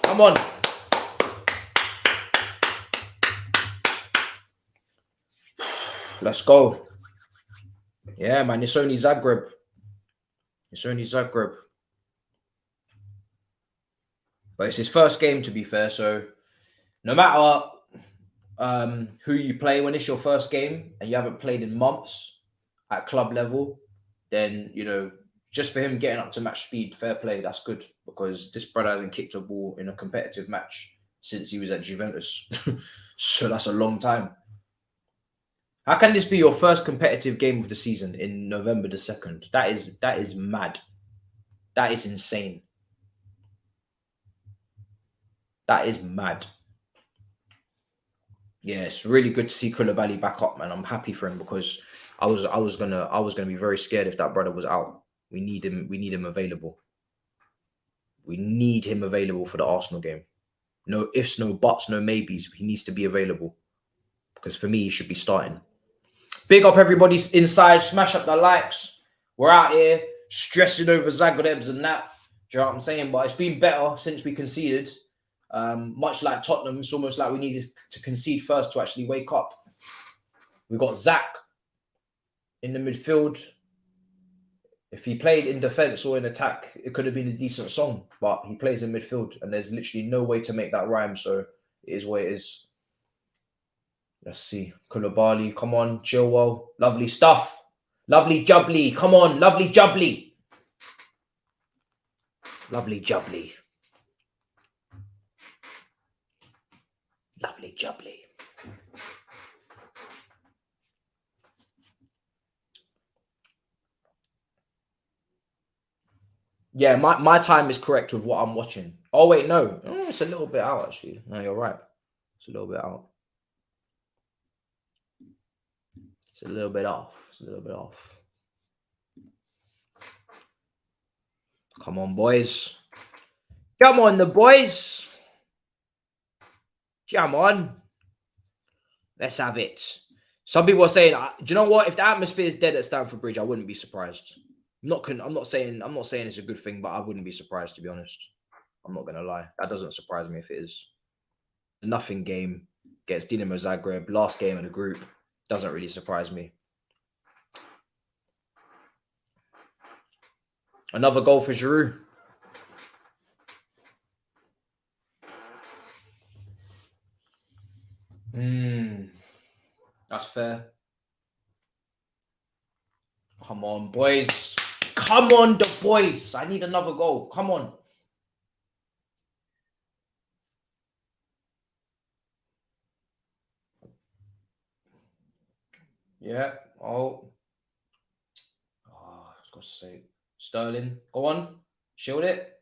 Come on. Let's go. Yeah, man, it's only Zagreb. It's only Zagreb. But it's his first game, to be fair. So no matter who you play, when it's your first game and you haven't played in months at club level, then, you know, just for him getting up to match speed, fair play, that's good. Because this brother hasn't kicked a ball in a competitive match since he was at Juventus. So that's a long time. How can this be your first competitive game of the season in November the 2nd? That is mad. That is insane. That is mad. Yeah, it's really good to see Koulibaly back up, man. I'm happy for him because I was gonna be very scared if that brother was out. We need him available. We need him available for the Arsenal game. No ifs, no buts, no maybes. He needs to be available. Because for me, he should be starting. Big up everybody's inside. Smash up the likes. We're out here stressing over Zagrebs and that. Do you know what I'm saying? But it's been better since we conceded. Much like Tottenham, it's almost like we needed to concede first to actually wake up. We've got Zach in the midfield. If he played in defence or in attack, it could have been a decent song. But he plays in midfield and there's literally no way to make that rhyme. So it is what it is. Let's see. Koulibaly, come on. Chilwell. Lovely stuff. Lovely jubbly. Come on. Lovely jubbly. Lovely jubbly. Lovely jubbly. Yeah, my time is correct with what I'm watching. Oh, wait, no. Oh, it's a little bit out, actually. No, you're right. It's a little bit out. It's a little bit off. It's a little bit off. Come on, boys. Come on, the boys. Come on. Let's have it. Some people are saying, do you know what? If the atmosphere is dead at Stamford Bridge, I wouldn't be surprised. I'm not saying it's a good thing, but I wouldn't be surprised, to be honest. I'm not gonna lie. That doesn't surprise me if it is. Nothing game against Dinamo Zagreb, last game of the group. Doesn't really surprise me. Another goal for Giroud. That's fair. Come on, boys. Come on, the boys. I need another goal. Come on. Yeah. Oh. God's sake. Sterling, go on. Shield it.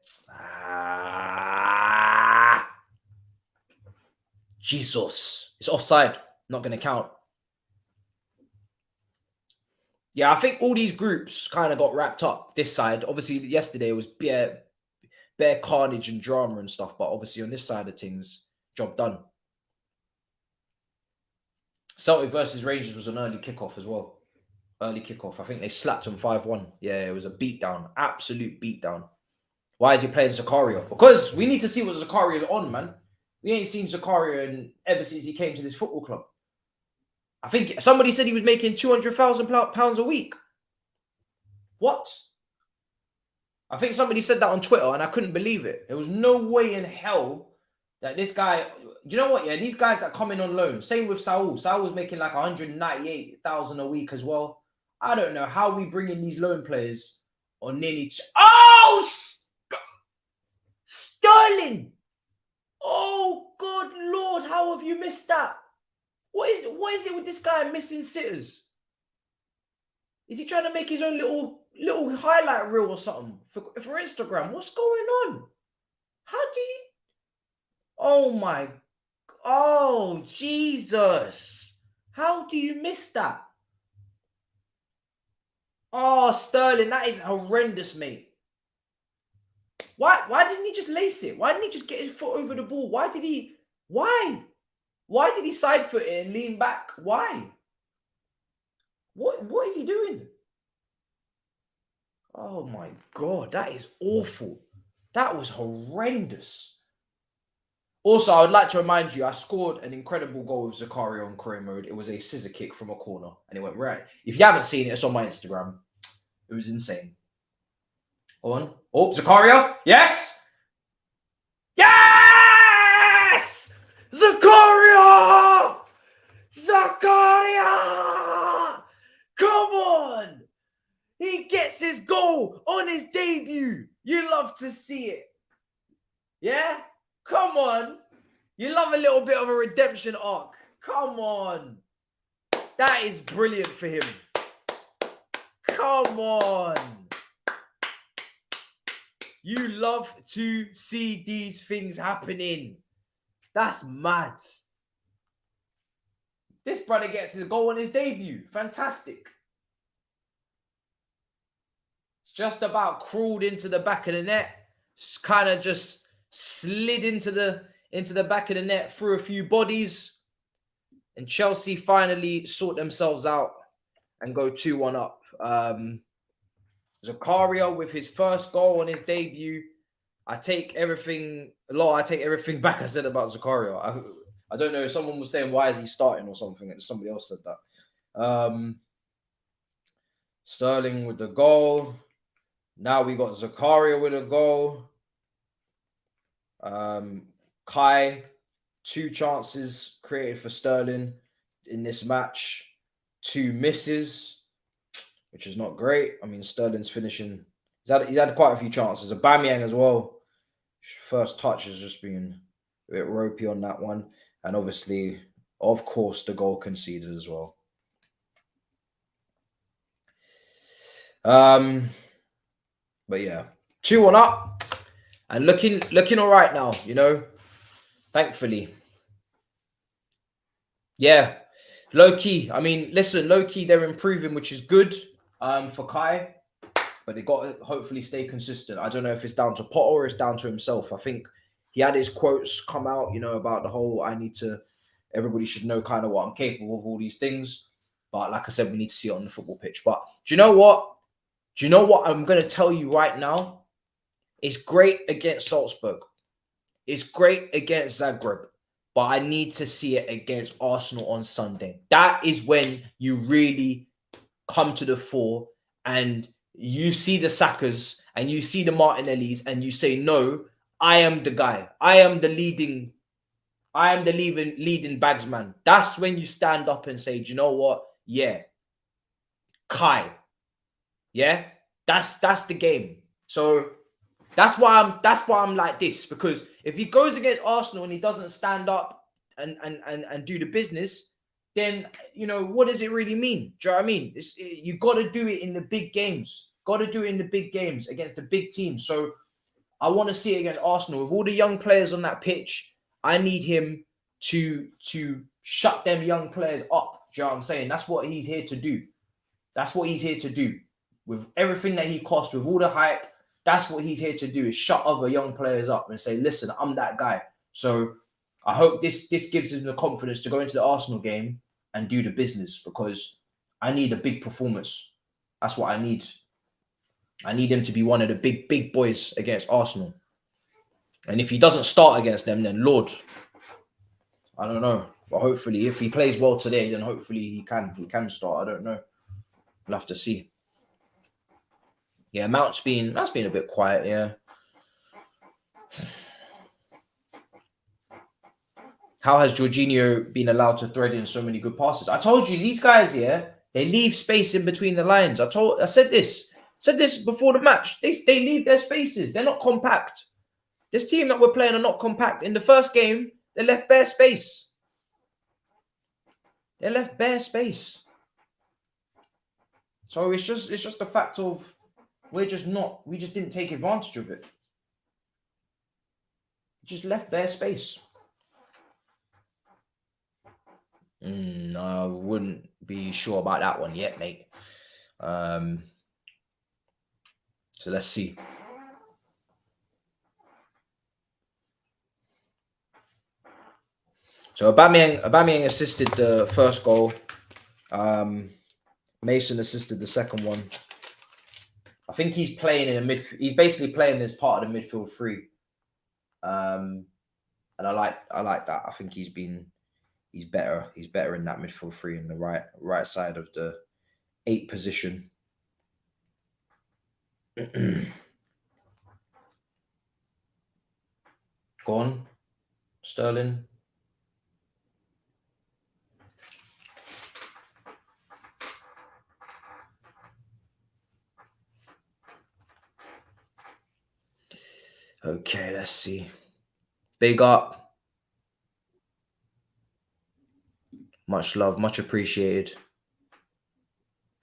Jesus. It's offside. Not going to count. Yeah, I think all these groups kind of got wrapped up this side. Obviously, yesterday it was bare carnage and drama and stuff. But obviously on this side of things, job done. Celtic versus Rangers was an early kickoff as well. Early kickoff. I think they slapped them 5-1. Yeah, it was a beatdown. Absolute beatdown. Why is he playing Zakaria? Because we need to see what Zakaria's on, man. We ain't seen Zakaria ever since he came to this football club. I think somebody said he was making £200,000 a week. What? I think somebody said that on Twitter and I couldn't believe it. There was no way in hell that this guy... Do you know what? Yeah, these guys that come in on loan. Same with Saul. Saul was making like 198,000 a week as well. I don't know how we bring in these loan players on nearly... Oh! Sterling! Oh, good Lord. How have you missed that? What is it with this guy missing sitters? Is he trying to make his own little highlight reel or something for Instagram? What's going on? How do you... Oh my... Oh, Jesus. How do you miss that? Oh, Sterling, that is horrendous, mate. Why didn't he just lace it? Why didn't he just get his foot over the ball? Why did he side foot it and lean back? Why? What is he doing? Oh my God, that is awful. That was horrendous. Also, I would like to remind you, I scored an incredible goal with Zakaria on career mode. It was a scissor kick from a corner, and it went right. If you haven't seen it, it's on my Instagram. It was insane. Hold on. Oh, Zakaria. Yes! Yes! Zakaria! Zakaria! Come on! He gets his goal on his debut. You love to see it. Yeah? Come on. You love a little bit of a redemption arc. Come on. That is brilliant for him. Come on. You love to see these things happening. That's mad. This brother gets his goal on his debut. Fantastic. It's just about crawled into the back of the net. Kind of just slid into the back of the net through a few bodies. And Chelsea finally sort themselves out and go 2-1 up. Zakaria with his first goal on his debut. I take everything back I said about Zakaria. I don't know if someone was saying, why is he starting or something? And somebody else said that. Sterling with the goal. Now we got Zakaria with a goal. Kai, 2 chances created for Sterling in this match. 2 misses, which is not great. I mean, Sterling's finishing. He's had quite a few chances. Aubameyang as well. First touch has just been a bit ropey on that one. And obviously, of course, the goal conceded as well. But yeah, 2-1 up and looking all right now, you know, thankfully. Yeah, low key. I mean, listen, low key, they're improving, which is good for Kai, but they got to hopefully stay consistent. I don't know if it's down to Potter or it's down to himself. I think he had his quotes come out, you know, about the whole, everybody should know kind of what I'm capable of, all these things. But like I said, we need to see it on the football pitch. But do you know what? I'm going to tell you right now? It's great against Salzburg. It's great against Zagreb. But I need to see it against Arsenal on Sunday. That is when you really come to the fore and you see the Sakas and you see the Martinellis and you say, no, I am the guy. I am the leading bagsman. That's when you stand up and say, do you know what? Yeah. Kai. Yeah, that's the game. So that's why I'm like this, because if he goes against Arsenal and he doesn't stand up and do the business, then, you know, what does it really mean? Do you know what I mean? You got to do it in the big games. Got to do it in the big games against the big teams. So I want to see it against Arsenal. With all the young players on that pitch, I need him to shut them young players up. Do you know what I'm saying? That's what he's here to do. That's what he's here to do. With everything that he cost, with all the hype, that's what he's here to do, is shut other young players up and say, listen, I'm that guy. So I hope this gives him the confidence to go into the Arsenal game and do the business, because I need a big performance. That's what I need. I need him to be one of the big boys against Arsenal. And if he doesn't start against them, then Lord, I don't know. But hopefully, if he plays well today, then hopefully he can start. I don't know. We'll have to see. Yeah, Mount's been a bit quiet, yeah. How has Jorginho been allowed to thread in so many good passes? I told you, these guys, yeah, they leave space in between the lines. I said this before the match. They leave their spaces. They're not compact. This team that we're playing are not compact. In the first game, they left bare space. They left bare space. So it's just the fact of we just didn't take advantage of it. Just left bare space. I wouldn't be sure about that one yet, mate. So let's see. So Aubameyang assisted the first goal. Mason assisted the second one. I think he's playing in a he's basically playing as part of the midfield three. And I like that. I think he's better. He's better in that midfield three in the right side of the 8 position. Go on, Sterling. Okay, let's see. Big up. Much love, much appreciated.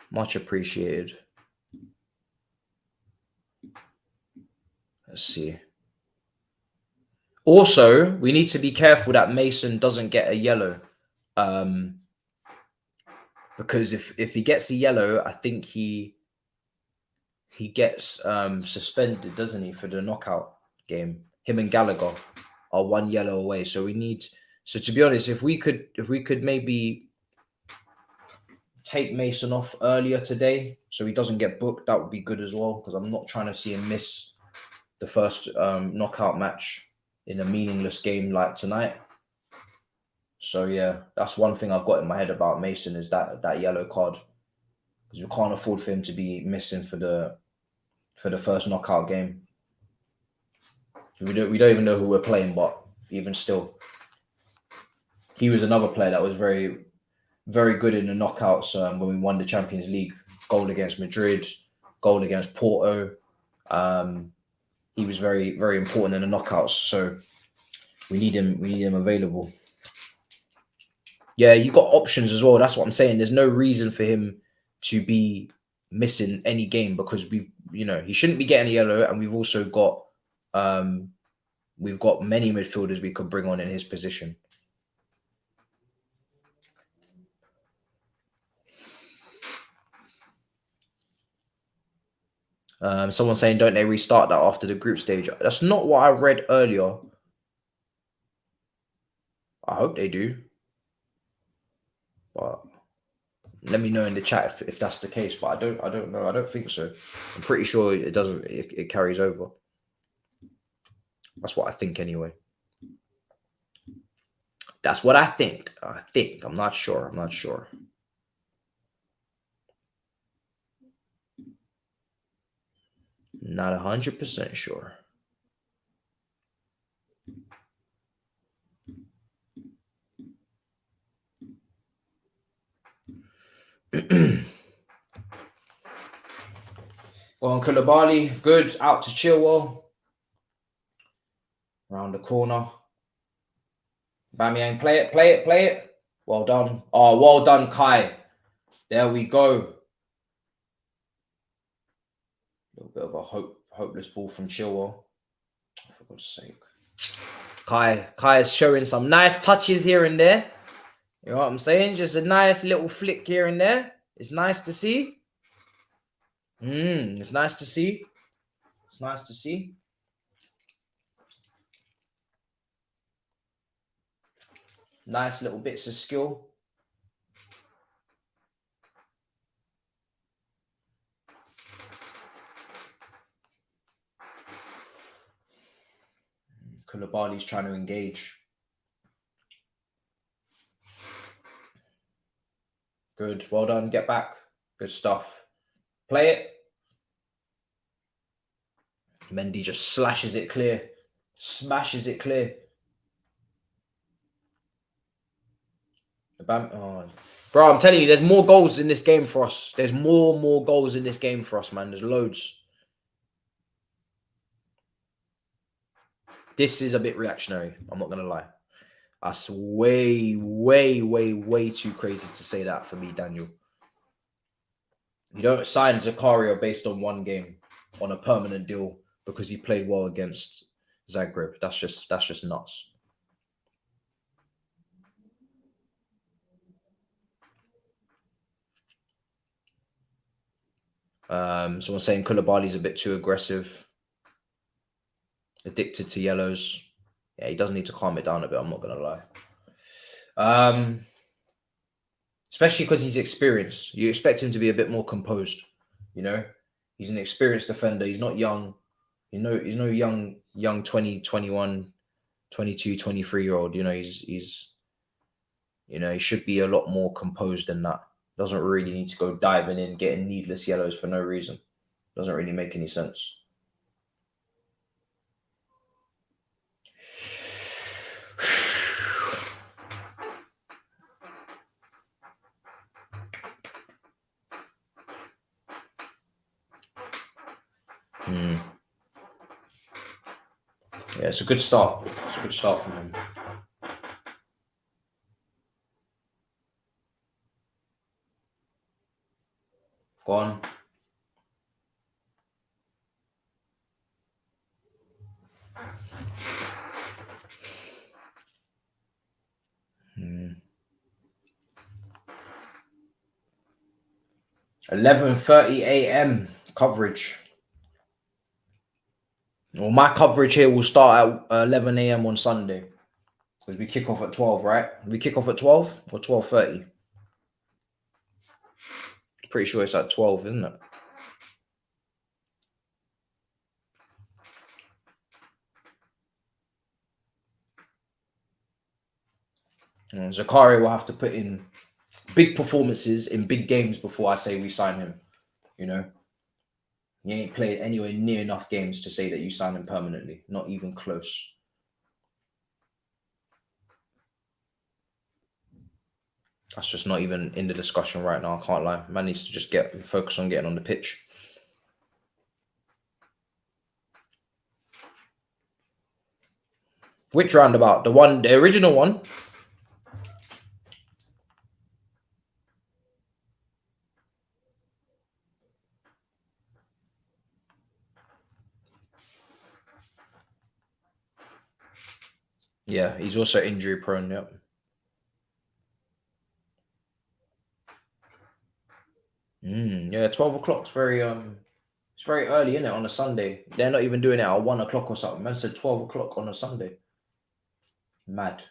Much appreciated. Let's see. Also, we need to be careful that Mason doesn't get a yellow. Because if he gets a yellow, I think he gets suspended, doesn't he, for the knockout game? Him and Gallagher are 1 yellow away. So we need. So to be honest, if we could maybe take Mason off earlier today, so he doesn't get booked, that would be good as well. Because I'm not trying to see him miss the first knockout match in a meaningless game like tonight. So yeah, that's one thing I've got in my head about Mason, is that yellow card, because we can't afford for him to be missing for the first knockout game. We don't even know who we're playing, but even still, he was another player that was very, very good in the knockouts when we won the Champions League. Goal against Madrid, goal against Porto. He was very, very important in the knockouts. So we need him available. Yeah, you got options as well. That's what I'm saying. There's no reason for him to be missing any game, because he shouldn't be getting a yellow, and we've also got many midfielders we could bring on in his position. Someone saying, don't they restart that after the group stage? That's not what I read earlier. I hope they do. But let me know in the chat if that's the case. But I don't know. I don't think so. I'm pretty sure it doesn't. It carries over. That's what I think anyway. That's what I think. I'm not sure. Not 100% sure. Well, on Koulibaly, good. Out to Chilwell. Around the corner. Aubameyang, play it. Well done. Oh, well done, Kai. There we go. little bit of a hopeless ball from Chilwell. For God's sake. Kai is showing some nice touches here and there. You know what I'm saying? Just a nice little flick here and there. It's nice to see. It's nice to see. It's nice to see. Nice little bits of skill. Koulibaly's trying to engage. Good. Well done. Get back. Good stuff. Play it. Mendy just slashes it clear. Smashes it clear. Oh. Bro, I'm telling you, there's more goals in this game for us. There's more goals in this game for us, man. There's loads. This is a bit reactionary. I'm not going to lie. That's way too crazy to say that for me, Daniel. You don't sign Zakaria based on one game on a permanent deal because he played well against Zagreb. That's just nuts. Someone's saying Koulibaly's a bit too aggressive. Addicted to yellows. Yeah, he does need to calm it down a bit, I'm not going to lie. Especially because he's experienced. You expect him to be a bit more composed, you know? He's an experienced defender. He's not young. He's no young 20, 21, 22, 23-year-old. You know, he's he should be a lot more composed than that. Doesn't really need to go diving in, getting needless yellows for no reason. Doesn't really make any sense. Yeah, it's a good start. It's a good start from him. Go on. Hmm. 11:30 a.m. coverage. Well, my coverage here will start at 11 a.m. on Sunday because we kick off at 12, right? We kick off at 12 or 12:30. Pretty sure it's at 12, isn't it? And Zakaria will have to put in big performances in big games before I say we sign him. You know, he ain't played anywhere near enough games to say that you sign him permanently. Not even close. That's just not even in the discussion right now. I can't lie. Man needs to just focus on getting on the pitch. Which roundabout? The original one? Yeah, he's also injury prone. Yep. Yeah, 12 o'clock's very it's very early, isn't it, on a Sunday? They're not even doing it at 1 o'clock or something. Man said 12 o'clock on a Sunday. Mad.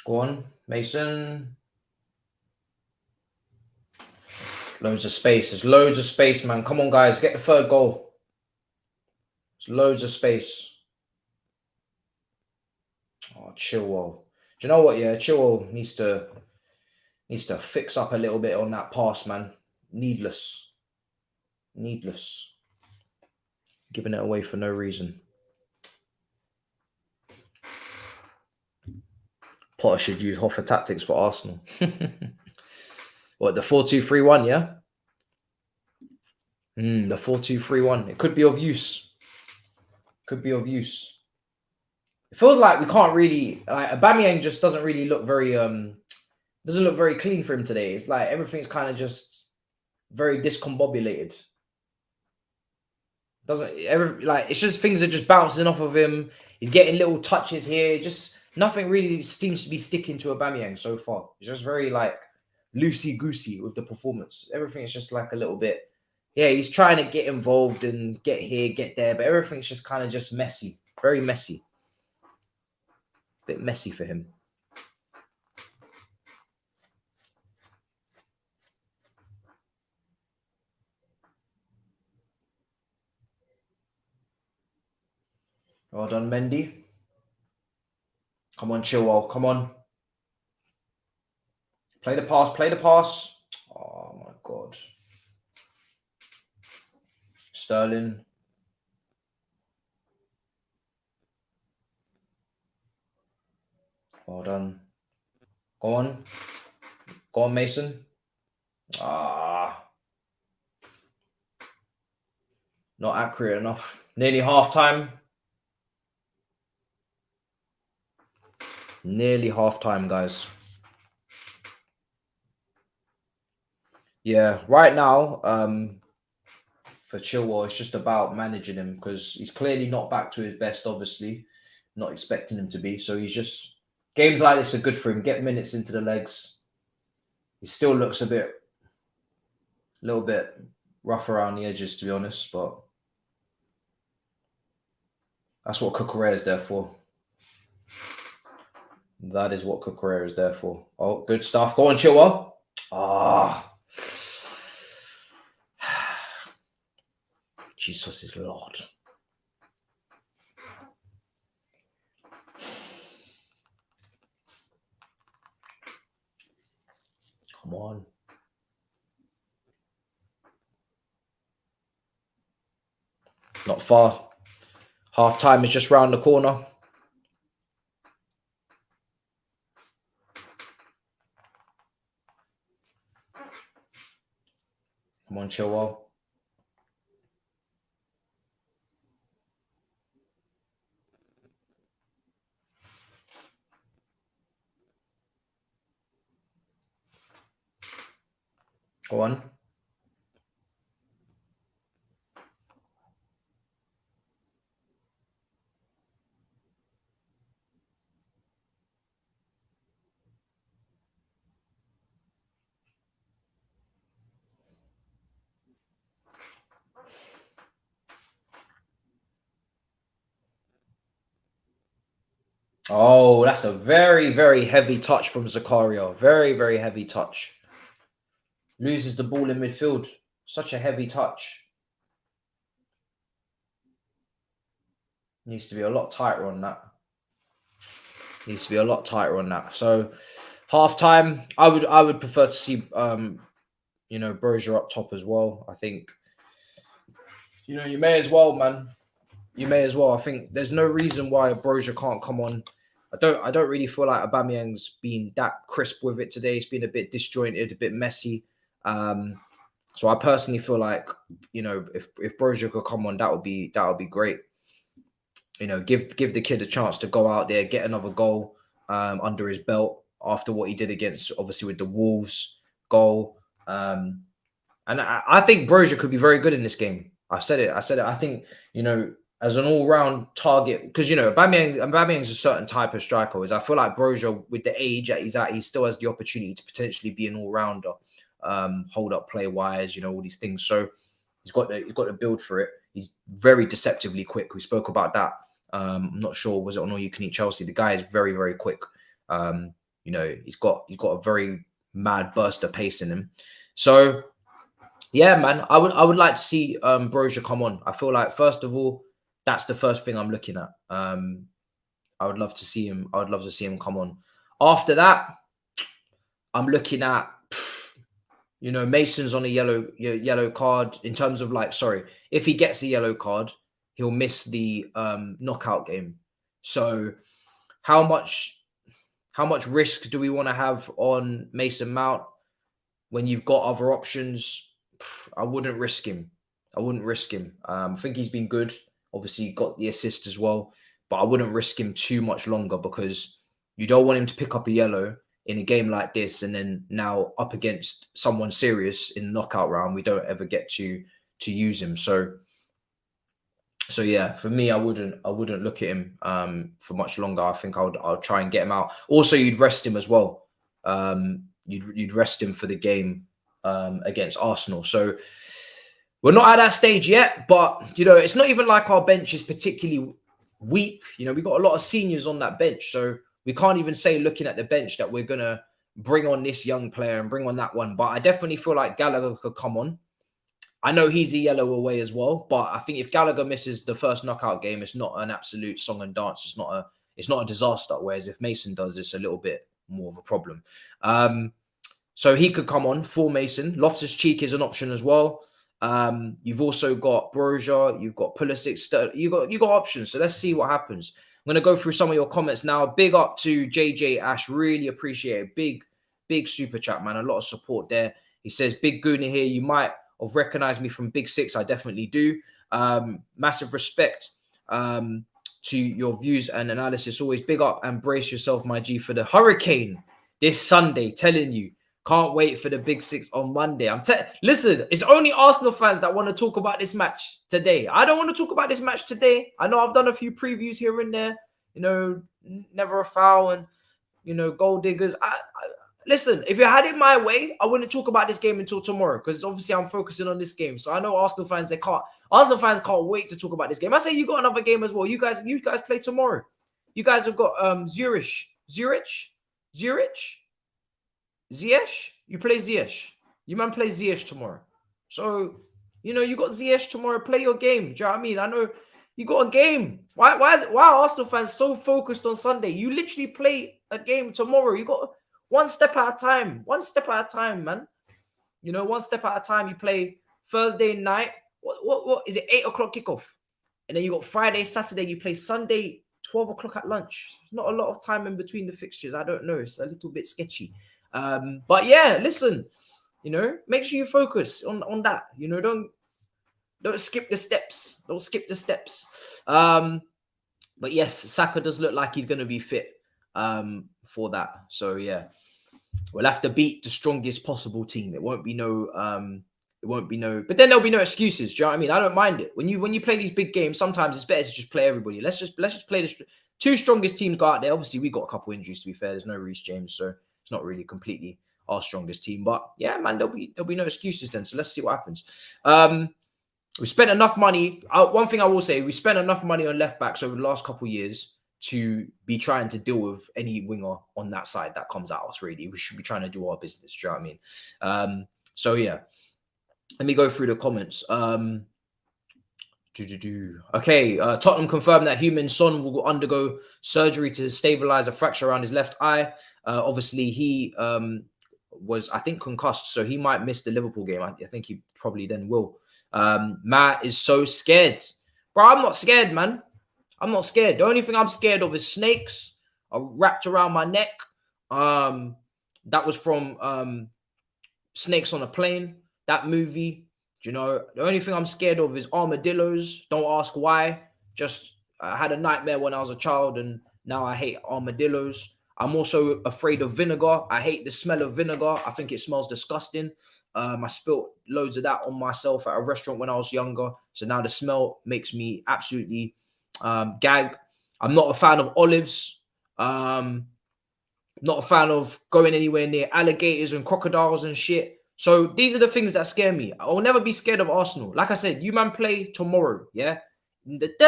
Go on, Mason. Loads of space. There's loads of space, man. Come on, guys. Get the third goal. There's loads of space. Oh, Chilwell. Do you know what? Yeah, Chilwell needs to fix up a little bit on that pass, man. Needless. Giving it away for no reason. Potter should use Hoffa tactics for Arsenal. What, the 4-2-3-1, yeah? The 4-2-3-1. It could be of use. It feels like we can't really... Aubameyang just doesn't really look very... doesn't look very clean for him today. It's like everything's kind of just very discombobulated. It's just things are just bouncing off of him. He's getting little touches here. Just nothing really seems to be sticking to Aubameyang so far. It's just very like loosey goosey with the performance. Everything's just like a little bit. Yeah, he's trying to get involved and get here, get there, but everything's just kind of just messy. Very messy. Bit messy for him. Well done, Mendy. Come on, Chilwell. Come on. Play the pass. Play the pass. Oh, my God. Sterling. Well done. Go on. Go on, Mason. Ah. Not accurate enough. Nearly half-time. Nearly half-time, guys. Yeah, right now, for Chilwell, it's just about managing him because he's clearly not back to his best, obviously. Not expecting him to be. So he's just... Games like this are good for him. Get minutes into the legs. He still looks a little bit rough around the edges, to be honest, but that's what Cucurella is there for. That is what Cucurella is there for. Oh, good stuff. Go on, Chilwell. Ah. Jesus is Lord. Come on. Not far. Half time is just round the corner. Come on, Chilwell. Go on. Oh, that's a very, very heavy touch from Zakaria. Very, very heavy touch. Loses the ball in midfield. Such a heavy touch. Needs to be a lot tighter on that. Needs to be a lot tighter on that. So, half time, I would prefer to see Brozier up top as well. I think you may as well, man. You may as well. I think there's no reason why Brozier can't come on. I don't really feel like Aubameyang's been that crisp with it today. It's been a bit disjointed, a bit messy. So I personally feel like if Brozier could come on, that would be great. Give the kid a chance to go out there, get another goal under his belt after what he did against, obviously, with the Wolves goal. And I think Brozier could be very good in this game. I said it. I think, as an all-round target, because, Aubameyang's a certain type of striker. I feel like Brozier, with the age that he's at, he still has the opportunity to potentially be an all-rounder, hold up play-wise, all these things. So he's got to build for it. He's very deceptively quick. We spoke about that. I'm not sure, was it on All You Can Eat Chelsea? The guy is very, very quick. He's got a very mad burst of pace in him. So, yeah, man, I would like to see Brozier come on. I feel like, first of all, that's the first thing I'm looking at. I would love to see him. I would love to see him come on. After that, I'm looking at, Mason's on a yellow card in terms of if he gets a yellow card, he'll miss the knockout game. So how much risk do we want to have on Mason Mount when you've got other options? I wouldn't risk him. I think he's been good. Obviously, got the assist as well, but I wouldn't risk him too much longer because you don't want him to pick up a yellow in a game like this, and then now up against someone serious in the knockout round, we don't ever get to use him. So yeah, for me, I wouldn't look at him for much longer. I think I'll try and get him out. Also, you'd rest him as well. You'd rest him for the game against Arsenal. So we're not at that stage yet, but it's not even like our bench is particularly weak. We've got a lot of seniors on that bench, so we can't even say, looking at the bench, that we're gonna bring on this young player and bring on that one. But I definitely feel like Gallagher could come on. I know he's a yellow away as well, but I think if Gallagher misses the first knockout game, it's not an absolute song and dance. It's not a disaster. Whereas if Mason does, it's a little bit more of a problem. So he could come on for Mason. Loftus-Cheek is an option as well. You've also got Brozier, you've got Pulisic, you got options. So let's see what happens. I'm going to go through some of your comments now. Big up to JJ Ash. Really appreciate it. Big super chat, man. A lot of support there. He says, Big Gooner here. You might have recognized me from Big Six. I definitely do. Massive respect to your views and analysis. Always big up and brace yourself, my G, for the hurricane this Sunday. Telling you, can't wait for the Big Six on Monday. Listen, it's only Arsenal fans that want to talk about this match today. I don't want to talk about this match today. I know I've done a few previews here and there. Never a foul and goal diggers. Listen, if you had it my way, I wouldn't talk about this game until tomorrow, because obviously I'm focusing on this game. So I know Arsenal fans can't wait to talk about this game. I say you got another game as well. You guys play tomorrow. You guys have got Zurich. Ziyech? You play Ziyech. You man play Ziyech tomorrow. So, you got Ziyech tomorrow. Play your game. Do you know what I mean? I know you got a game. Why are Arsenal fans so focused on Sunday? You literally play a game tomorrow. You got one step at a time. One step at a time, man. One step at a time. You play Thursday night. What is it? 8 o'clock kickoff. And then you got Friday, Saturday. You play Sunday, 12 o'clock at lunch. Not a lot of time in between the fixtures. I don't know. It's a little bit sketchy. But yeah, listen, make sure you focus on that. Don't skip the steps. Don't skip the steps. But yes, Saka does look like he's going to be fit for that. So yeah, we'll have to beat the strongest possible team. It won't be no, but then there'll be no excuses. Do you know what I mean? I don't mind it. When you play these big games, sometimes it's better to just play everybody. Let's just play the two strongest teams go out there. Obviously, we got a couple injuries, to be fair. There's no Reece James, so it's not really completely our strongest team. But yeah, man, there'll be no excuses then. So let's see what happens. We spent enough money. One thing I will say, we spent enough money on left backs over the last couple of years to be trying to deal with any winger on that side that comes at us, really. We should be trying to do our business. Do you know what I mean? So yeah, let me go through the comments. Okay, Tottenham confirmed that Heung-min Son will undergo surgery to stabilize a fracture around his left eye. Obviously, he was, I think, concussed, so he might miss the Liverpool game. I think he probably then will. Matt is so scared. Bro, I'm not scared, man. I'm not scared. The only thing I'm scared of is snakes wrapped around my neck. That was from Snakes on a Plane, that movie. The only thing I'm scared of is armadillos. Don't ask why. Just I had a nightmare when I was a child, and now I hate armadillos. I'm also afraid of vinegar. I hate the smell of vinegar. I think it smells disgusting. I spilt loads of that on myself at a restaurant when I was younger. So now the smell makes me absolutely gag. I'm not a fan of olives. Not a fan of going anywhere near alligators and crocodiles and shit. So these are the things that scare me. I will never be scared of Arsenal. Like I said, you man play tomorrow, yeah? That's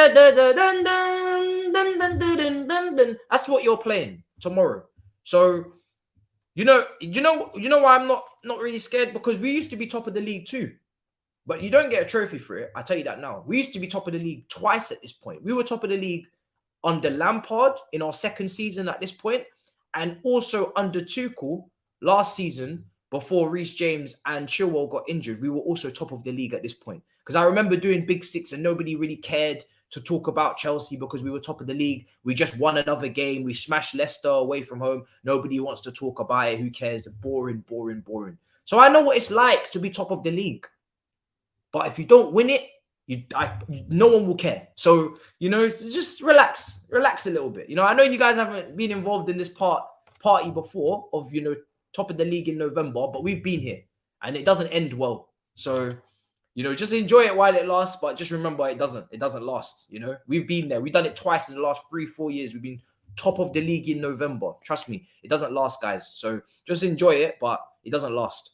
what you're playing tomorrow. So, you know why I'm not really scared? Because we used to be top of the league too. But you don't get a trophy for it. I tell you that now. We used to be top of the league twice at this point. We were top of the league under Lampard in our second season at this point, and also under Tuchel last season before Reece James and Chilwell got injured. We were also top of the league at this point. Because I remember doing Big Six and nobody really cared to talk about Chelsea because we were top of the league. We just won another game. We smashed Leicester away from home. Nobody wants to talk about it. Who cares? Boring. So I know what it's like to be top of the league. But if you don't win it, no one will care. So, just relax a little bit. I know you guys haven't been involved in this part party before of, you know, top of the league in November, but we've been here and it doesn't end well. So, you know, just enjoy it while it lasts, but just remember it doesn't last. You know, we've been there. We've done it twice in the last 3-4 years. We've been top of the league in November. Trust me, it doesn't last, guys. So just enjoy it, but it doesn't last.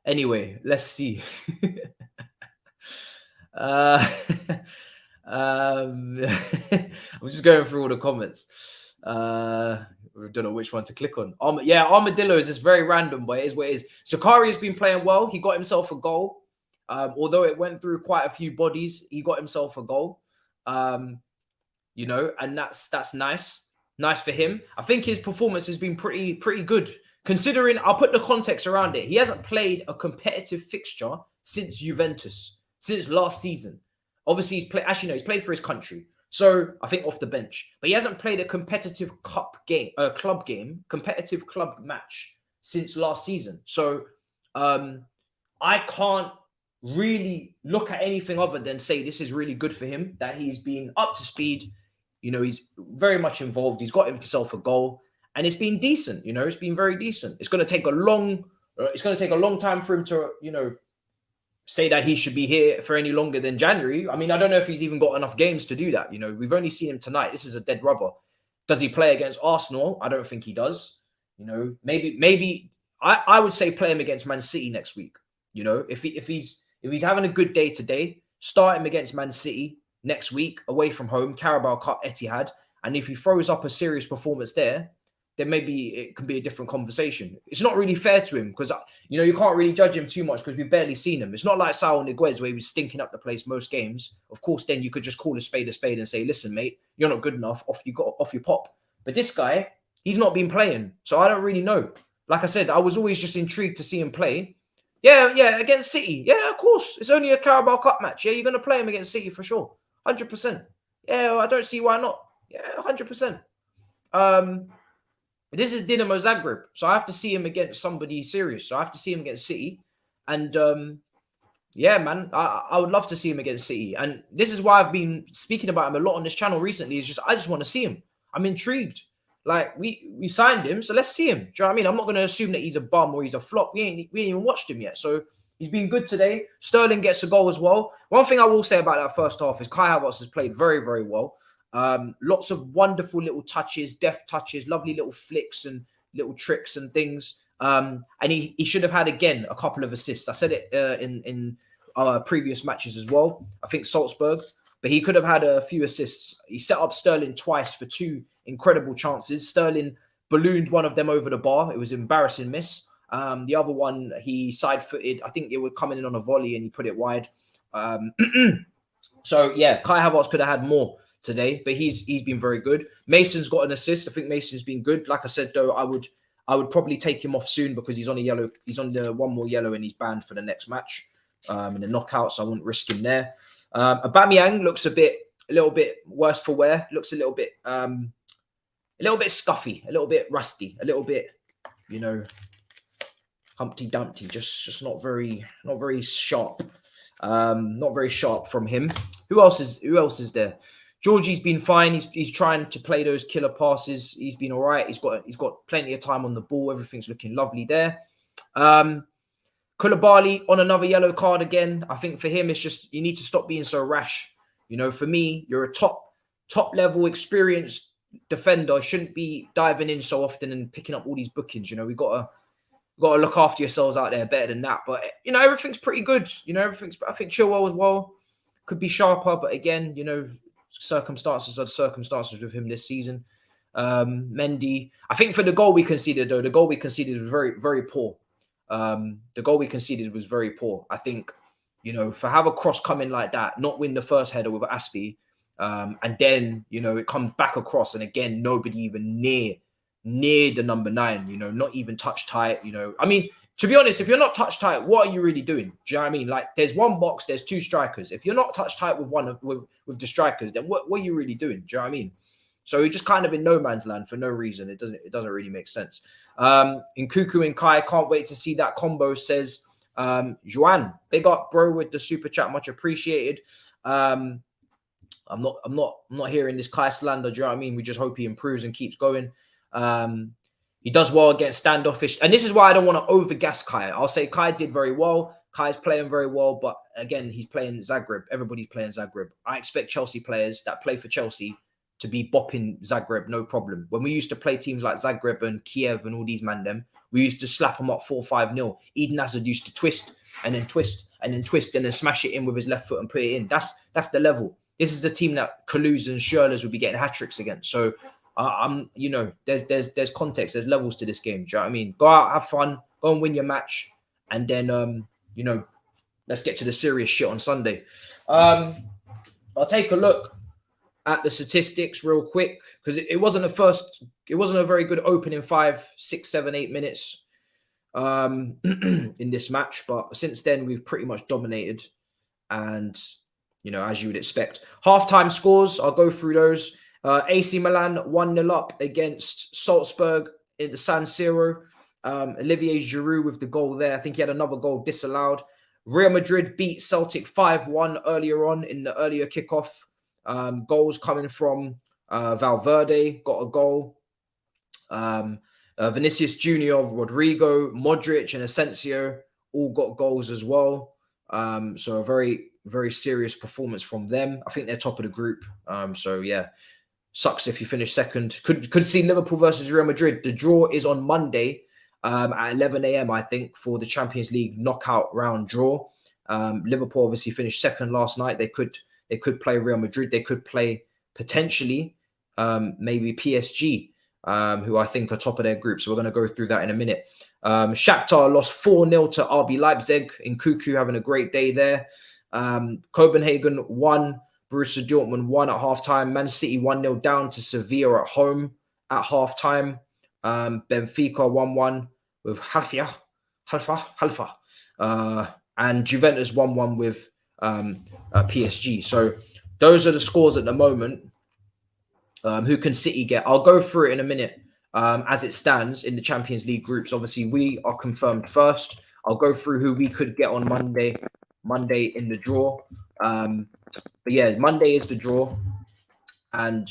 Anyway, let's see. I'm just going through all the comments. I don't know which one to click on. Yeah, Armadillo is just very random, but it is what it is. Zakaria's been playing well. He got himself a goal. Although it went through quite a few bodies, he got himself a goal. You know, and that's nice. Nice for him. I think his performance has been pretty good. Considering, I'll put the context around it. He hasn't played a competitive fixture since Juventus, since last season. Obviously, he's played for his country. So I think off the bench, but he hasn't played a competitive club competitive club match since last season. So I can't really look at anything other than say this is really good for him, that he's been up to speed. You know, he's very much involved. He's got himself a goal, and it's been decent. You know, it's been very decent. It's going to take a long time for him to, you know, say that he should be here for any longer than January. I mean, I don't know if he's even got enough games to do that. You know, we've only seen him tonight. This is a dead rubber. Does he play against Arsenal? I don't think he does. You know, maybe I would say play him against Man City next week. You know, if he's having a good day today, start him against Man City next week away from home, Carabao Cup, Etihad, and if he throws up a serious performance there, then maybe it can be a different conversation. It's not really fair to him because, you know, you can't really judge him too much because we've barely seen him. It's not like Saul Niguez where he was stinking up the place most games. Of course, then you could just call a spade and say, listen, mate, you're not good enough. Off your pop. But this guy, he's not been playing. So I don't really know. Like I said, I was always just intrigued to see him play. Yeah, against City. Yeah, of course. It's only a Carabao Cup match. Yeah, you're going to play him against City for sure. 100%. Yeah, I don't see why not. Yeah, 100%. This is Dinamo Zagreb, so I have to see him against somebody serious. So I have to see him against City. And yeah, man, I would love to see him against City. And this is why I've been speaking about him a lot on this channel recently. I just want to see him. I'm intrigued. Like, we signed him, so let's see him. Do you know what I mean? I'm not going to assume that he's a bum or he's a flop. We ain't even watched him yet. So he's been good today. Sterling gets a goal as well. One thing I will say about that first half is Kai Havertz has played very, very well. Lots of wonderful little touches, deft touches, lovely little flicks and little tricks and things. And he should have had, again, a couple of assists. I said it in our previous matches as well. I think Salzburg. But he could have had a few assists. He set up Sterling twice for 2 incredible chances. Sterling ballooned one of them over the bar. It was an embarrassing miss. The other one, he side-footed. I think it would come in on a volley and he put it wide. So, yeah, Kai Havertz could have had more today, but he's been very good. Mason's got an assist. I think Mason's been good. Like I said, though, I would probably take him off soon because he's on a yellow. He's on the one more yellow and he's banned for the next match in the knockout, so I wouldn't risk him there. Aubameyang looks a little bit worse for wear. Looks a little bit scuffy, a little bit rusty, a little bit, you know, Humpty Dumpty. Just not very sharp. Not very sharp from him. Who else is there? Georgie's been fine. He's trying to play those killer passes. He's been all right. He's got plenty of time on the ball. Everything's looking lovely there. Koulibaly on another yellow card again. I think for him, it's just you need to stop being so rash. You know, for me, you're a top level experienced defender. Shouldn't be diving in so often and picking up all these bookings. You know, we got to look after yourselves out there better than that. But you know, everything's pretty good. You know, I think Chilwell as well could be sharper, but again, you know, circumstances are the circumstances with him this season. Mendy, I think for the goal we conceded was very, very poor. The goal we conceded was very poor. I think, you know, for have a cross come in like that, not win the first header with Aspie, and then, you know, it comes back across, and again, nobody even near the number 9, you know, not even touch tight, you know. I mean, to be honest, if you're not touch tight, what are you really doing? Do you know what I mean? Like, there's one box, there's 2 strikers. If you're not touch tight with with the strikers, then what are you really doing? Do you know what I mean? So you're just kind of in no man's land for no reason. It doesn't really make sense. In Cuckoo and Kai, can't wait to see that combo, says Joanne. Big up, bro, with the super chat, much appreciated. I'm not hearing this Kai slander. Do you know what I mean? We just hope he improves and keeps going. He does well against standoffish. And this is why I don't want to overgas Kai. I'll say Kai did very well. Kai's playing very well. But again, he's playing Zagreb. Everybody's playing Zagreb. I expect Chelsea players that play for Chelsea to be bopping Zagreb, no problem. When we used to play teams like Zagreb and Kiev and all these we used to slap them up 4-5-0. Eden Hazard used to twist and then twist and then twist and then smash it in with his left foot and put it in. That's the level. This is the team that Kalu's and Schürrle's will be getting hat-tricks against. So there's context, there's levels to this game. Do you know what I mean? Go out, have fun, go and win your match, and then let's get to the serious shit on Sunday. I'll take a look at the statistics real quick because it wasn't a very good opening 5, 6, 7, 8 minutes in this match, but since then we've pretty much dominated, and as you would expect. Halftime scores, I'll go through those. AC Milan 1-0 up against Salzburg in the San Siro. Olivier Giroud with the goal there. I think he had another goal disallowed. Real Madrid beat Celtic 5-1 earlier on in the earlier kickoff. Goals coming from Valverde, got a goal. Vinicius Junior, Rodrigo, Modric, and Asensio all got goals as well. So a very, very serious performance from them. I think they're top of the group. So yeah, sucks if you finish second. Could see Liverpool versus Real Madrid. The draw is on Monday at 11 a.m. I think for the Champions League knockout round draw. Liverpool obviously finished second last night. They could play Real Madrid. They could play potentially maybe PSG, who I think are top of their group. So we're going to go through that in a minute. Shakhtar lost 4-0 to RB Leipzig. In Cuckoo having a great day there. Copenhagen won. Borussia Dortmund won at halftime. Man City 1-0 down to Sevilla at home at halftime. Benfica 1-1 with Halfa. And Juventus 1-1 with PSG. So those are the scores at the moment. Who can City get? I'll go through it in a minute as it stands in the Champions League groups. Obviously, we are confirmed first. I'll go through who we could get on Monday in the draw. But yeah, Monday is the draw. And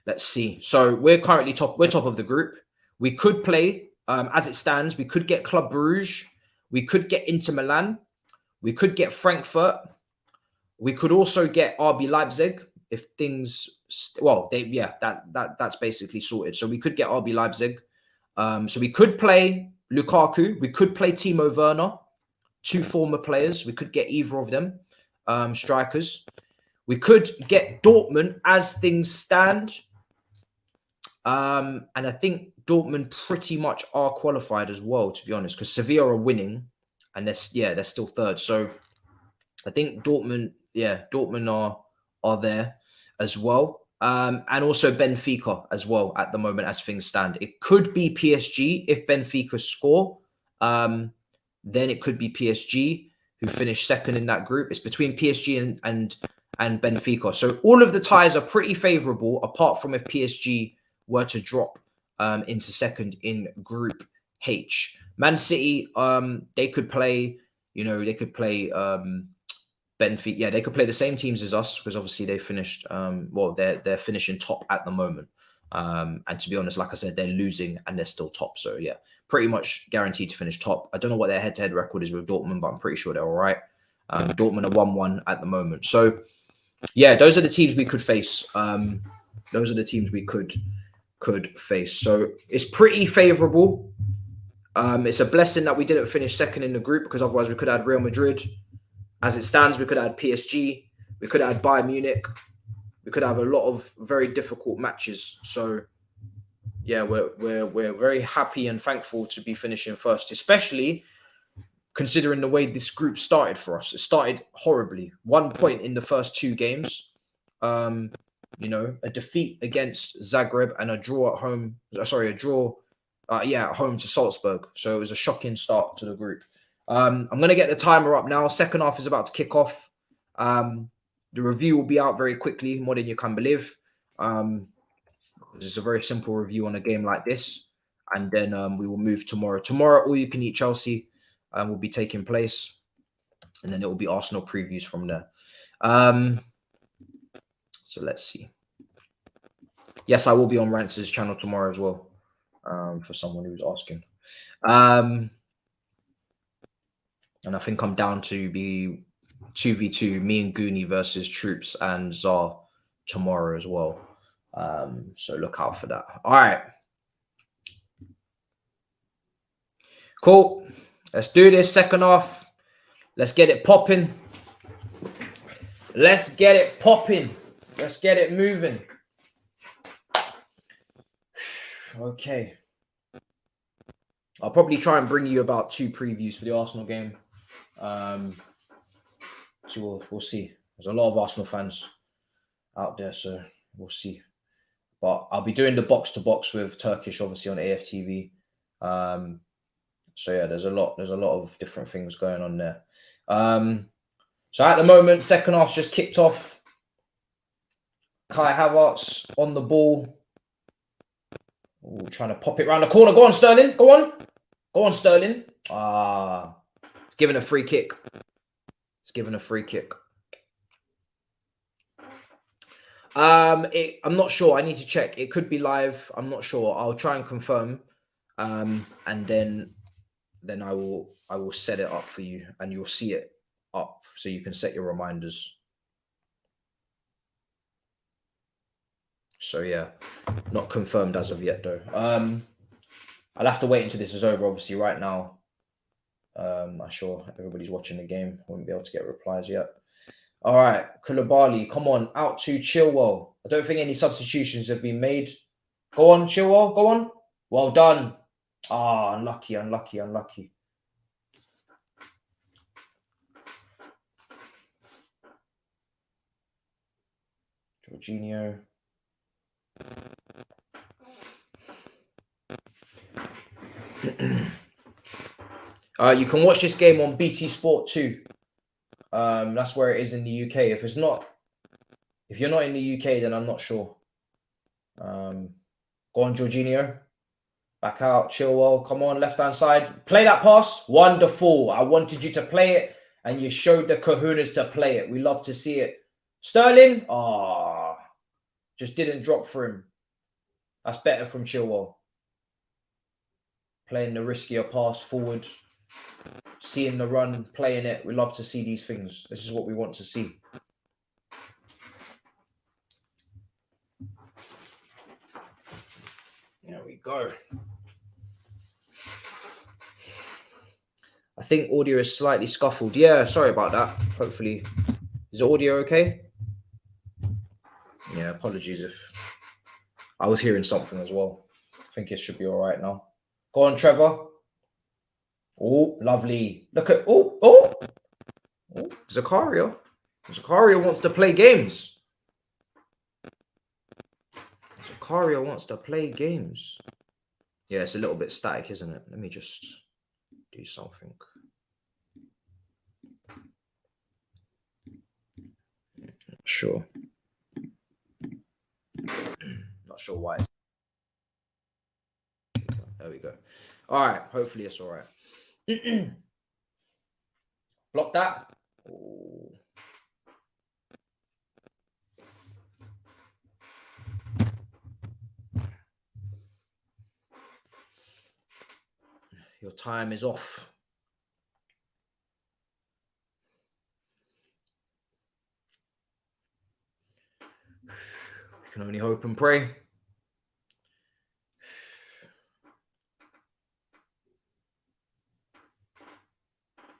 let's see. So we're currently top. We're top of the group. We could play, as it stands, we could get Club Brugge. We could get Inter Milan. We could get Frankfurt. We could also get RB Leipzig if things, that's basically sorted. So we could get RB Leipzig. So we could play Lukaku. We could play Timo Werner, 2 former players. We could get either of them, strikers. We could get Dortmund as things stand. And I think Dortmund pretty much are qualified as well, to be honest, because Sevilla are winning and they're still third. So I think Dortmund are there as well. And also Benfica as well at the moment as things stand. It could be PSG if Benfica score. Then it could be PSG who finish second in that group. It's between PSG and Benfica. So all of the ties are pretty favourable apart from if PSG were to drop into second in Group H. Man City, they could play, Benfica. Yeah, they could play the same teams as us because obviously they finished, they're finishing top at the moment. And to be honest, like I said, they're losing and they're still top. So yeah, pretty much guaranteed to finish top. I don't know what their head-to-head record is with Dortmund, but I'm pretty sure they're all right. Dortmund are 1-1 at the moment. So yeah, those are the teams we could face. Those are the teams we could face. So it's pretty favourable. It's a blessing that we didn't finish second in the group because otherwise we could add Real Madrid. As it stands, we could add PSG. We could add Bayern Munich. We could have a lot of very difficult matches. So yeah, we're very happy and thankful to be finishing first, especially considering the way this group started for us. It started horribly. 1 point in the first 2 games. A defeat against Zagreb and a draw at home. At home to Salzburg. So it was a shocking start to the group. I'm going to get the timer up now. Second half is about to kick off. The review will be out very quickly, more than you can believe. It's a very simple review on a game like this. And then we will move tomorrow. Tomorrow, All You Can Eat Chelsea will be taking place. And then it will be Arsenal previews from there. So let's see. Yes, I will be on Rance's channel tomorrow as well. For someone who was asking. And I think I'm down to be 2v2, me and Goonie versus Troops and Zar tomorrow as well. So look out for that. All right. Cool. Let's do this second half. Let's get it popping. Let's get it popping. Let's get it moving. Okay. I'll probably try and bring you about 2 previews for the Arsenal game. So we'll see. There's a lot of Arsenal fans out there, so we'll see. But I'll be doing the box-to-box with Turkish, obviously, on AFTV. So yeah, there's a lot of different things going on there. So at the moment, second half's just kicked off. Kai Havertz on the ball. Ooh, trying to pop it around the corner. Go on, Sterling. Go on. Go on, Sterling. It's given a free kick. It's given a free kick. I'm not sure. I need to check. It could be live. I'm not sure. I'll try and confirm. And then I will set it up for you, and you'll see it up so you can set your reminders. So yeah, not confirmed as of yet though. I'll have to wait until this is over. Obviously, right now, I'm sure everybody's watching the game. Won't be able to get replies yet. All right, Koulibaly, come on, out to Chilwell. I don't think any substitutions have been made. Go on, Chilwell, go on. Well done. Unlucky. Jorginho. You can watch this game on BT Sport 2. That's where it is in the UK. If you're not in the UK, then I'm not sure. Go on, Jorginho. Back out, Chilwell. Come on, left-hand side. Play that pass. Wonderful. I wanted you to play it, and you showed the kahunas to play it. We love to see it. Sterling. Just didn't drop for him. That's better from Chilwell. Playing the riskier pass forward. Seeing the run, playing it. We love to see these things. This is what we want to see. There we go. I think audio is slightly scuffled. Yeah, sorry about that. Hopefully, is the audio okay? Yeah, apologies if I was hearing something as well. I think it should be all right now. Go on, Trevor. Oh, lovely. Look at, Zakaria. Zakaria wants to play games. Zakaria wants to play games. Yeah, it's a little bit static, isn't it? Let me just do something. Sure. Not sure why. There we go. All right. Hopefully it's all right. Block that. Ooh. Your time is off. We can only hope and pray.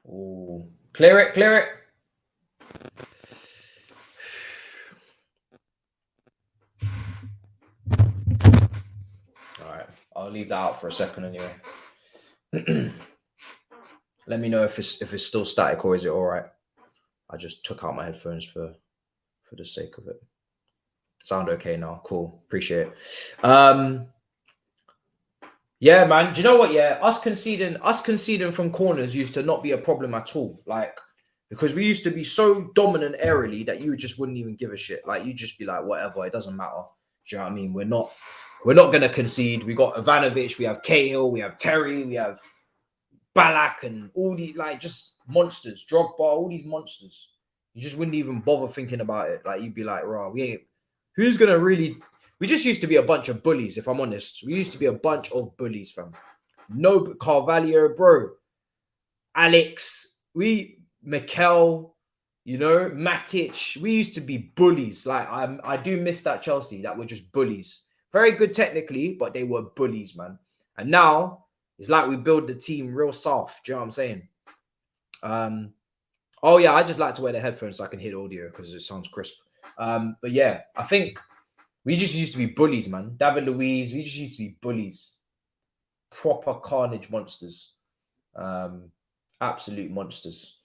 Ooh. Clear it. All right. I'll leave that out for a second anyway. Let me know if it's still static or is it all right. I just took out my headphones for the sake of it. Sound okay now? Cool. Appreciate it. Yeah, man. Do you know what? Yeah, us conceding from corners used to not be a problem at all. Like, because we used to be so dominant aerially that you just wouldn't even give a shit. Like, you'd just be like, whatever, it doesn't matter. Do you know what I mean? We're not gonna concede. We got Ivanovic, we have Cahill, we have Terry, we have Balak, and all these just monsters. Drogba, all these monsters. You just wouldn't even bother thinking about it. Like, you'd be like, "Raw, who's gonna really?" We just used to be a bunch of bullies, if I'm honest. We used to be a bunch of bullies, fam. No Carvalho, bro. Alex, Mikel, you know, Matic. We used to be bullies. Like, I do miss that Chelsea that were just bullies. Very good technically, but they were bullies, man. And now it's like we build the team real soft. Do you know what I'm saying? Oh yeah, I just like to wear the headphones so I can hear the audio because it sounds crisp. But yeah, I think we just used to be bullies, man. David Luiz, we just used to be bullies. Proper carnage monsters. Absolute monsters.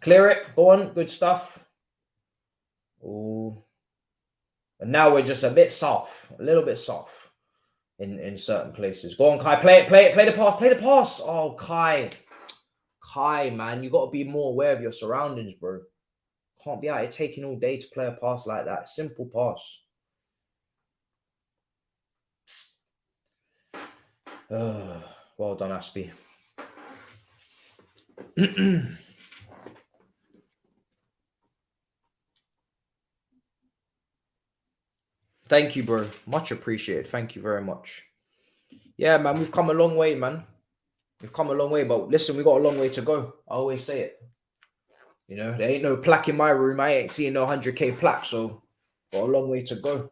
Clear it. Go on. Good stuff. Oh. And now we're just a bit soft. A little bit soft in certain places. Go on, Kai. Play it. Play the pass. Play the pass. Oh, Kai. Kai, man. You got to be more aware of your surroundings, bro. Can't be out here taking all day to play a pass like that. Simple pass. Well done, Aspie. Thank you, bro. Much appreciated. Thank you very much. Yeah, man, we've come a long way, man. We've come a long way, but listen, we got a long way to go. I always say it. You know, there ain't no plaque in my room. I ain't seeing no 100K plaque, so got a long way to go.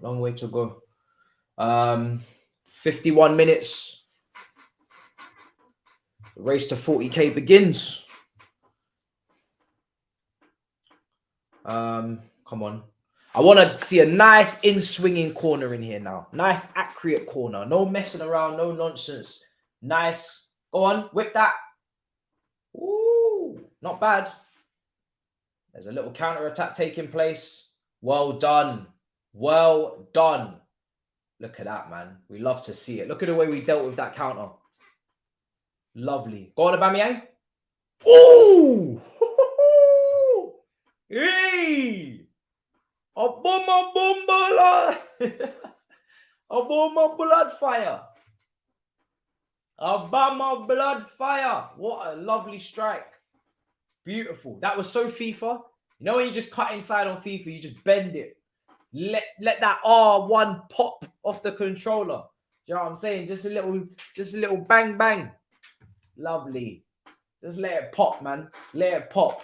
Long way to go. 51 minutes. The race to 40K begins. Come on. I want to see a nice in-swinging corner in here now. Nice, accurate corner. No messing around, no nonsense. Nice. Go on, whip that. Ooh, not bad. There's a little counter-attack taking place. Well done. Well done. Look at that, man. We love to see it. Look at the way we dealt with that counter. Lovely. Go on, Aubameyang. Ooh! Hey! A bomba! A bomba blood fire. Obama blood fire. What a lovely strike. Beautiful. That was so FIFA. You know when you just cut inside on FIFA, you just bend it. Let that R1 pop off the controller. Do you know what I'm saying? Just a little bang bang. Lovely. Just let it pop, man. Let it pop.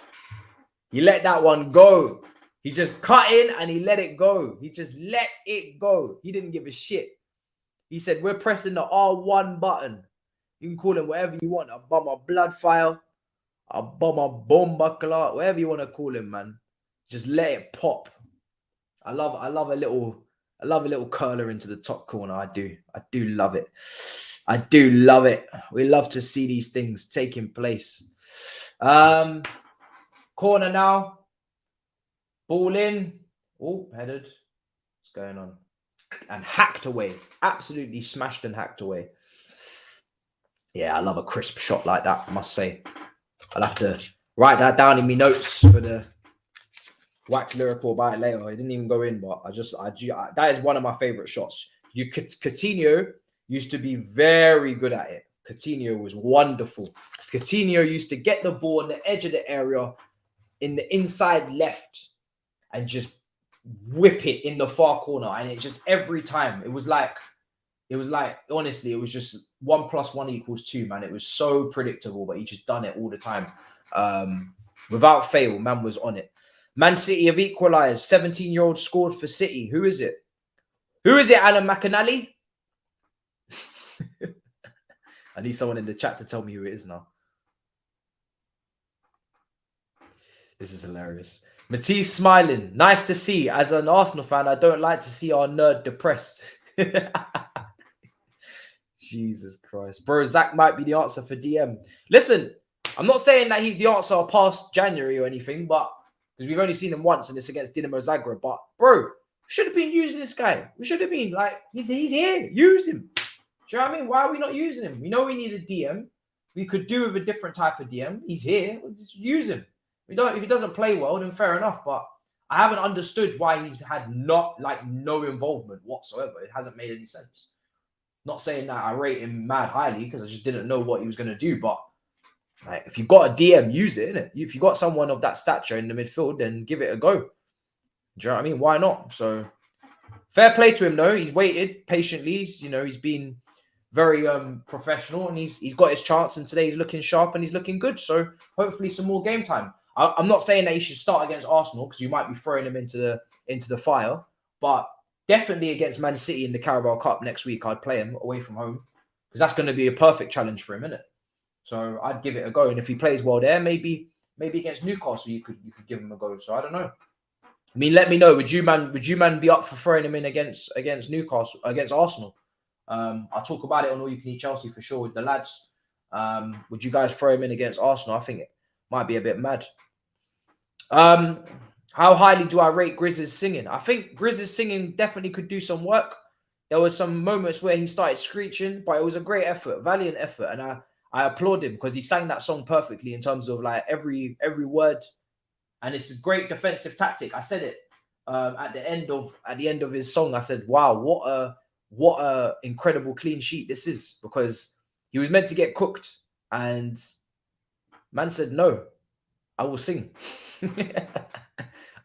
He let that one go. He just cut in and he let it go. He just let it go. He didn't give a shit. He said, we're pressing the R1 button. You can call him whatever you want. A bomber blood fire. A bomber bomba clock. Whatever you want to call him, man. Just let it pop. I love a little curler into the top corner. I do love it. I do love it. We love to see these things taking place. Corner now. Ball in. Oh, headed. What's going on? And hacked away. Absolutely smashed and hacked away. Yeah, I love a crisp shot like that, I must say. I'll have to write that down in my notes for the wax lyrical about it later. It didn't even go in, but that is one of my favorite shots. Coutinho used to be very good at it. Coutinho was wonderful. Coutinho used to get the ball on the edge of the area in the inside left and just whip it in the far corner. And it just every time, it was like, honestly, it was just 1 + 1 = 2, man. It was so predictable, but he just done it all the time. Without fail, man was on it. Man City have equalised. 17-year-old scored for City. Who is it? Who is it, Alan McAnally? I need someone in the chat to tell me who it is now. This is hilarious. Matisse smiling. Nice to see. As an Arsenal fan, I don't like to see our nerd depressed. Jesus Christ. Bro, Zach might be the answer for DM. Listen, I'm not saying that he's the answer past January or anything, but because we've only seen him once and it's against Dinamo Zagreb. But, bro, we should have been using this guy. We should have been. Like, he's here. Use him. Do you know what I mean? Why are we not using him? We know we need a DM. We could do with a different type of DM. He's here. We'll just use him. If he doesn't play well, then fair enough. But I haven't understood why he's had no involvement whatsoever. It hasn't made any sense. Not saying that I rate him mad highly because I just didn't know what he was going to do. But like, if you've got a DM, use it, innit? If you've got someone of that stature in the midfield, then give it a go. Do you know what I mean? Why not? So fair play to him though. He's waited patiently. He's been very professional, and he's got his chance. And today he's looking sharp and he's looking good. So hopefully some more game time. I'm not saying that he should start against Arsenal because you might be throwing him into the fire, but definitely against Man City in the Carabao Cup next week, I'd play him away from home because that's going to be a perfect challenge for him, isn't it? So I'd give it a go. And if he plays well there, maybe against Newcastle you could give him a go. So I don't know. I mean, let me know. Would you man be up for throwing him in against Newcastle, against Arsenal? I'll talk about it on All You Can Eat Chelsea for sure with the lads. Would you guys throw him in against Arsenal? I think it might be a bit mad. How highly do I rate Grizz's singing? I think Grizz's singing definitely could do some work. There was some moments where he started screeching, but it was a great effort, valiant effort, and I applaud him because he sang that song perfectly in terms of like every word, and it's a great defensive tactic. I said it at the end of his song. I said, "Wow, what a incredible clean sheet this is," because he was meant to get cooked, and man said, "No, I will sing."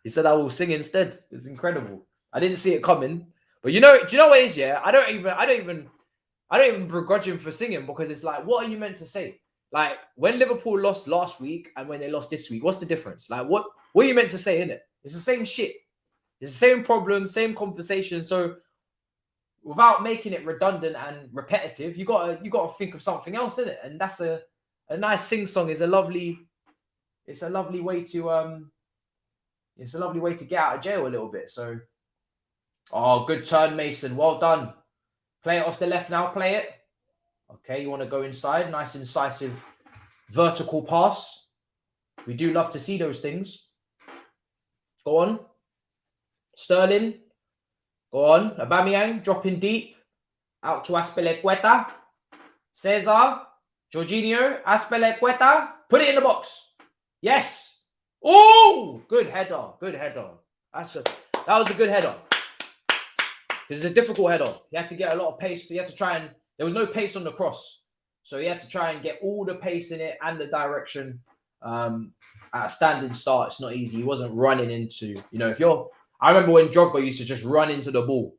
He said, "I will sing instead." It's incredible. I didn't see it coming, but do you know what it is? Yeah, I don't even begrudge him for singing because it's like, what are you meant to say? Like when Liverpool lost last week and when they lost this week, what's the difference? Like what are you meant to say in it? It's the same shit. It's the same problem, same conversation. So without making it redundant and repetitive, you gotta think of something else in it. And that's a nice sing song. It's a lovely way to get out of jail a little bit. So, oh, good turn, Mason. Well done. Play it off the left now. Play it. Okay, you want to go inside. Nice, incisive, vertical pass. We do love to see those things. Go on. Sterling. Go on. Aubameyang, dropping deep. Out to Azpilicueta. Cesar. Jorginho. Azpilicueta. Put it in the box. Yes. Oh, good header. Good header. That was a good header. This is a difficult header. He had to get a lot of pace. So he had to try and... There was no pace on the cross. So he had to try and get all the pace in it and the direction. At a standing start, it's not easy. He wasn't running into... I remember when Drogba used to just run into the ball.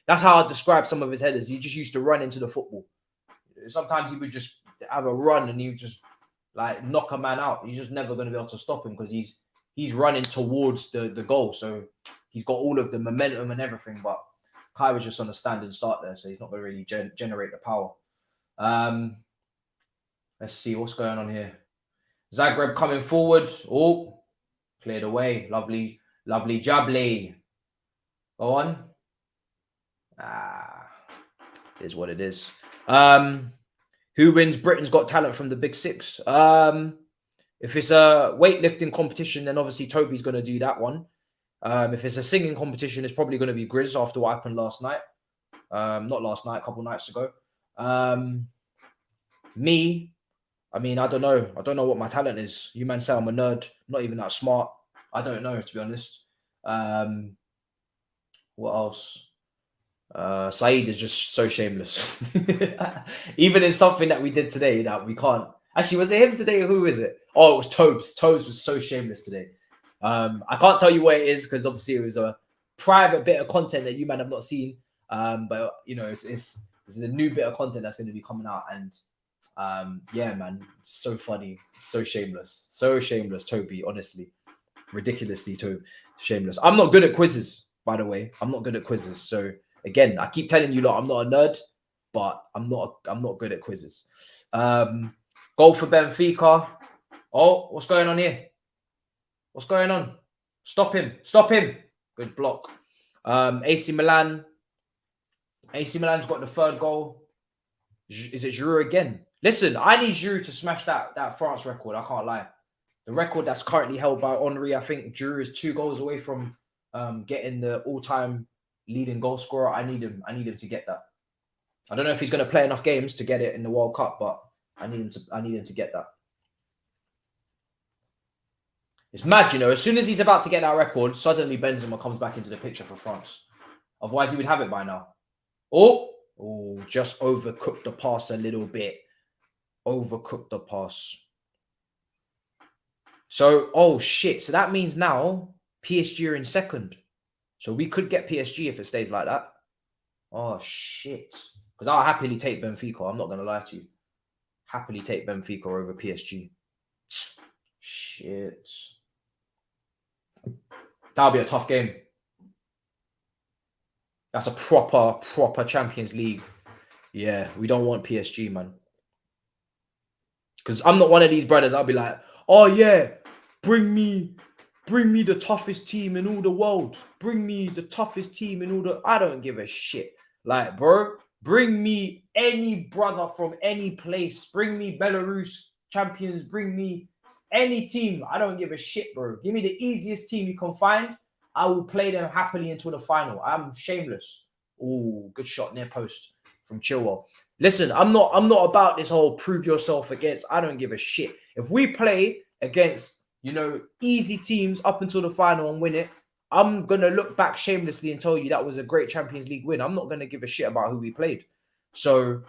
That's how I describe some of his headers. He just used to run into the football. Sometimes he would just have a run and he would just like knock a man out. You're just never going to be able to stop him because he's running towards the goal. So he's got all of the momentum and everything. But Kai was just on a standing start there, so he's not going to really generate the power. Let's see what's going on here. Zagreb coming forward. Oh, cleared away. Lovely Jabli. Go on. It is what it is. Who wins Britain's Got Talent from the Big Six? If it's a weightlifting competition, then obviously Toby's going to do that one. If it's a singing competition, it's probably going to be Grizz after what happened last night. Not last night, a couple nights ago. Me, I mean, I don't know. I don't know what my talent is. You man say I'm a nerd. I'm not even that smart. I don't know, to be honest. What else? Saeed is just so shameless. Even in something that we did today that we can't. Actually, was it him today or who is it? Oh, it was Tobes. Tobes was so shameless today. I can't tell you what it is because obviously it was a private bit of content that you man have not seen. But it's a new bit of content that's going to be coming out, and yeah, man, so funny, so shameless, Toby. Honestly, ridiculously shameless. I'm not good at quizzes, by the way. I'm not good at quizzes. So again, I keep telling you, lot, I'm not a nerd, but I'm not good at quizzes. Goal for Benfica. Oh, what's going on here? What's going on? Stop him. Good block. AC Milan. AC Milan's got the third goal. Is it Giroud again? Listen, I need Giroud to smash that France record. I can't lie. The record that's currently held by Henry, I think Giroud is 2 goals away from getting the all-time leading goal scorer. I need him to get that. I don't know if he's going to play enough games to get it in the World Cup, but I need him to get that. It's mad, as soon as he's about to get that record, suddenly Benzema comes back into the picture for France. Otherwise, he would have it by now. Oh, just overcooked the pass a little bit. Overcooked the pass. So, oh shit. So that means now PSG are in second. So we could get PSG if it stays like that. Oh, shit. Because I'll happily take Benfica. I'm not going to lie to you. Happily take Benfica over PSG. Shit. That'll be a tough game. That's a proper Champions League. Yeah, we don't want PSG, man. Because I'm not one of these brothers. I'll be like, oh yeah, bring me the toughest team in all the world. Bring me the toughest team in all the... I don't give a shit. Like, bro, bring me any brother from any place. Bring me Belarus champions. Bring me any team. I don't give a shit, bro. Give me the easiest team you can find. I will play them happily until the final. I'm shameless. Oh, good shot near post from Chilwell. Listen, I'm not about this whole prove yourself against. I don't give a shit. If we play against, you know, easy teams up until the final and win it, I'm going to look back shamelessly and tell you that was a great Champions League win. I'm not going to give a shit about who we played. So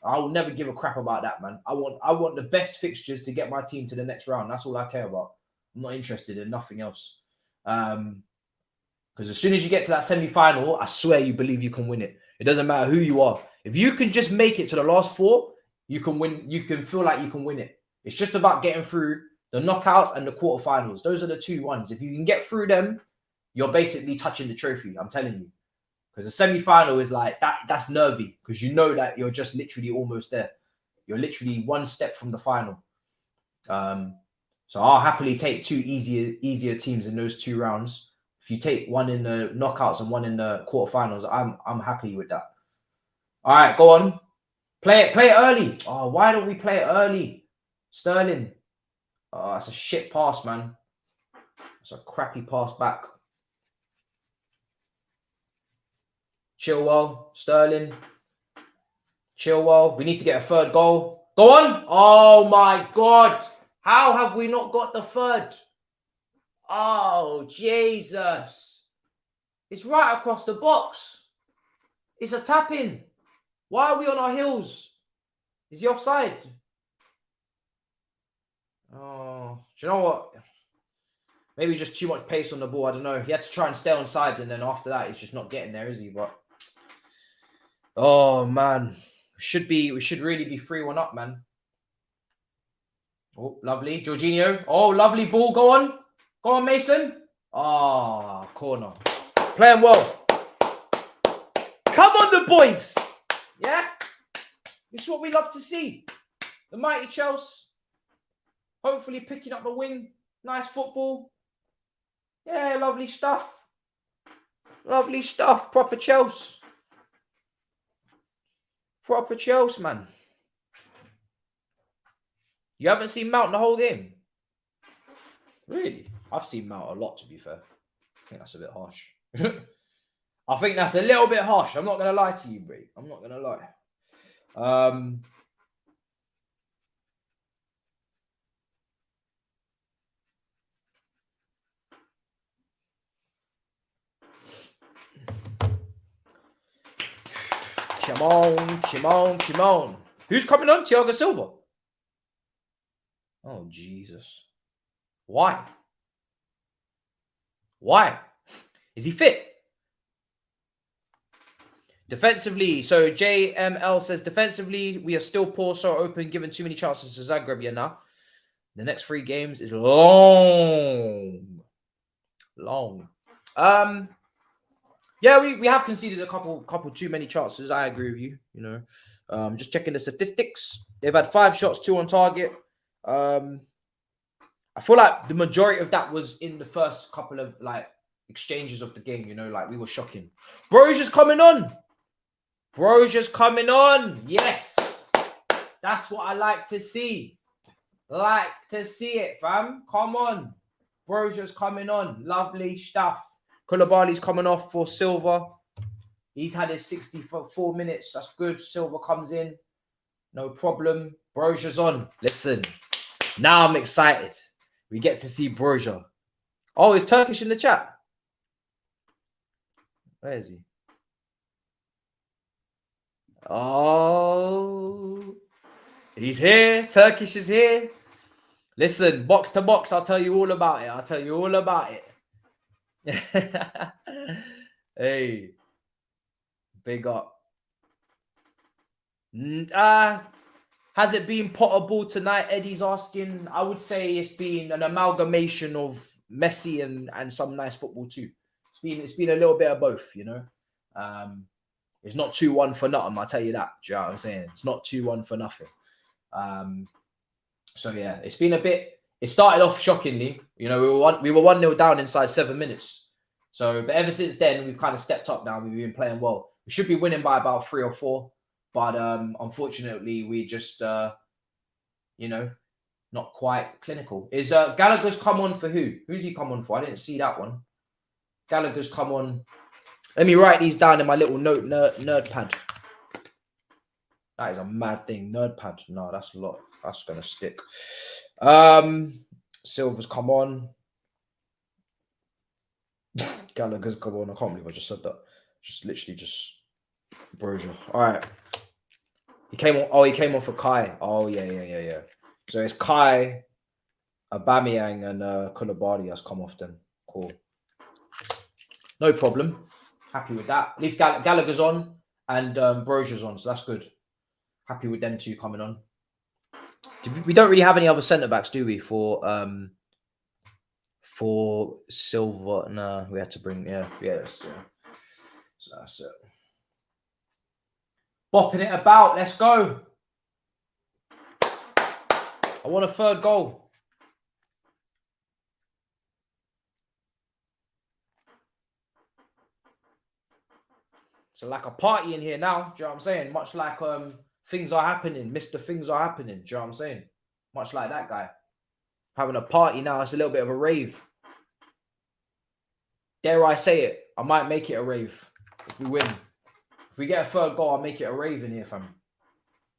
I will never give a crap about that, man. I want the best fixtures to get my team to the next round. That's all I care about. I'm not interested in nothing else. Because as soon as you get to that semi-final, I swear you believe you can win it. It doesn't matter who you are. If you can just make it to the last four, you can win. You can feel like you can win it. It's just about getting through the knockouts and the quarterfinals. Those are the two ones. If you can get through them, you're basically touching the trophy. I'm telling you. Because the semi-final is like, that's nervy. Because you know that you're just literally almost there. You're literally one step from the final. So I'll happily take two easier teams in those 2 rounds. If you take one in the knockouts and one in the quarterfinals, I'm happy with that. All right, go on. Play it early. Oh, why don't we play it early? Sterling. Oh, that's a shit pass, man. That's a crappy pass back. Chilwell, Sterling. Chilwell. We need to get a 3rd goal. Go on. Oh, my God. How have we not got the 3rd? Oh, Jesus. It's right across the box. It's a tap-in. Why are we on our heels? Is he offside? Oh, do you know what? Maybe just too much pace on the ball. I don't know. He had to try and stay on side, and then after that, he's just not getting there, is he? But oh man, we should really be 3-1 up, man. Oh, lovely, Jorginho. Oh, lovely ball. Go on, Mason. Ah, corner. Playing well. Come on, the boys. Yeah, this is what we love to see. The mighty Chelsea. Hopefully picking up the wing. Nice football. Yeah, lovely stuff. Lovely stuff. Proper Chelsea. Proper Chelsea, man. You haven't seen Mount the whole game? Really? I've seen Mount a lot, to be fair. I think that's a bit harsh. I think that's a little bit harsh. I'm not going to lie to you, bro. I'm not going to lie. Come on. Who's coming on? Thiago Silva. Oh, Jesus. Why? Is he fit? Defensively, so JML says, defensively, we are still poor, so open, given too many chances to Zagreb here now. The next 3 games is long. Yeah, we have conceded a couple too many chances. I agree with you. You know, just checking the statistics. They've had 5 shots, 2 on target. I feel like the majority of that was in the first couple of like exchanges of the game. You know, like we were shocking. Brozia's coming on. Yes, that's what I like to see. Like to see it, fam. Come on, Brozia's coming on. Lovely stuff. Koulibaly's coming off for Silva. He's had his 64 minutes. That's good. Silva comes in. No problem. Brozia's on. Listen, now I'm excited. We get to see Brozia. Oh, is Turkish in the chat? Where is he? Oh, he's here. Turkish is here. Listen, box to box. I'll tell you all about it. Hey, big up. Has it been potable tonight? Eddie's asking. I would say it's been an amalgamation of Messi and some nice football too. It's been a little bit of both, you know. It's not 2-1 for nothing, I'll tell you that. Do you know what I'm saying? It's not 2-1 for nothing. So yeah, it's been a bit. It started off shockingly. You know, we were 1-0 down inside 7 minutes. So, but ever since then, we've kind of stepped up now. We've been playing well. We should be winning by about 3 or 4. But unfortunately, we just, you know, not quite clinical. Is Gallagher's come on for who? Who's he come on for? I didn't see that one. Gallagher's come on. Let me write these down in my little nerd pad. That is a mad thing. Nerd pad. No, that's a lot. That's going to stick. Silver's come on. Gallagher's come on. I can't believe I just said that. Just literally just Brozier. All right. He came on. Oh, he came on for Kai. Oh, yeah. So it's Kai, Aubameyang, and Koulibaly has come off then. Cool. No problem. Happy with that. At least Gallagher's on and Brozier's on, so that's good. Happy with them two coming on. We don't really have any other centre backs, do we? For Silva, no, we had to bring So that's it. Bopping it about. Let's go. I want a third goal. So like a party in here now. Do you know what I'm saying? Much like things are happening. Mr. Things are happening. Do you know what I'm saying? Much like that guy. Having a party now. It's a little bit of a rave. Dare I say it? I might make it a rave if we win. If we get a third goal, I'll make it a rave in here, fam.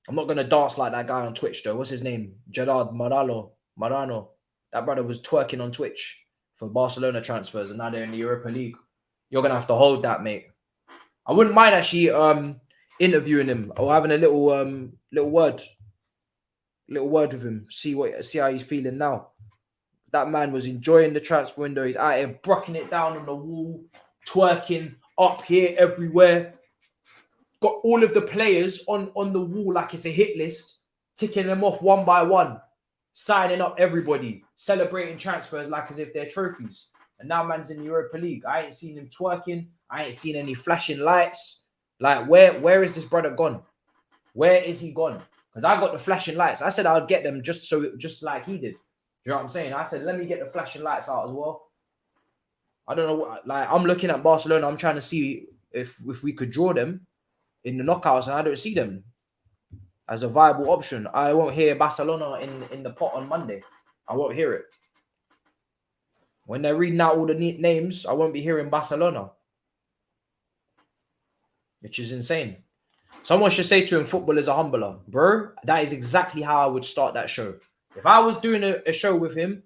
I'm not going to dance like that guy on Twitch, though. What's his name? Gerard Marano. That brother was twerking on Twitch for Barcelona transfers, and now they're in the Europa League. You're going to have to hold that, mate. I wouldn't mind actually interviewing him or having a little word with him. See how he's feeling now. That man was enjoying the transfer window. He's out here brucking it down on the wall, twerking up here everywhere. Got all of the players on the wall like it's a hit list, ticking them off one by one, signing up everybody, celebrating transfers like as if they're trophies. And now man's in the Europa League. I ain't seen him twerking. I ain't seen any flashing lights. Like, where is this brother gone? Where is he gone? Because I got the flashing lights. I said I'd get them just like he did. You know what I'm saying? I said, let me get the flashing lights out as well. I don't know what, like, I'm looking at Barcelona. I'm trying to see if we could draw them in the knockouts, and I don't see them as a viable option. I won't hear Barcelona in the pot on Monday. I won't hear it. When they're reading out all the names, I won't be hearing Barcelona, which is insane. Someone should say to him, football is a humbler. Bro, that is exactly how I would start that show. If I was doing a show with him,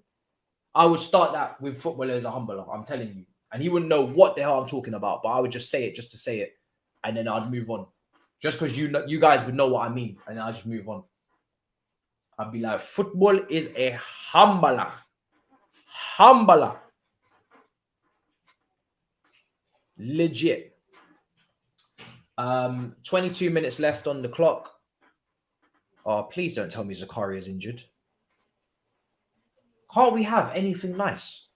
I would start that with football as a humbler. I'm telling you. And he wouldn't know what the hell I'm talking about, but I would just say it just to say it. And then I'd move on. Just because you guys would know what I mean. And then I'd just move on. I'd be like, football is a humbler. Humbler. Legit. 22 minutes left on the clock. Oh, please don't tell me Zakaria is injured. Can't we have anything nice?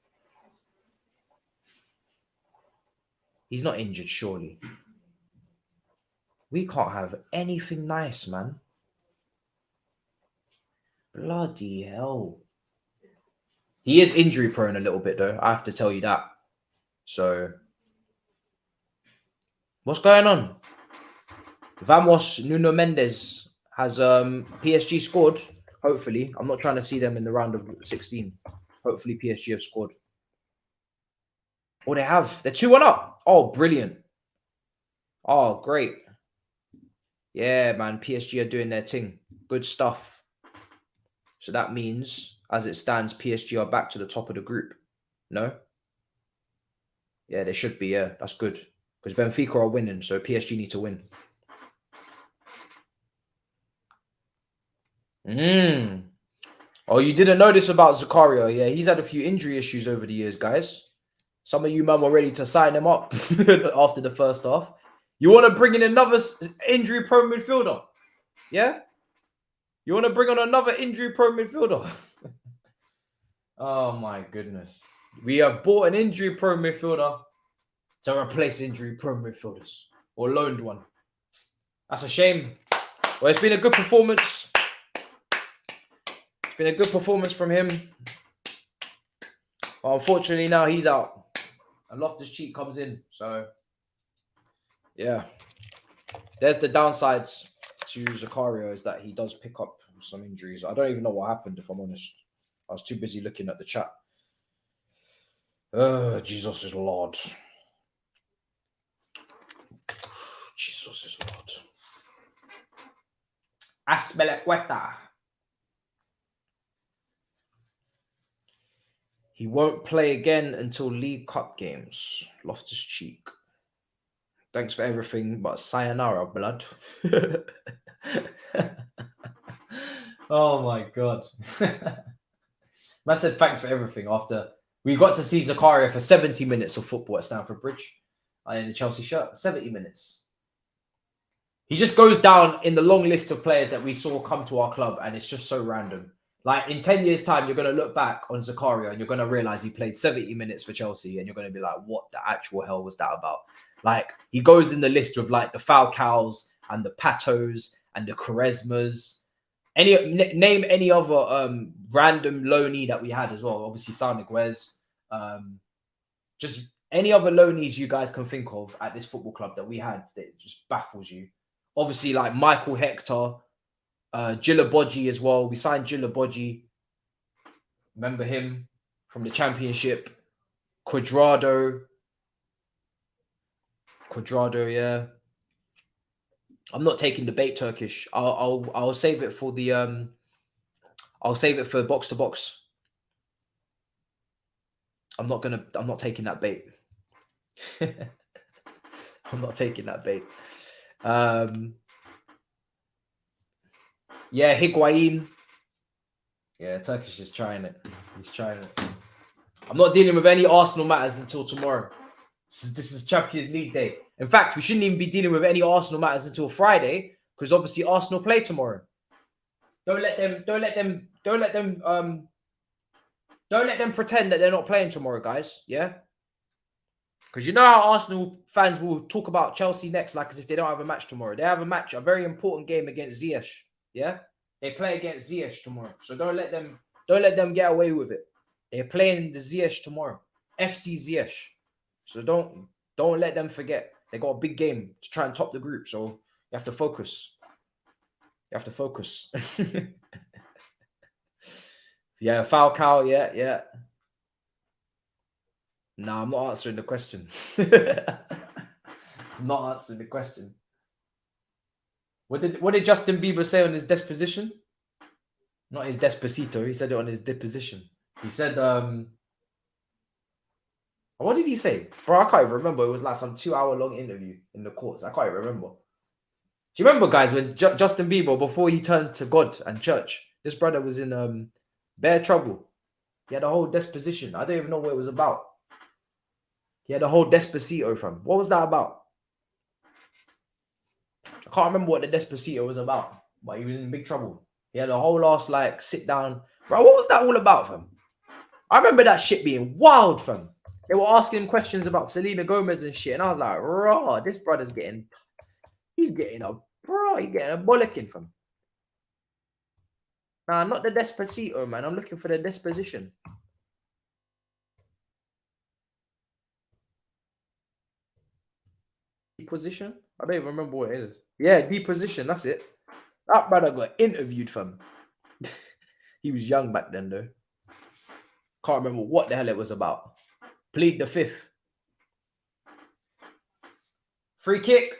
He's not injured, surely. We can't have anything nice, man. Bloody hell. He is injury prone a little bit, though. I have to tell you that. So, what's going on? Vamos Nuno Mendes has PSG scored. Hopefully. I'm not trying to see them in the round of 16. Hopefully PSG have scored. Oh, they have. They're 2-1 up. Oh, brilliant. Oh, great. Yeah, man. PSG are doing their thing. Good stuff. So that means, as it stands, PSG are back to the top of the group. No? Yeah, they should be. Yeah, that's good. Because Benfica are winning, so PSG need to win. Oh, you didn't know this about Zakaria? Yeah, he's had a few injury issues over the years, guys. Some of you man were ready to sign him up after the first half. You want to bring in another injury-prone midfielder? Yeah? You want to bring on another injury-prone midfielder? Oh, my goodness. We have bought an injury-prone midfielder to replace injury-prone midfielders. Or loaned one. That's a shame. Well, it's been a good performance. It's been a good performance from him. Well, unfortunately, now he's out. And Loftus-Cheek comes in. So, yeah. There's the downsides to Zakaria is that he does pick up some injuries. I don't even know what happened, if I'm honest. I was too busy looking at the chat. Jesus is Lord. Jesus is Lord. Aspelequeta. He won't play again until League Cup games. Loftus-Cheek. Thanks for everything, but sayonara, blood. Oh my God. Man said thanks for everything after we got to see Zakaria for 70 minutes of football at Stamford Bridge in the Chelsea shirt. 70 minutes. He just goes down in the long list of players that we saw come to our club, and it's just so random. Like, in 10 years' time, you're going to look back on Zakaria and you're going to realize he played 70 minutes for Chelsea, and you're going to be like, what the actual hell was that about? Like, he goes in the list of, like, the Falcaos and the Patos and the Quaresmas. Name any other random loanee that we had as well. Obviously, Sarniguez. Just any other loanees you guys can think of at this football club that we had that just baffles you. Obviously, like Michael Hector, Gillabogi as well. We signed Gillabogi. Remember him from the Championship. Cuadrado, yeah. I'm not taking the bait Turkish. I'll save it for the I'll save it for box to box. I'm not taking that bait. I'm not taking that bait. Yeah, Higuain. Yeah, Turkish is trying it. He's trying it. I'm not dealing with any Arsenal matters until tomorrow. This is Champions League day. In fact, we shouldn't even be dealing with any Arsenal matters until Friday, because obviously Arsenal play tomorrow. Don't let them pretend that they're not playing tomorrow, guys. Yeah? Because you know how Arsenal fans will talk about Chelsea next, like as if they don't have a match tomorrow. They have a match, a very important game against Ziyech. Yeah? They play against Ziyech tomorrow. So don't let them get away with it. They're playing the Ziyech tomorrow. FC Ziyech. So don't let them forget. They got a big game to try and top the group. So you have to focus. You have to focus. Yeah, Falcao, yeah. No, I'm not answering the question. I'm not answering the question. What did Justin Bieber say on his disposition? Not his Despacito. He said it on his deposition. He said, what did he say? Bro, I can't even remember. It was like some 2-hour-long interview in the courts. I can't even remember. Do you remember, guys, when Justin Bieber, before he turned to God and church, this brother was in bare trouble. He had a whole disposition. I don't even know what it was about. He had a whole Despacito from. What was that about? I can't remember what the Despacito was about, but he was in big trouble. He had a whole last, like, sit down. Bro, what was that all about, fam? I remember that shit being wild, fam. They were asking him questions about Selena Gomez and shit, and I was like, raw, this brother's he's getting a bollocking from. Nah, not the Despacito, man. I'm looking for the disposition. Deposition? I don't even remember what it is. Yeah, deposition, that's it. That brother got interviewed, fam. He was young back then, though. Can't remember what the hell it was about. Plead the fifth. Free kick.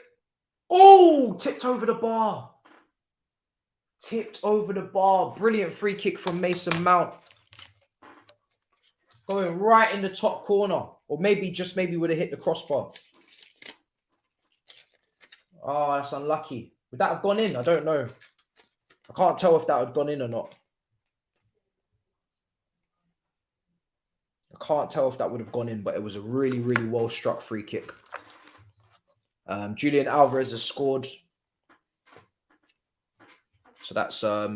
Oh, tipped over the bar. Tipped over the bar. Brilliant free kick from Mason Mount. Going right in the top corner. Or maybe would have hit the crossbar. Oh, that's unlucky. Would that have gone in? I don't know. I can't tell if that had gone in or not. I can't tell if that would have gone in, but it was a really, really well struck free kick. Julian Alvarez has scored. So that's I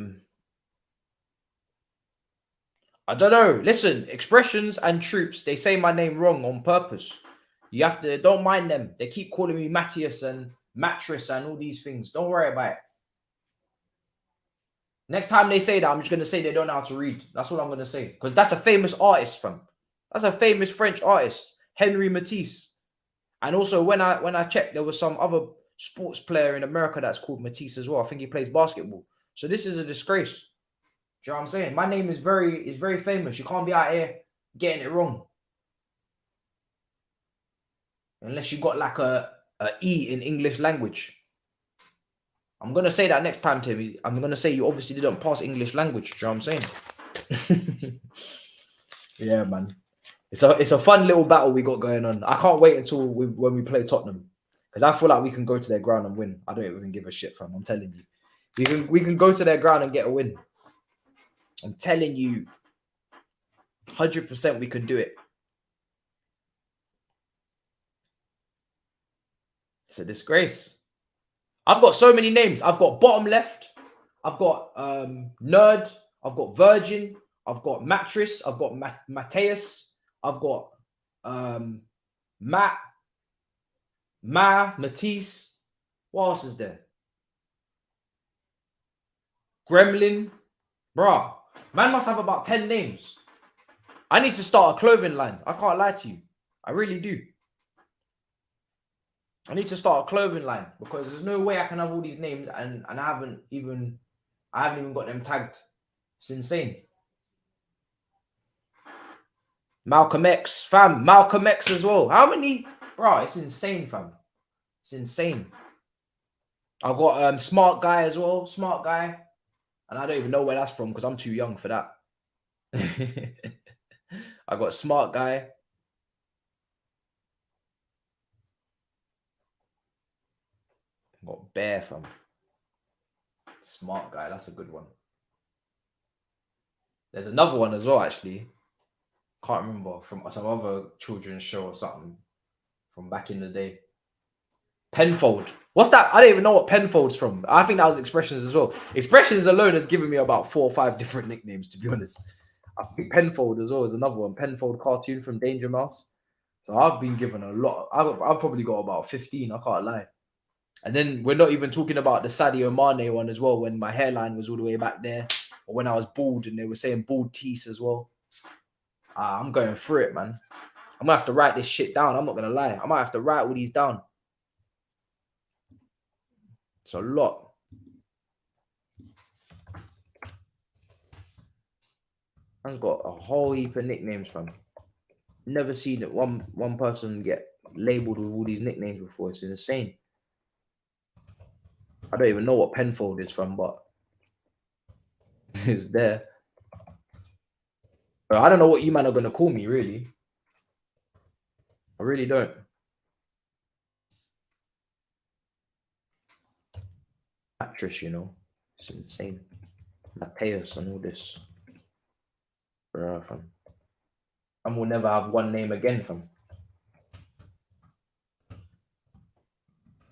don't know. Listen, Expressions and Troops, they say my name wrong on purpose. You have to, don't mind them. They keep calling me Matthias and Mattress and all these things. Don't worry about it. Next time they say that, I'm just going to say they don't know how to read. That's what I'm going to say. Because that's a famous artist from. That's a famous French artist, Henri Matisse. And also, when I checked, there was some other sports player in America that's called Matisse as well. I think he plays basketball. So this is a disgrace. Do you know what I'm saying? My name is very famous. You can't be out here getting it wrong. Unless you got like a E in English language. I'm going to say that next time, Tim. I'm going to say you obviously didn't pass English language. Do you know what I'm saying? Yeah, man. It's a fun little battle we got going on. I can't wait until when we play Tottenham. Because I feel like we can go to their ground and win. I don't even give a shit, fam. I'm telling you. We can go to their ground and get a win. I'm telling you. 100% we can do it. It's a disgrace. I've got so many names. I've got bottom left. I've got nerd. I've got virgin. I've got mattress. I've got Mateus. I've got Matisse. What else is there? Gremlin. Bruh. Man must have about 10 names. I need to start a clothing line. I can't lie to you. I really do. I need to start a clothing line because there's no way I can have all these names and I haven't even got them tagged. It's insane. Malcolm X, fam. Malcolm X as well. How many? Bro, it's insane, fam. It's insane. I've got Smart Guy as well. Smart Guy. And I don't even know where that's from because I'm too young for that. I got Smart Guy. I got Bear, fam. Smart Guy. That's a good one. There's another one as well, actually. Can't remember, from some other children's show or something from back in the day. Penfold. What's that? I don't even know what Penfold's from. I think that was Expressions as well. Expressions alone has given me about 4 or 5 different nicknames, to be honest. I think Penfold as well is another one. Penfold cartoon from Danger Mouse. So I've been given a lot. I've probably got about 15. I can't lie. And then we're not even talking about the Sadio Mane one as well, when my hairline was all the way back there. Or when I was bald and they were saying bald teeth as well. I'm going through it, man. I'm going to have to write this shit down. I'm not going to lie. I might have to write all these down. It's a lot. I've got a whole heap of nicknames, fam. Never seen it. One person get labeled with all these nicknames before. It's insane. I don't even know what Penfold is from, but it's there. But I don't know what you man are going to call me, really. I really don't. Actress, you know. It's insane. Mateus and all this. Bruh, fam. And we'll never have one name again, fam.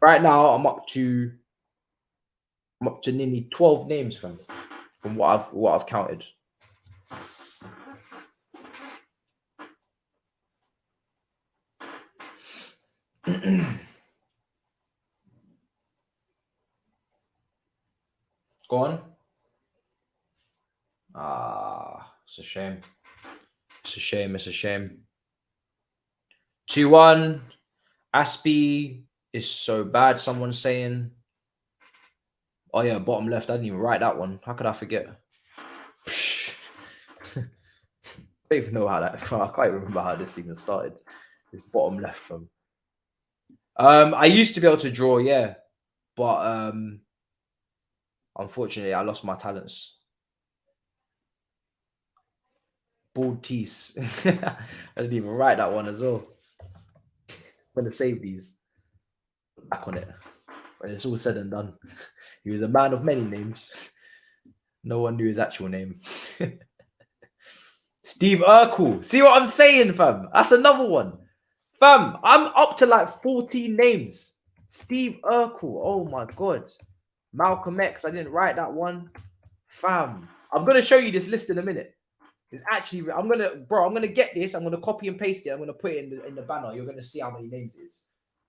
Right now, I'm up to nearly 12 names, fam, from what I've counted. Go on. It's a shame. It's a shame. It's a shame. 2-1. Aspie is so bad, someone's saying. Oh, yeah, bottom left. I didn't even write that one. How could I forget? I don't even know how that... I can't remember how this even started. It's bottom left from... I used to be able to draw, yeah. But unfortunately, I lost my talents. Bald teeth. I didn't even write that one as well. I'm going to save these. Back on it. When it's all said and done. He was a man of many names. No one knew his actual name. Steve Urkel. See what I'm saying, fam? That's another one. Fam, I'm up to like 14 names. Steve Urkel. Oh my God. Malcolm X. I didn't write that one. Fam. I'm going to show you this list in a minute. It's actually, I'm going to get this. I'm going to copy and paste it. I'm going to put it in the banner. You're going to see how many names it is.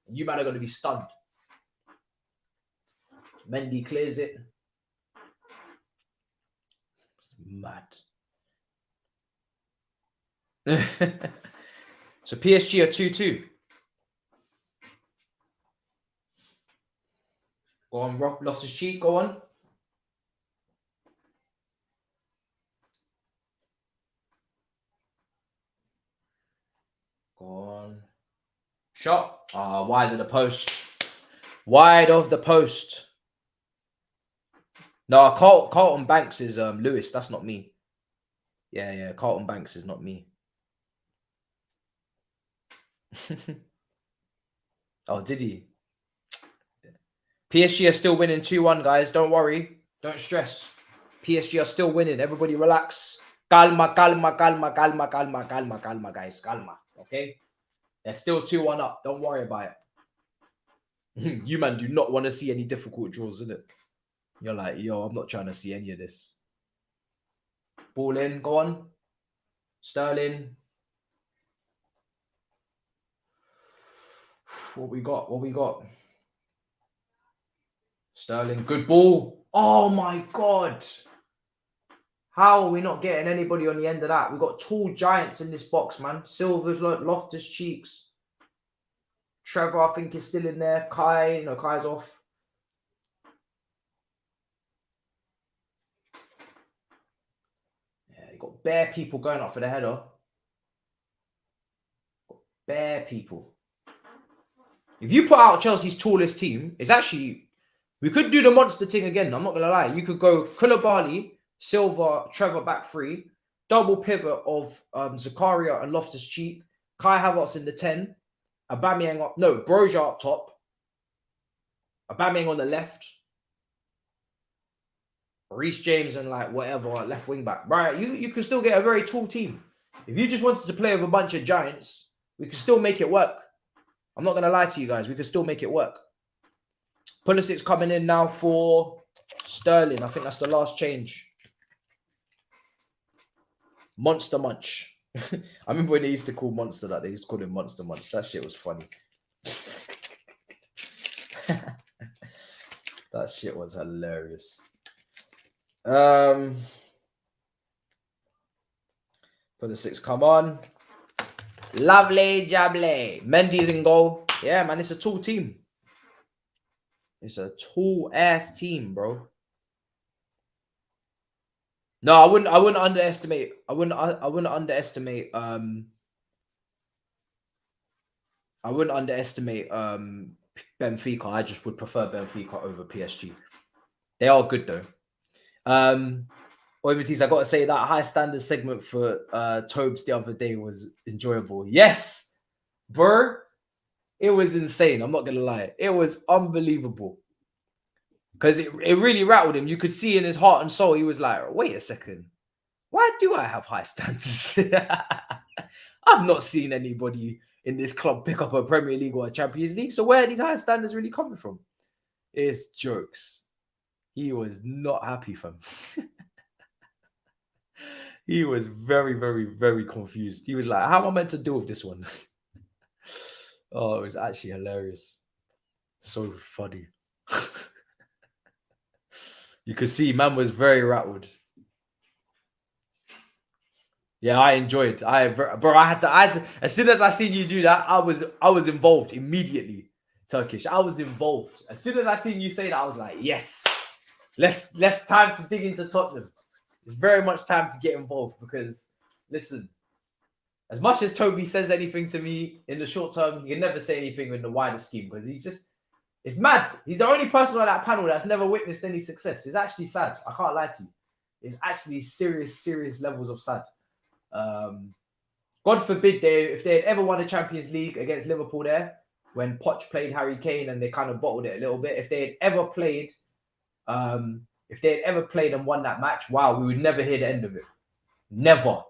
And you man are going to be stunned. Mendy clears it. It's mad. So PSG are 2-2. Go on, Loftus-Cheek, go on. Go on. Shot. Wide of the post. Wide of the post. No, Carlton Banks is Lewis. That's not me. Yeah. Carlton Banks is not me. Oh, did he? PSG are still winning 2-1, guys. Don't worry. Don't stress. PSG are still winning. Everybody relax. Calma, guys. Calma. Okay? They're still 2-1 up. Don't worry about it. You, man, do not want to see any difficult draws, isn't it? You're like, yo, I'm not trying to see any of this. Ball in. Go on. Sterling. What we got? Sterling, good ball. Oh my God. How are we not getting anybody on the end of that? We've got tall giants in this box, man. Silver's, Loftus-Cheeks. Trevor, I think, is still in there. Kai, no, Kai's off. Yeah, you got bare people going up for the header. Bare people. If you put out Chelsea's tallest team, it's actually, we could do the monster thing again. I'm not going to lie. You could go Koulibaly, Silva, Trevor back three, double pivot of Zakaria and Loftus-Cheek, Kai Havertz in the 10, Aubameyang up, no, Broja up top, Aubameyang on the left, Reece James and like whatever, left wing back. Right, you can still get a very tall team. If you just wanted to play with a bunch of giants, we can still make it work. I'm not going to lie to you guys. We can still make it work. Pulisic's coming in now for Sterling. I think that's the last change. Monster Munch. I remember when they used to call Monster that. They used to call him Monster Munch. That shit was funny. That shit was hilarious. Pulisic's come on. Lovely jubbly. Mendy's in goal. Yeah, man, it's a tall team. It's a tall ass team, bro. No, I wouldn't underestimate. I wouldn't underestimate Benfica. I just would prefer Benfica over PSG. They are good though. Oimatis, I got to say that high standard segment for Tobes the other day was enjoyable. Yes, bro. It was insane. I'm not going to lie. It was unbelievable. Because it really rattled him. You could see in his heart and soul, he was like, wait a second. Why do I have high standards? I've not seen anybody in this club pick up a Premier League or a Champions League. So where are these high standards really coming from? It's jokes. He was not happy, fam. He was very, very, very confused. He was like, how am I meant to deal with this one? Oh, it was actually hilarious. So funny. You could see man was very rattled. Yeah, I enjoyed. Bro, I had to. As soon as I seen you do that, I was involved immediately. Turkish. I was involved. As soon as I seen you say that, I was like, yes. Less time to dig into Tottenham. It's very much time to get involved because, listen, as much as Toby says anything to me in the short term, he can never say anything in the wider scheme because it's mad. He's the only person on that panel that's never witnessed any success. It's actually sad. I can't lie to you. It's actually serious levels of sad. God forbid if they had ever won a Champions League against Liverpool there, when Poch played Harry Kane and they kind of bottled it a little bit. If they had ever played and won that match, wow, we would never hear the end of it. Never.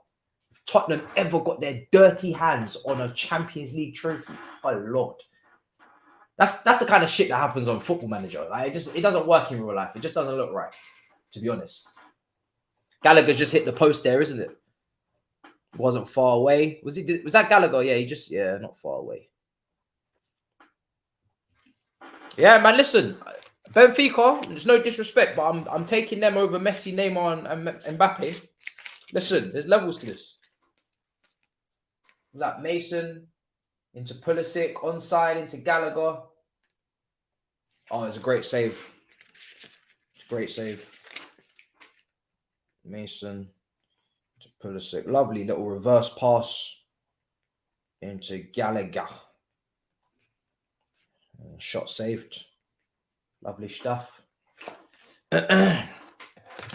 If Tottenham ever got their dirty hands on a Champions League trophy. Oh Lord. That's the kind of shit that happens on Football Manager. Like it doesn't work in real life. It just doesn't look right, to be honest. Gallagher just hit the post there, isn't it? Wasn't far away. Was that Gallagher? Yeah, not far away. Yeah, man, listen. Benfica, there's no disrespect, but I'm taking them over Messi, Neymar, and Mbappe. Listen, there's levels to this. Was that Mason into Pulisic, onside into Gallagher? Oh, it's a great save. It's a great save. Mason to Pulisic. Lovely little reverse pass into Gallagher. Shot saved. Lovely stuff. We're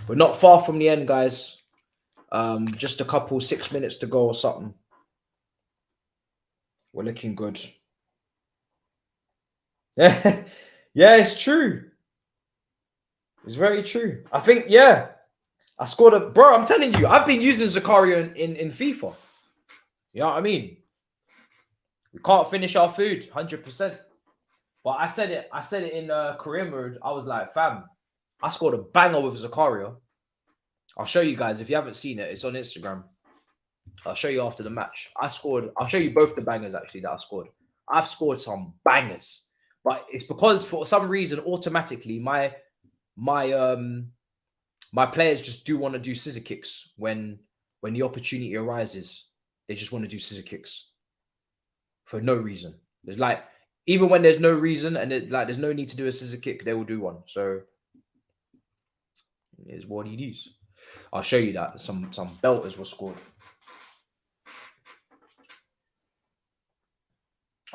not far from the end, guys. Just a couple 6 minutes to go or something. We're looking good. Yeah, it's true. It's very true. I think, yeah. I scored bro, I'm telling you, I've been using Zakaria in FIFA. You know what I mean? We can't finish our food, 100%. But I said it in Korean mode. I was like, fam, I scored a banger with Zakaria. I'll show you guys. If you haven't seen it, it's on Instagram. I'll show you after the match. I'll show you both the bangers, actually, that I scored. I've scored some bangers. But it's because, for some reason, automatically, my players just do want to do scissor kicks when the opportunity arises. They just want to do scissor kicks. For no reason. There's like... Even when there's no reason and there's no need to do a scissor kick, they will do one. So here's what he does. I'll show you that. Some belters were scored.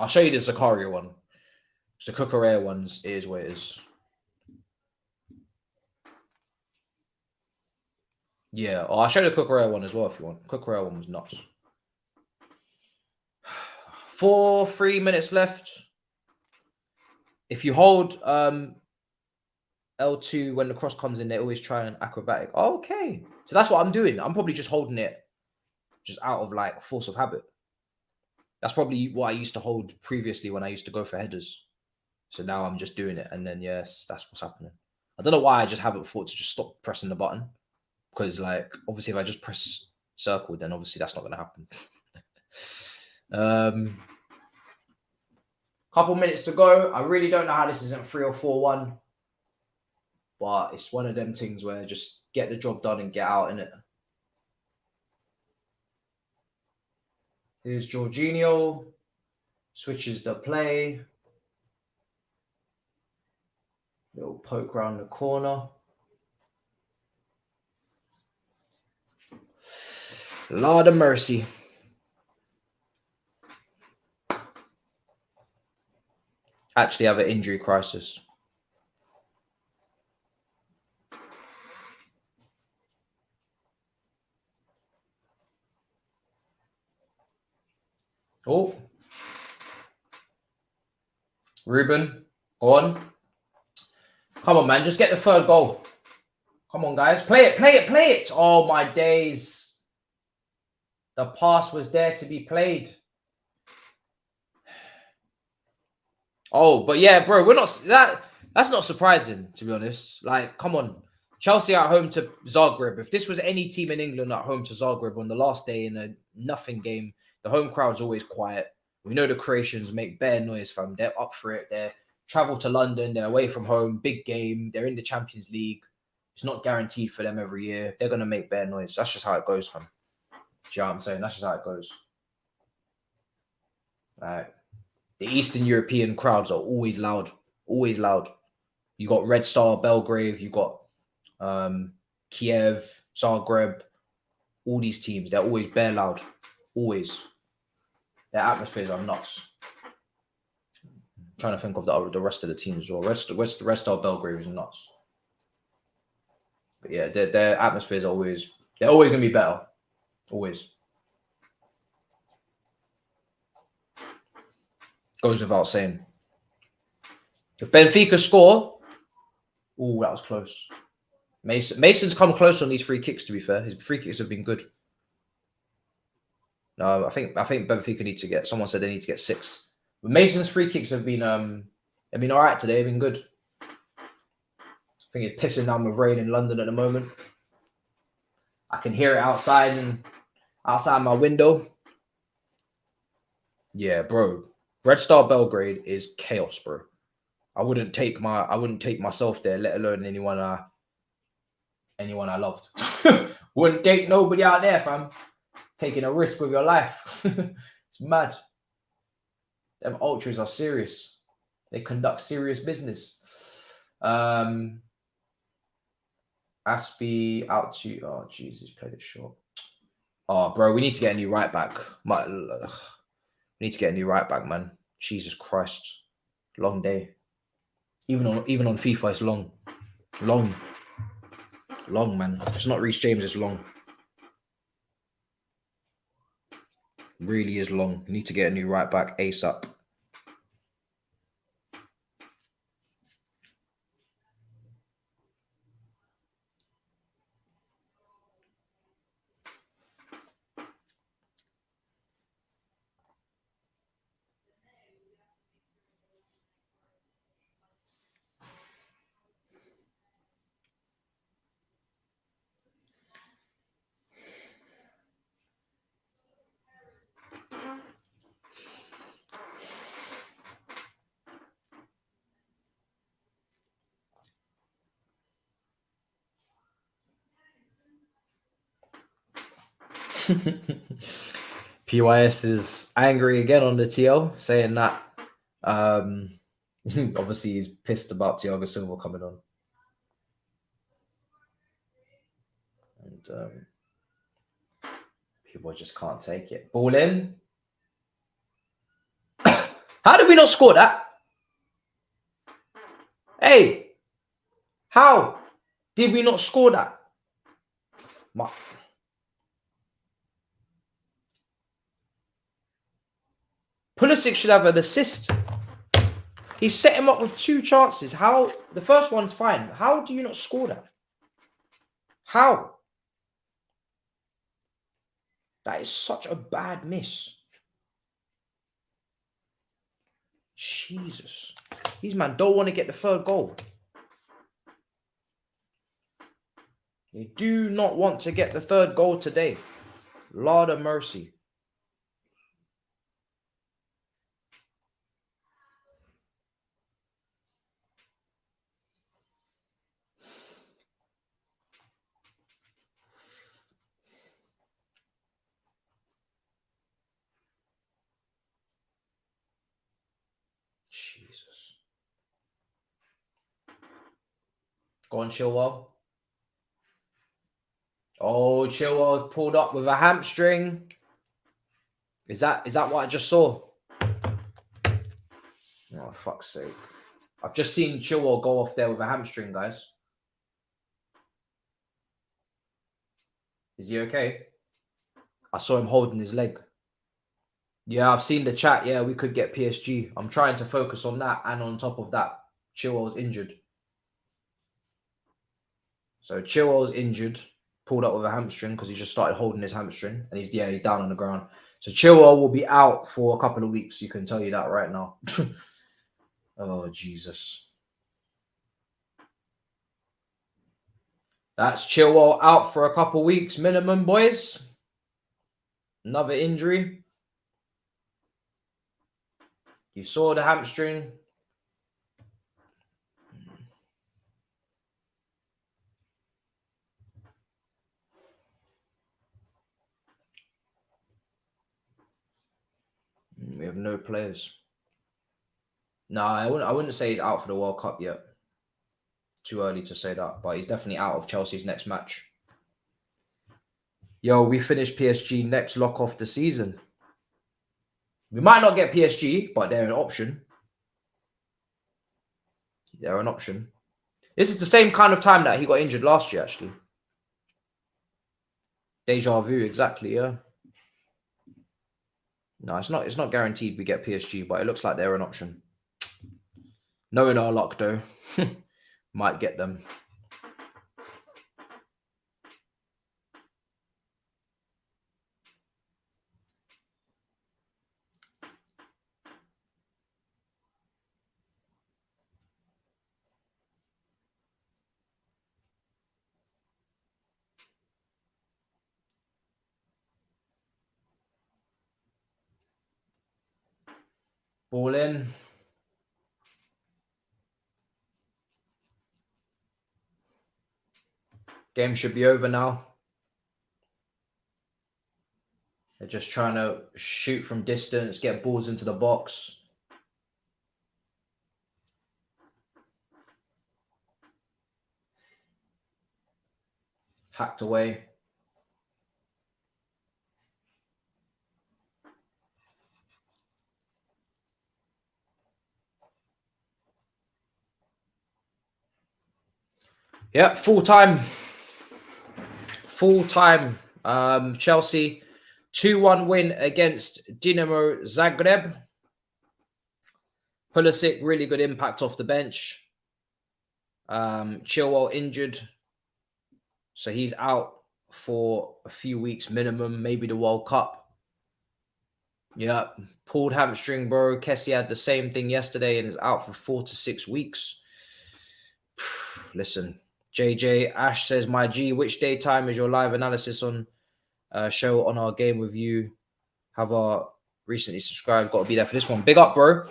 I'll show you the Zakaria one. The Cucurella ones, it is what it is. Yeah, I'll show you the Cucurella one as well if you want. Cucurella one was nuts. 3 minutes left. If you hold L2 when the cross comes in, they always try an acrobatic. Oh, okay. So that's what I'm doing. I'm probably just holding it just out of like force of habit. That's probably what I used to hold previously when I used to go for headers. So now I'm just doing it. And then, yes, that's what's happening. I don't know why I just haven't thought to just stop pressing the button. Because, like, obviously if I just press circle, then obviously that's not going to happen. Couple minutes to go. I really don't know how this isn't 3 or 4-1. But it's one of them things where just get the job done and get out in it. Here's Jorginho. Switches the play. Little poke round the corner. Lord of mercy. Actually have an injury crisis. Oh. Ruben, go on. Come on, man. Just get the third goal. Come on, guys. Play it, play it, play it. Oh, my days. The pass was there to be played. Oh, but yeah, bro, we're not... That's not surprising, to be honest. Like, come on. Chelsea at home to Zagreb. If this was any team in England at home to Zagreb on the last day in a nothing game, the home crowd's always quiet. We know the Croatians make bare noise, fam. They're up for it. They're travel to London. They're away from home. Big game. They're in the Champions League. It's not guaranteed for them every year. They're going to make bare noise. That's just how it goes, fam. Do you know what I'm saying? That's just how it goes. The Eastern European crowds are always loud. Always loud. You got Red Star, Belgrade. You got Kiev, Zagreb. All these teams. They're always bare loud. Always. Their atmospheres are nuts. I'm trying to think of the rest of the teams as well. Red Star, Belgrade is nuts. But yeah, their atmospheres are always... They're always going to be better. Always. Goes without saying. If Benfica score... Oh, that was close. Mason's come close on these free kicks, to be fair. His free kicks have been good. No, I think Benfica need to get. Someone said they need to get 6. But Mason's free kicks have been all right today. They've been good. I think it's pissing down with rain in London at the moment. I can hear it outside my window. Yeah, bro. Red Star Belgrade is chaos, bro. I wouldn't take myself there, let alone anyone I loved. Wouldn't take nobody out there, fam. Taking a risk with your life. It's mad. Them ultras are serious. They conduct serious business. Aspie out to... Oh, Jesus, played it short. Oh, bro, we need to get a new right back. We need to get a new right back, man. Jesus Christ. Long day. Even on FIFA, it's long. Long, man. It's not Reece James, it's long. Really is long. We need to get a new right back ASAP. PYS is angry again on the TL, saying that obviously he's pissed about Thiago Silva coming on. And people just can't take it. Ball in. How did we not score that? Hey, how did we not score that? Pulisic should have an assist. He set him up with 2 chances. How? The first one's fine. How do you not score that? How? That is such a bad miss. Jesus. These men don't want to get the 3rd goal. They do not want to get the 3rd goal today. Lord of mercy. Jesus. Go on, Chilwell. Oh, Chilwell pulled up with a hamstring. Is that what I just saw? Oh, fuck's sake. I've just seen Chilwell go off there with a hamstring, guys. Is he okay? I saw him holding his leg. Yeah, I've seen the chat. Yeah, we could get PSG. I'm trying to focus on that, and on top of that, Chilwell's injured. So Chilwell's injured, pulled up with a hamstring because he just started holding his hamstring, and he's down on the ground. So Chilwell will be out for a couple of weeks. You can tell you that right now. Oh, Jesus. That's Chilwell out for a couple of weeks minimum, boys. Another injury. You saw the hamstring. We have no players. No, I wouldn't say he's out for the World Cup yet. Too early to say that, but he's definitely out of Chelsea's next match. Yo, we finished PSG next lock off the season. We might not get PSG, but they're an option. They're an option. This is the same kind of time that he got injured last year, actually. Deja vu, exactly, yeah. No, it's not guaranteed we get PSG, but it looks like they're an option. Knowing our luck, though, might get them. Ball in. Game should be over now. They're just trying to shoot from distance, get balls into the box. Hacked away. Yeah, full time. Full time. Chelsea 2-1 win against Dinamo Zagreb. Pulisic, really good impact off the bench. Chilwell injured, so he's out for a few weeks minimum, maybe the World Cup. Yeah, pulled hamstring, bro. Kessie had the same thing yesterday and is out for 4 to 6 weeks. Listen, JJ Ash says, my G, which daytime is your live analysis on show on our game with you? Have our recently subscribed, got to be there for this one. Big up, bro.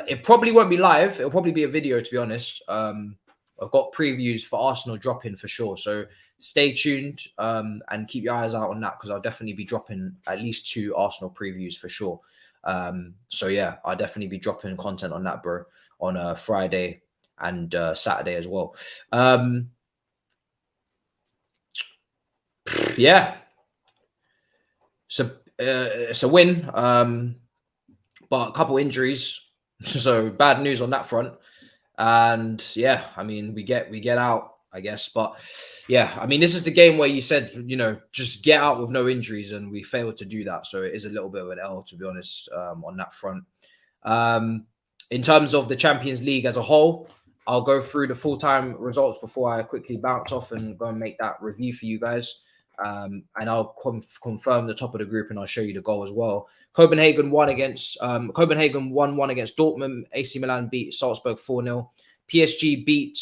It probably won't be live. It'll probably be a video, to be honest. I've got previews for Arsenal dropping for sure. So stay tuned and keep your eyes out on that, because I'll definitely be dropping at least 2 Arsenal previews for sure. So yeah, I'll definitely be dropping content on that, bro, on Friday and Saturday as well. Yeah. So it's a win, but a couple injuries. So bad news on that front. And yeah, I mean, we get out, I guess. But yeah, I mean, this is the game where you said, you know, just get out with no injuries, and we failed to do that. So it is a little bit of an L, to be honest, on that front. In terms of the Champions League as a whole, I'll go through the full-time results before I quickly bounce off and go and make that review for you guys. And I'll confirm the top of the group, and I'll show you the goal as well. Copenhagen won 1-1 against Dortmund. AC Milan beat Salzburg 4-0. PSG beat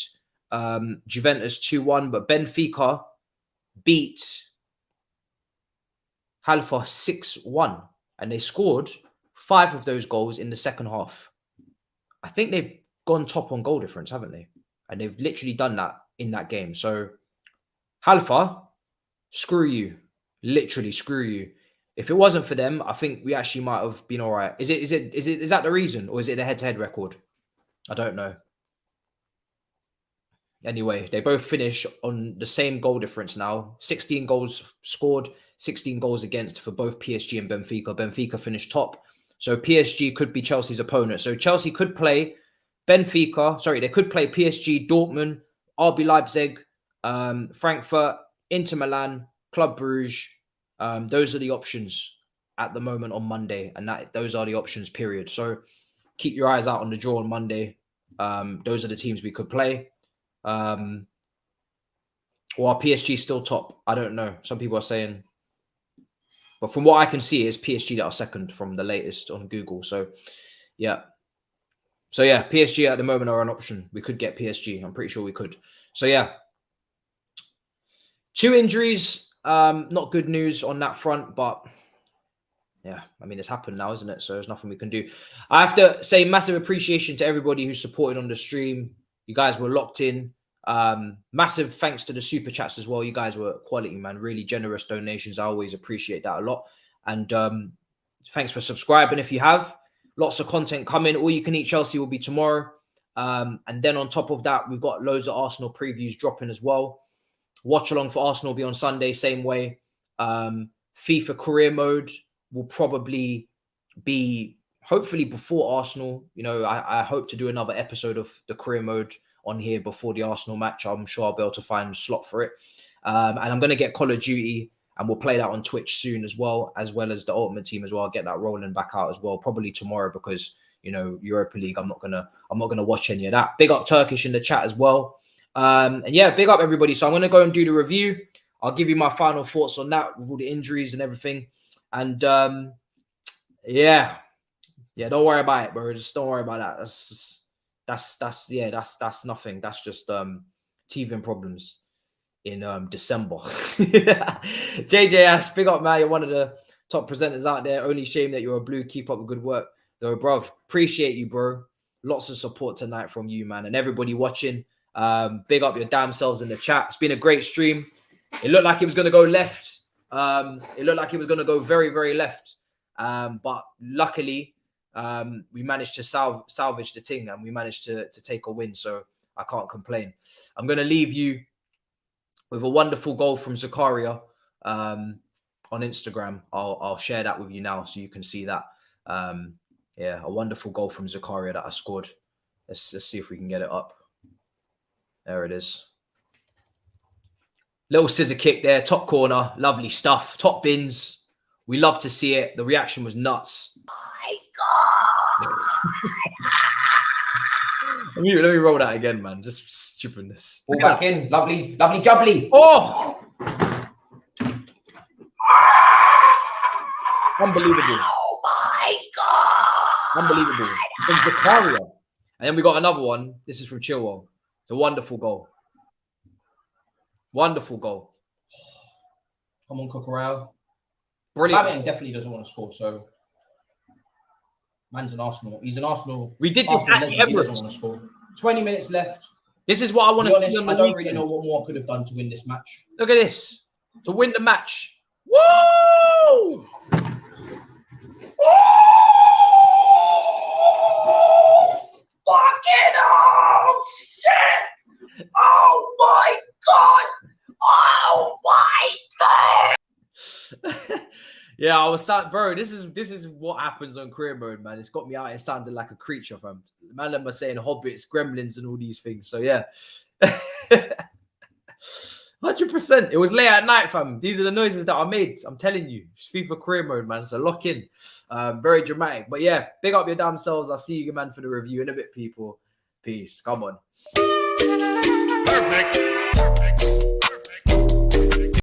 Juventus 2-1, but Benfica beat Halfa 6-1, and they scored 5 of those goals in the second half. I think they've gone top on goal difference, haven't they? And they've literally done that in that game. So Halfa, screw you. Literally screw you. If it wasn't for them, I think we actually might have been all right. Is that the reason, or is it the head-to-head record? I don't know. Anyway, they both finish on the same goal difference now. 16 goals scored, 16 goals against for both PSG and Benfica. Benfica finished top. So PSG could be Chelsea's opponent. So Chelsea could play Benfica. Sorry, they could play PSG, Dortmund, RB Leipzig, Frankfurt, Inter Milan, Club Brugge. Those are the options at the moment on Monday, and those are the options, period. So keep your eyes out on the draw on Monday. Those are the teams we could play. Or are PSG still top? I don't know. Some people are saying, but from what I can see, it's PSG that are second from the latest on Google. So yeah. So yeah, PSG at the moment are an option. We could get PSG. I'm pretty sure we could. So yeah. 2 injuries. Not good news on that front, but yeah, I mean, it's happened now, isn't it? So there's nothing we can do. I have to say massive appreciation to everybody who supported on the stream. You guys were locked in. Massive thanks to the super chats as well. You guys were quality, man. Really generous donations. I always appreciate that a lot. And thanks for subscribing if you have. Lots of content coming. All You Can Eat Chelsea will be tomorrow. And then on top of that, we've got loads of Arsenal previews dropping as well. Watchalong for Arsenal will be on Sunday, same way. FIFA career mode will probably be hopefully before Arsenal. You know, I hope to do another episode of the career mode on here before the Arsenal match. I'm sure I'll be able to find a slot for it. And I'm going to get Call of Duty, and we'll play that on Twitch soon as well as the Ultimate Team as well. I'll get that rolling back out as well, probably tomorrow, because, you know, Europa League, I'm not gonna watch any of that. Big up Turkish in the chat as well. And yeah, big up everybody. So I'm going to go and do the review. I'll give you my final thoughts on that with all the injuries and everything. And yeah, don't worry about it, bro. Just don't worry about that. That's nothing. That's just teething problems in December. JJ Ash, big up, man. You're one of the top presenters out there. Only shame that you're a blue. Keep up the good work. Though, bro, appreciate you, bro. Lots of support tonight from you, man, and everybody watching. Big up your damn selves in the chat. It's been a great stream. It looked like it was going to go left. It looked like it was going to go very, very left. But luckily, we managed to salvage the thing, and we managed to take a win. So I can't complain. I'm going to leave you with a wonderful goal from Zakaria on Instagram. I'll share that with you now so you can see that. Yeah, a wonderful goal from Zakaria that I scored. Let's see if we can get it up. There it is. Little scissor kick there, top corner. Lovely stuff. Top bins. We love to see it. The reaction was nuts. My God. let me roll that again, man. Just stupidness. Ball back in. Lovely, lovely jubbly. Oh! Unbelievable. Oh my God. Unbelievable. From Zakaria. And then we got another one. This is from Chilwell. It's a wonderful goal. Wonderful goal. Come on, Cucurella. Brilliant. Batman definitely doesn't want to score, so man's an Arsenal. He's an Arsenal. We did this at the He doesn't Emirates. want to score. 20 minutes left. This is what I want to see on the I don't weekend. really know what more I could have done to win this match. Look at this. To win the match. Woo! Fucking hell! Shit! Oh my God! Oh my God! Yeah, I was bro. This is what happens on career mode, man. It's got me out here sounding like a creature, fam. Man, am I saying hobbits, gremlins, and all these things. So yeah, 100%. It was late at night, fam. These are the noises that I made. I'm telling you, it's FIFA career mode, man. So lock in. Very dramatic, but yeah, big up your damn selves. I'll see you, man, for the review in a bit, people. Peace. Come on.